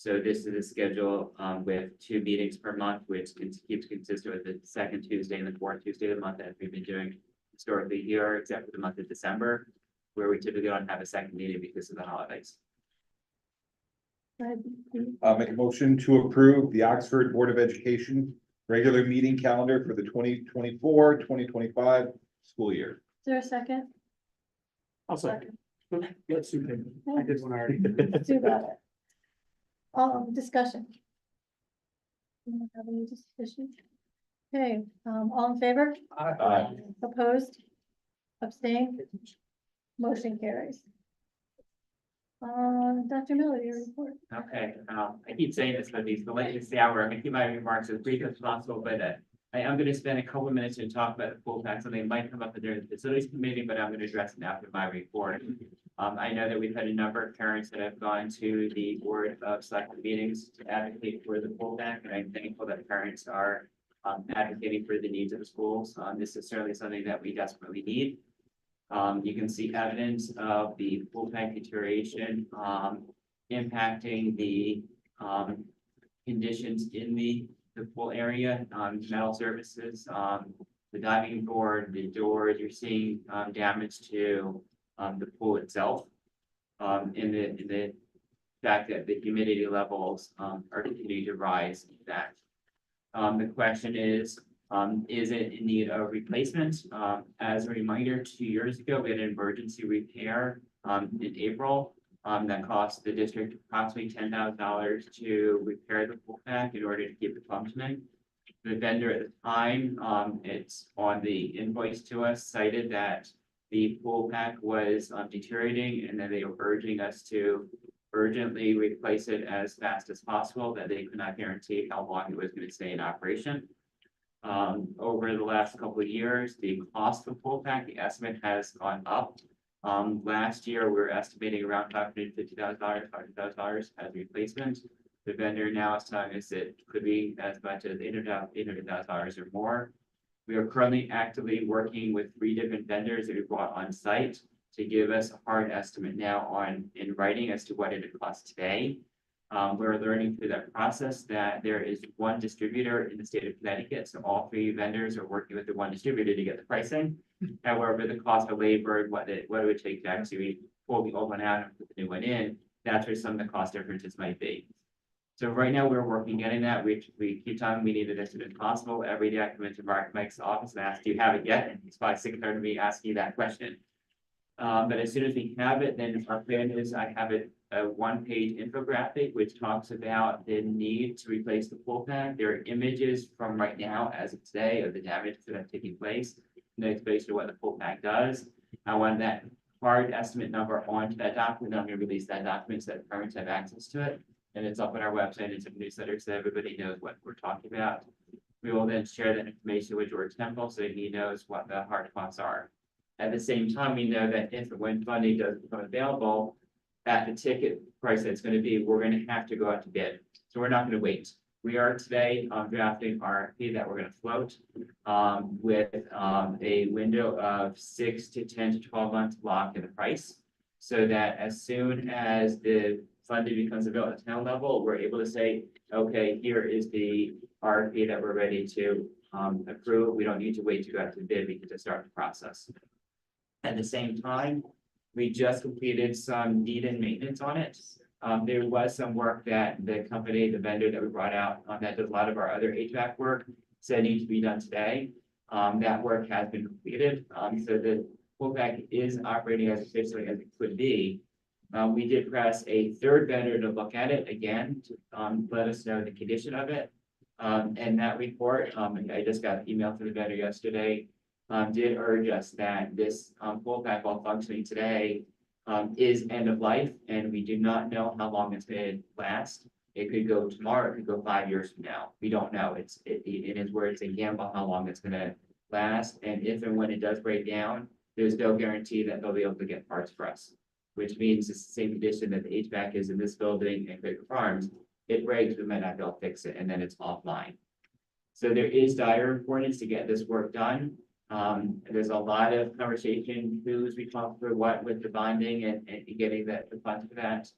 So this is a schedule, with 2 meetings per month, which keeps consistent with the second Tuesday and the fourth Tuesday of the month as we've been doing historically here, except for the month of December, where we typically don't have a second meeting because of the holidays. Make a motion to approve the Oxford Board of Education regular meeting calendar for the 2024-2025 school year. Is there a second? I'll second. Let's do it. I did one already. Let's do that. Discussion. We don't have any discussion. Okay, all in favor? Aye. Opposed? Abstained? Motion carries. Dr. Miller, your report. Okay, I keep saying this, but the late is the hour, I'm gonna keep my remarks as brief as possible, but I am gonna spend a couple of minutes to talk about the pool tax, something might come up during the facilities committee, but I'm gonna address it after my report. I know that we've had a number of parents that have gone to the board of select meetings to advocate for the pool tax, and I'm thankful that parents are advocating for the needs of the schools. This is certainly something that we desperately need. You can see evidence of the pool tank deterioration, impacting the, conditions in the pool area, metal surfaces, the diving board, the doors, you're seeing, damage to, the pool itself. In the fact that the humidity levels, are continuing to rise that. The question is it in need of replacement? As a reminder, 2 years ago, we had an emergency repair in April that cost the district approximately $10,000 to repair the pool pack in order to keep it functioning. The vendor at the time, it's on the invoice to us, cited that the pool pack was deteriorating and that they were urging us to urgently replace it as fast as possible, that they could not guarantee how long it was going to stay in operation. Over the last couple of years, the cost of pool pack, the estimate has gone up. Last year, we were estimating around $550,000, $500,000 as a replacement. The vendor now is telling us it could be as much as $800,000 or more. We are currently actively working with 3 different vendors that we brought on site to give us a hard estimate now in writing as to what it would cost today. We're learning through that process that there is 1 distributor in the state of Connecticut, so all 3 vendors are working with the 1 distributor to get the pricing. However, the cost of labor and what it would take to actually pull the old one out and put the new one in, that's where some of the cost differences might be. So right now, we're working getting that. We keep telling we need it as soon as possible. Every day I come into Mike's office and ask, do you have it yet? And he's probably sick of me asking that question. But as soon as we have it, then our plan is I have a 1-page infographic, which talks about the need to replace the pool pad. There are images from right now as of today of the damage that have taken place. And it's based on what the pool pad does. I want that hard estimate number onto that document. I'm going to release that document so that parents have access to it. And it's up on our website. It's a newsletter so everybody knows what we're talking about. We will then share that information with George Temple so he knows what the hard costs are. At the same time, we know that if and when funding does become available at the ticket price that's going to be, we're going to have to go out to bid. So we're not going to wait. We are today drafting RFP that we're going to float with a window of 6 to 10 to 12 months lock in the price. So that as soon as the funding becomes available at town level, we're able to say, okay, here is the RFP that we're ready to approve. We don't need to wait to go out to bid. We can just start the process. At the same time, we just completed some need-in maintenance on it. There was some work that the company, the vendor that we brought out that does a lot of our other HVAC work said needs to be done today. That work has been completed. So the pool pack is operating as efficiently as it could be. We did press a 3rd vendor to look at it again to let us know the condition of it. And that report, I just got an email from the vendor yesterday, did urge us that this pool pack, while functioning today, is end of life, and we do not know how long it's going to last. It could go tomorrow, it could go 5 years from now. We don't know. It is where it's a gamble how long it's going to last, and if and when it does break down, there's no guarantee that they'll be able to get parts for us. Which means it's the same condition that the HVAC is in this building and Quaker Farms. It breaks, we might not be able to fix it, and then it's offline. So there is dire importance to get this work done. There's a lot of conversation, who's responsible for what with the bonding and getting the funds for that.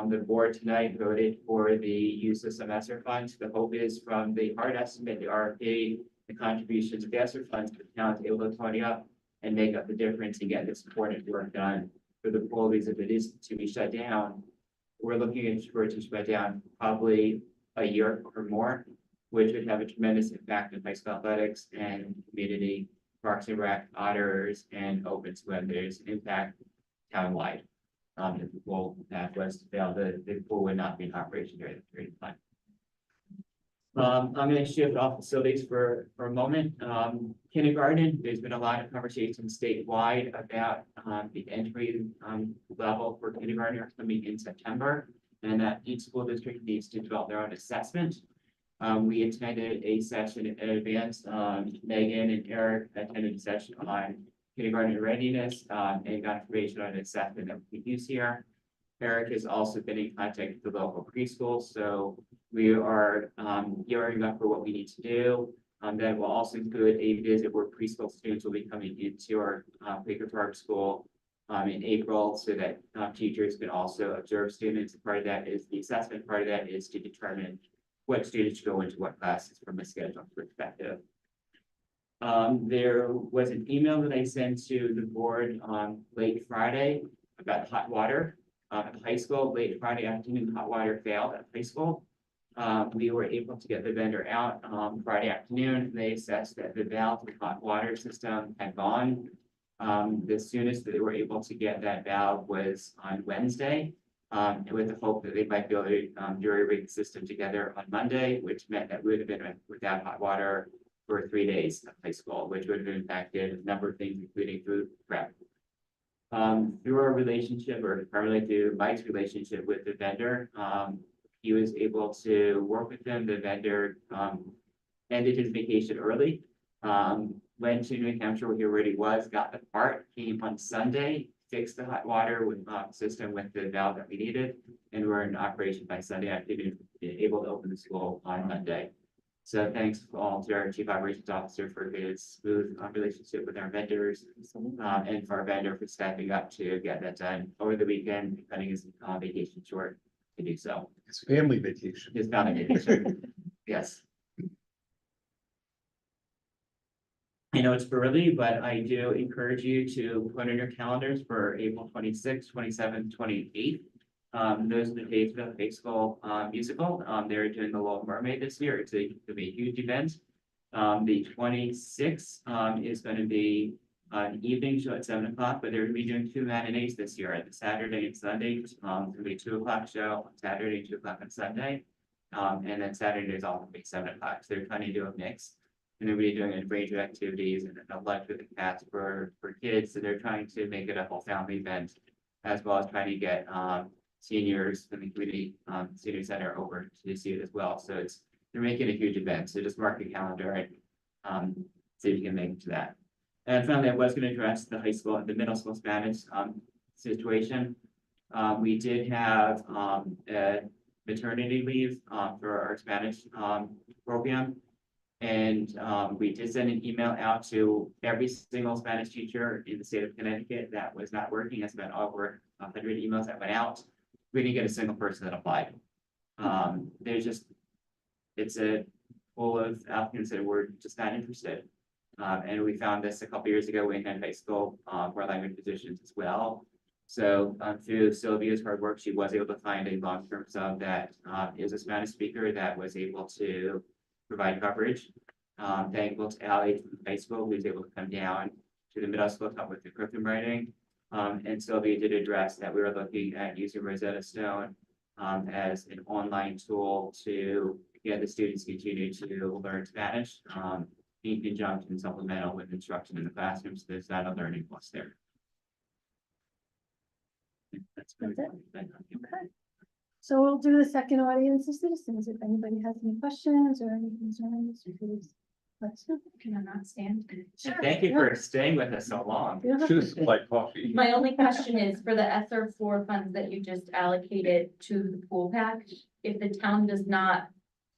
The board tonight voted for the use of some ESSER funds. The hope is from the hard estimate, the RFP, the contributions of the ESSER funds, the town is able to pony up and make up the difference and get this important work done for the pool, because if it is to be shut down, we're looking at for it to shut down probably a year or more, which would have a tremendous impact on high school athletics and community, Parks and Rec, auditors, and open swim. There's an impact townwide. If the pool that was to fail, the pool would not be in operation during the period of time. I'm going to shift off facilities for a moment. Kindergarten, there's been a lot of conversation statewide about the entry level for kindergartners coming in September, and that each school district needs to develop their own assessment. We attended a session in advance. Megan and Eric attended a session on kindergarten readiness and got information on an assessment that we use here. Eric has also been in contact with the local preschool, so we are gearing up for what we need to do. That will also include a visit where preschool students will be coming into our Quaker Park School in April, so that teachers can also observe students. Part of that is the assessment. Part of that is to determine what students go into what classes from a schedule perspective. There was an email that I sent to the board on late Friday about hot water at the high school. Late Friday afternoon, hot water failed at high school. We were able to get the vendor out Friday afternoon. They assessed that the valve of the hot water system had gone. The soonest that they were able to get that valve was on Wednesday, with the hope that they might be able to jury-rig the system together on Monday, which meant that we would have been without hot water for 3 days at high school, which would have impacted a number of things, including food prep. Through our relationship, or primarily through Mike's relationship with the vendor, he was able to work with them. The vendor ended his vacation early, went to New Hampshire where he already was, got the part, came on Sunday, fixed the hot water with system with the valve that we needed, and we're in operation by Sunday afternoon, able to open the school on Monday. So thanks all to our Chief Operations Officer for his smooth relationship with our vendors, and for our vendor for stepping up to get that done over the weekend, cutting his vacation short to do so. His family vacation. His family vacation, yes. I know it's early, but I do encourage you to put in your calendars for April 26th, 27th, 28th. Those are the dates for the high school musical. They're doing the Little Mermaid this year. It's going to be a huge event. The 26th is going to be an evening show at 7 o'clock, but they're going to be doing 2 matinees this year, at the Saturday and Sunday. It's going to be 2 o'clock show on Saturday, 2 o'clock on Sunday. And then Saturday is all going to be 7 o'clock. So they're trying to do a mix. And they'll be doing a range of activities and a lunch with the cats for kids. So they're trying to make it a whole family event, as well as trying to get seniors from the community senior center over to see it as well. So they're making a huge event. So just mark your calendar and see if you can make it to that. And finally, I was going to address the high school and the middle school Spanish situation. We did have a maternity leave for our Spanish program. And we did send an email out to every single Spanish teacher in the state of Connecticut that was not working. That's about over 100 emails that went out. We didn't get a single person that applied. It's a full of applicants that were just not interested. And we found this a couple years ago in high school for language positions as well. So through Sylvia's hard work, she was able to find a long-term sub that is a Spanish speaker that was able to provide coverage. Thankful to Allie from high school, who was able to come down to the middle school to help with the curriculum writing. And Sylvia did address that we were looking at using Rosetta Stone as an online tool to get the students continue to learn Spanish in conjunction supplemental with instruction in the classroom. So there's not a learning loss there. That's it. Okay. So we'll do the second audience of citizens. If anybody has any questions or any concerns, please let us know. Can I not stand? Thank you for staying with us so long. Just like coffee. My only question is for the ESSER 4 funds that you just allocated to the pool pack, if the town does not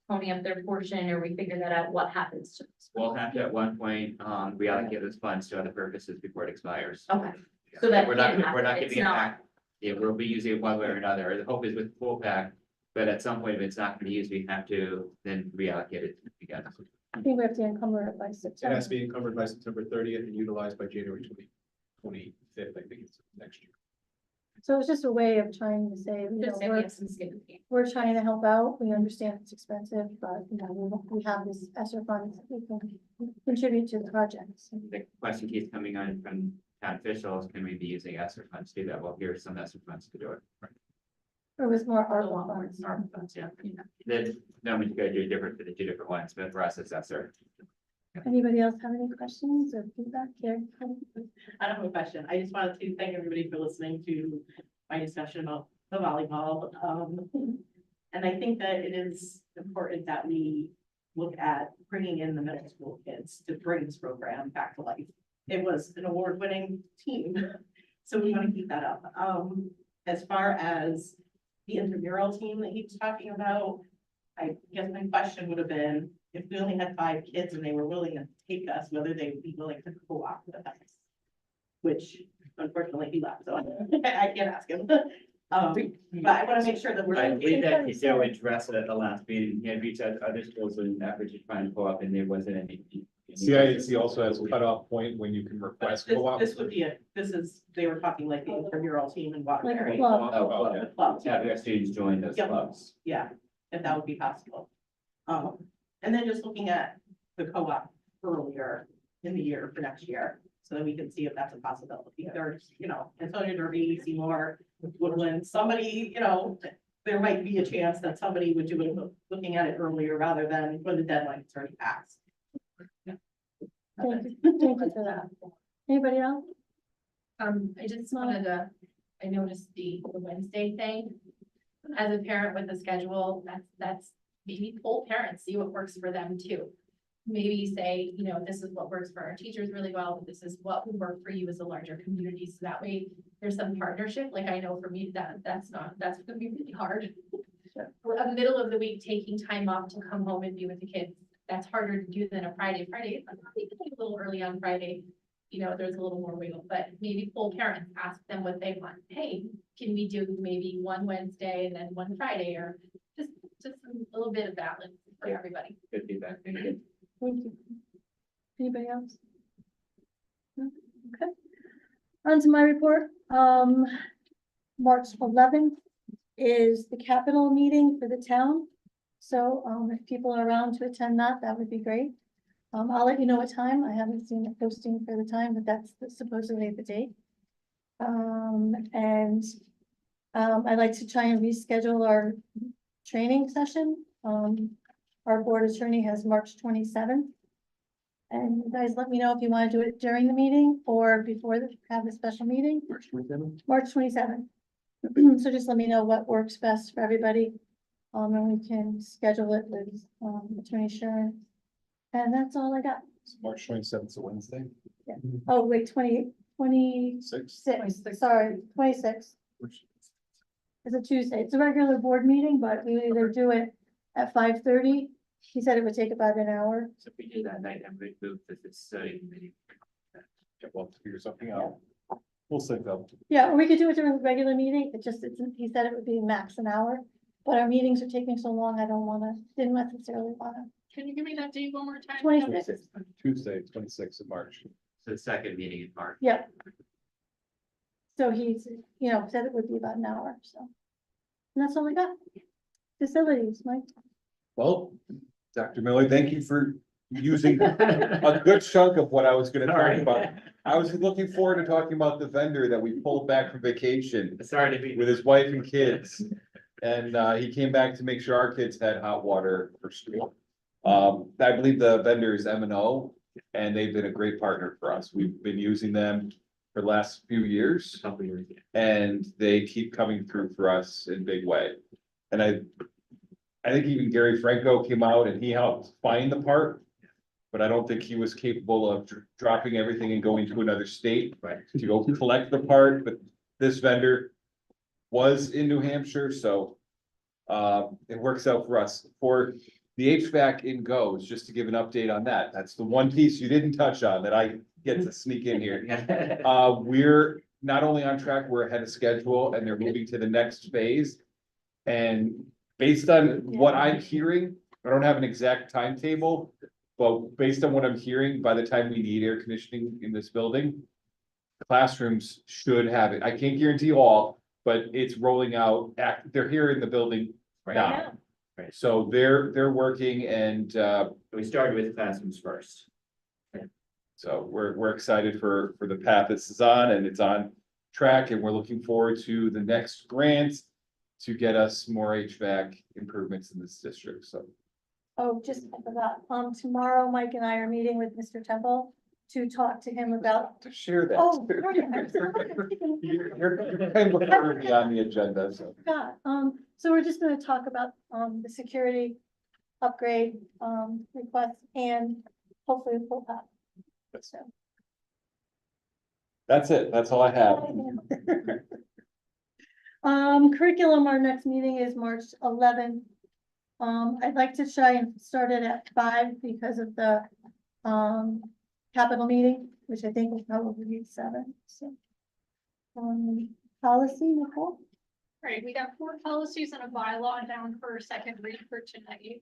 pony up their portion or we figure that out, what happens to this? We'll have to at one point reallocate those funds to other purposes before it expires. Okay, so that We're not can't giving happen. it It's not, back. we'll be using it one way or another. The hope is with full pack, but at some point, if it's not gonna be used, we have to then reallocate it together. I think we have to encumber it by It September. has to be encumbered by September 30th and utilized by January 25th, I think it's next year. So it's just a way of trying to say, you know, Just saying, yes, and skin in the game. we're trying to help out. We understand it's expensive, but you know, we have this ESSER funds that we can contribute to the projects. The question keeps coming on from town officials, can we be using ESSER funds to do that? Well, here's some ESSER funds to do it. Or with more ARPA funds. ARPA funds, yeah. Then, no, we gotta do different for the two different ones, but for us, it's ESSER. Anybody else have any questions or feedback here? I don't have a question. I just wanted to thank everybody for listening to my discussion about the volleyball. And I think that it is important that we look at bringing in the middle school kids to bring this program back to life. It was an award-winning team, so we want to keep that up. As far as the intramural team that he was talking about, I guess my question would have been, if we only had 5 kids and they were willing to take us, whether they would be willing to co-op with us. Which unfortunately he left, so I can't ask him. But I want to make sure that we're. I believe that Joe addressed it at the last meeting, he had reached out to other schools in an effort to try and pull up, and there wasn't any. CIAC also has a cutoff point when you can request co-op. This would be it. They were talking like the intramural team in Like a Waterbury. club. Oh, okay. The club. Have our students join those Yep. clubs. Yeah, if that would be possible. And then just looking at the co-op earlier in the year for next year, so that we can see if that's a possibility. There's, you know, Antonio Derby, Seymour, Woodland, somebody, you know, there might be a chance that somebody would do it, looking at it earlier rather than when the deadline is already passed. Thank you for that. Anybody else? I just wanted to, I noticed the Wednesday thing. As a parent with a schedule, that's maybe poll parents, see what works for them too. Maybe say, you know, this is what works for our teachers really well, but this is what would work for you as a larger community, so that way there's some partnership. Like I know for me, that's gonna be really hard. For a middle of the week, taking time off to come home and be with the kids, that's harder to do than a Friday. Friday, a little early on Friday, you know, there's a little more wiggle, but maybe poll parents, ask them what they want. Hey, can we do maybe one Wednesday and then one Friday, or just a little bit of balance for everybody. Good feedback, thank you. Thank you. Anybody else? No? Okay. On to my report. March 11th is the Capitol meeting for the town. So, if people are around to attend that would be great. I'll let you know what time. I haven't seen the posting for the time, but that's supposedly the date. I'd like to try and reschedule our training session. Our board attorney has March 27th. And you guys let me know if you want to do it during the meeting or before have the special meeting. March 27th? March 27th. So just let me know what works best for everybody. And we can schedule it with Attorney Sharon. And that's all I got. March 27th is a Wednesday. Oh, wait, 26, sorry, 26. It's a Tuesday. It's a regular board meeting, but we either do it at 5:30. He said it would take about an hour. So if we do that night, I'm going to move to the study committee. We'll figure something out. We'll sync up. Yeah, or we could do it during the regular meeting. He said it would be max an hour. But our meetings are taking so long, didn't necessarily wanna. Can you give me that date one more time? 26. Tuesday, 26th of March. So the second meeting in March. Yep. So he's, said it would be about an hour, so. And that's all I got. Facilities, Mike. Well, Dr. Miller, thank you for using a good chunk of what I was gonna talk about. I was looking forward to talking about the vendor that we pulled back from vacation Sorry to be. with his wife and kids. And he came back to make sure our kids had hot water for school. I believe the vendor is M&O, and they've been a great partner for us. We've been using them for the last few years. Couple years, yeah. And they keep coming through for us in a big way. And I think even Gary Franco came out and he helped find the part. But I don't think he was capable of dropping everything and going to another state to go collect the part, but this vendor was in New Hampshire, so it works out for us. For the HVAC in goes, just to give an update on that, that's the one piece you didn't touch on that I get to sneak in here. We're not only on track, we're ahead of schedule and they're moving to the next phase. And based on what I'm hearing, I don't have an exact timetable, but based on what I'm hearing, by the time we need air conditioning in this building, classrooms should have it. I can't guarantee all, but it's rolling out, they're here in the building now. Right. So they're working and, We started with classrooms first. so we're excited for the path this is on and it's on track and we're looking forward to the next grant to get us more HVAC improvements in this district, so. Oh, just I forgot, tomorrow Mike and I are meeting with Mr. Temple to talk to him about. To share that. Oh, sorry, I'm sorry. You're kind of already on the agenda, so. Forgot. So we're just gonna talk about, the security upgrade, request and hopefully we'll pass. So. That's it. That's all I have. Curriculum, our next meeting is March 11th. I'd like to try and start it at 5 because of the, capital meeting, which I think will probably be 7, so. Policy, Nicole? Right, we got 4 policies and a bylaw down for a second read for tonight.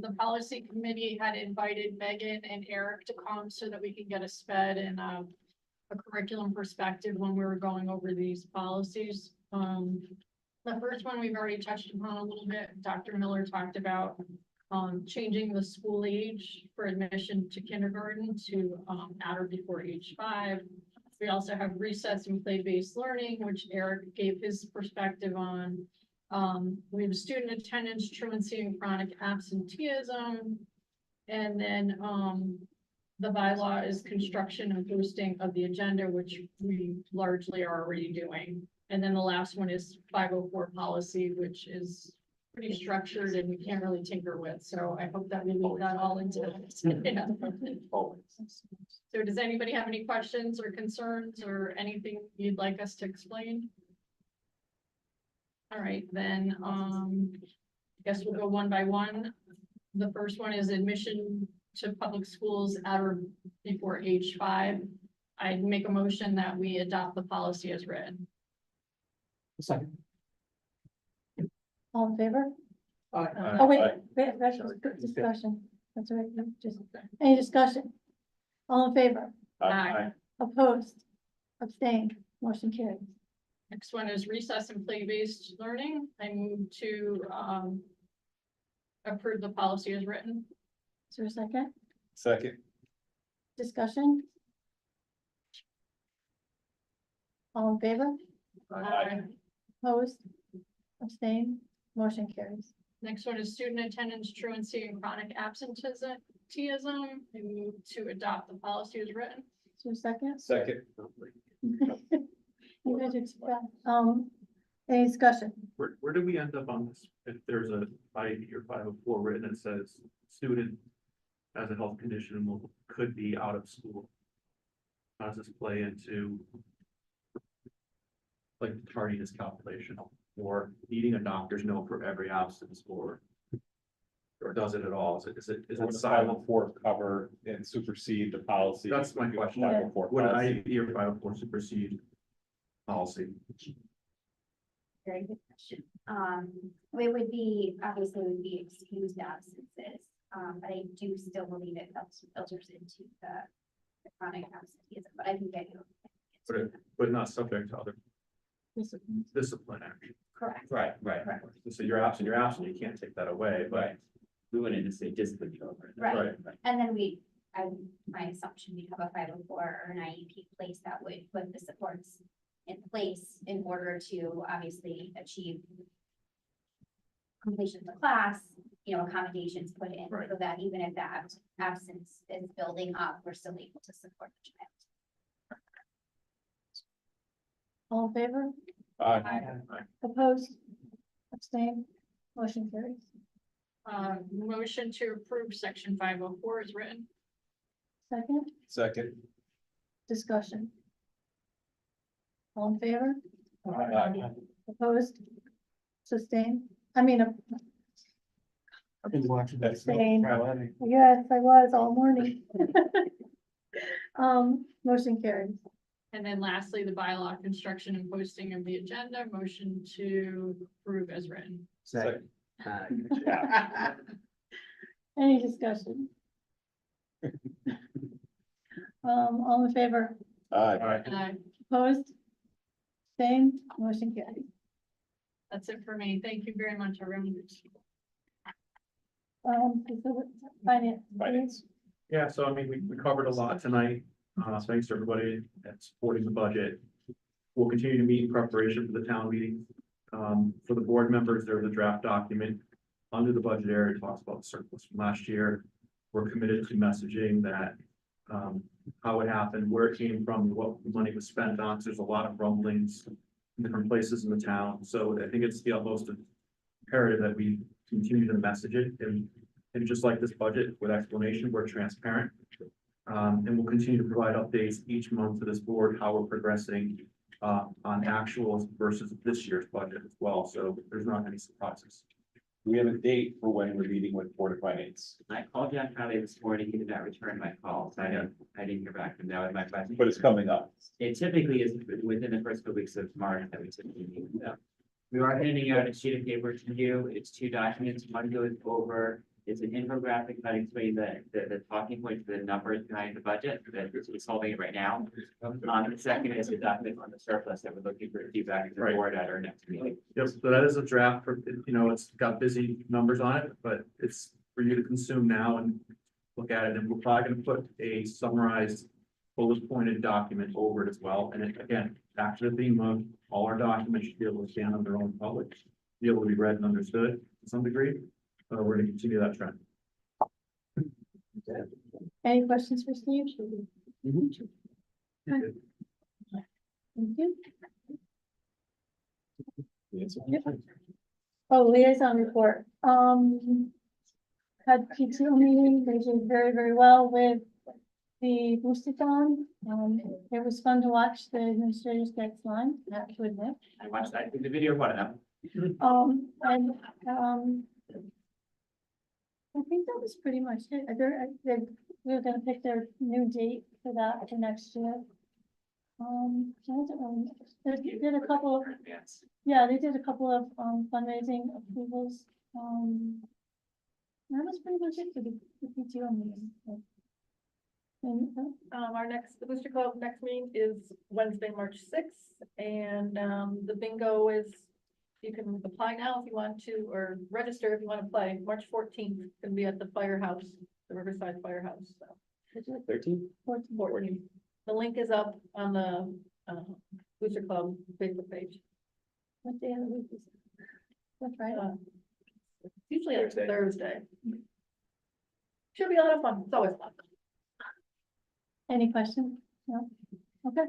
The policy committee had invited Megan and Eric to come so that we can get a sped and a curriculum perspective when we were going over these policies. The first one we've already touched upon a little bit. Dr. Miller talked about changing the school age for admission to kindergarten to at or before age 5. We also have recess and play-based learning, which Eric gave his perspective on. We have student attendance, truancy, and chronic absenteeism. And then the bylaw is construction and posting of the agenda, which we largely are already doing. And then the last one is 504 policy, which is pretty structured and we can't really tinker with. So I hope that we leave that all into. Yeah. So does anybody have any questions or concerns or anything you'd like us to explain? All right, then, I guess we'll go one by one. The first one is admission to public schools at or before age 5. I'd make a motion that we adopt the policy as written. Second. All in favor? Aye. Oh, wait, that's discussion. That's all right, no, just, any discussion? All in favor? Aye. Opposed? Abstained? Motion carries. Next one is recess and play-based learning. I move to approve the policy as written. Is there a second? Second. Discussion? All in favor? Aye. Opposed? Abstained? Motion carries. Next one is student attendance, truancy, and chronic absenteeism. I move to adopt the policy as written. Is there a second? Second. You guys are, any discussion? Where do we end up on this? If there's a 504 written that says student has a health condition and could be out of school. How does this play into like the tardiness calculation or needing a doctor's note for every absence or does it at all? Is it Would the silent? 504 cover and supersede the policy? That's my question. 504 Would policy. IEP or 504 supersede policy? Very good question. It would be, obviously it would be excused absences, but I do still believe it filters into the chronic absenteeism, but I can get you. But not subject to other discipline action. Correct. Right. Correct. So you're absent, you can't take that away, but. We wouldn't just say discipline over. Right. And then my assumption, we'd have a 504 or an IEP place that would put the supports in place in order to obviously achieve completion of the class, accommodations put in, Right. so that even if that absence is building up, we're still able to support the child. All in favor? Aye. Opposed? Abstained? Motion carries. Motion to approve section 504 is written. Second, Second. discussion. All in favor? Aye. Opposed? Sustained? I've been watching that. Abstained. Yes, I was all morning. Motion carries. And then lastly, the bylaw construction and posting of the agenda, motion to approve as written. Second. Any discussion? All in favor, Aye. opposed? Same, motion carried. That's it for me. Thank you very much, everyone. Finance. Finance. Yeah, so I mean, we covered a lot tonight. Thanks to everybody that's supporting the budget. We'll continue to meet in preparation for the town meeting. For the board members, there was a draft document under the budget area, it talks about the surplus from last year. We're committed to messaging that, how it happened, where it came from, what the money was spent on. So there's a lot of rumblings in different places in the town. So I think it's the utmost imperative that we continue to message it and just like this budget with explanation, we're transparent. And we'll continue to provide updates each month to this board, how we're progressing on actuals versus this year's budget as well. So there's not any surprises. We have a date for when we're meeting with Board of Finance, I called Jack Crowley this morning, he did not return my call, so I didn't hear back from him. That was my question. but it's coming up. It typically is within the first couple weeks of March that we typically meet with them. We are handing out a sheet of paper to you. It's 2 documents. One goes over, it's an infographic that explains the talking points, the numbers behind the budget that is holding it right now. The second is a document on the surplus that we're looking for feedback as a Right. board at our next meeting. Yep, so that is a draft for, it's got busy numbers on it, but it's for you to consume now and look at it. And we're probably gonna put a summarized bullet pointed document over it as well. And it, again, back to the theme of all our documents should be able to stand on their own public, be able to be read and understood to some degree. We're gonna continue that trend. Any questions for Steve? Okay. Thank you. Oh, liaison report, had PTO meeting, they did very, very well with the boostathon. It was fun to watch the administrators get slime, not to admit. I watched that, the video of one of them. I think that was pretty much it. They're gonna pick their new date for that for next year. I don't know. They did a couple of, yeah, they did a couple of fundraising approvals. That was pretty much it for the PTO meeting. And, The Booster Club next meeting is Wednesday, March 6th, and, the bingo is, you can apply now if you want to, or register if you want to play. March 14th, gonna be at the firehouse, the Riverside Firehouse, so. 13? 14. The link is up on the, Booster Club Facebook page. what day of the week is it? That's right. Usually it's Thursday. Thursday. Should be a lot of fun, it's always fun. Any questions? No? Okay.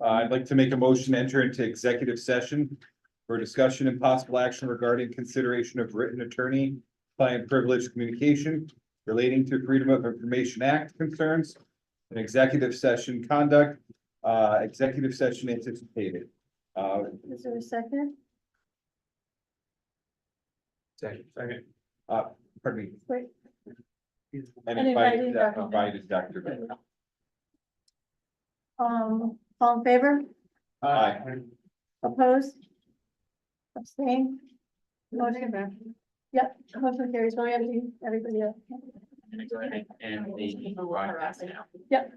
I'd like to make a motion to enter into executive session for discussion and possible action regarding consideration of written attorney client privilege communication relating to Freedom of Information Act concerns and executive session conduct, executive session anticipated. Is there a second? Second. Pardon me. Wait. And And invited, Dr. invited Dr. Bennett. All in favor? Aye. Opposed? Abstain? Motion back. Yep, motion carries. Well, we have to, everybody else. And go ahead and the broadcast now. Yep.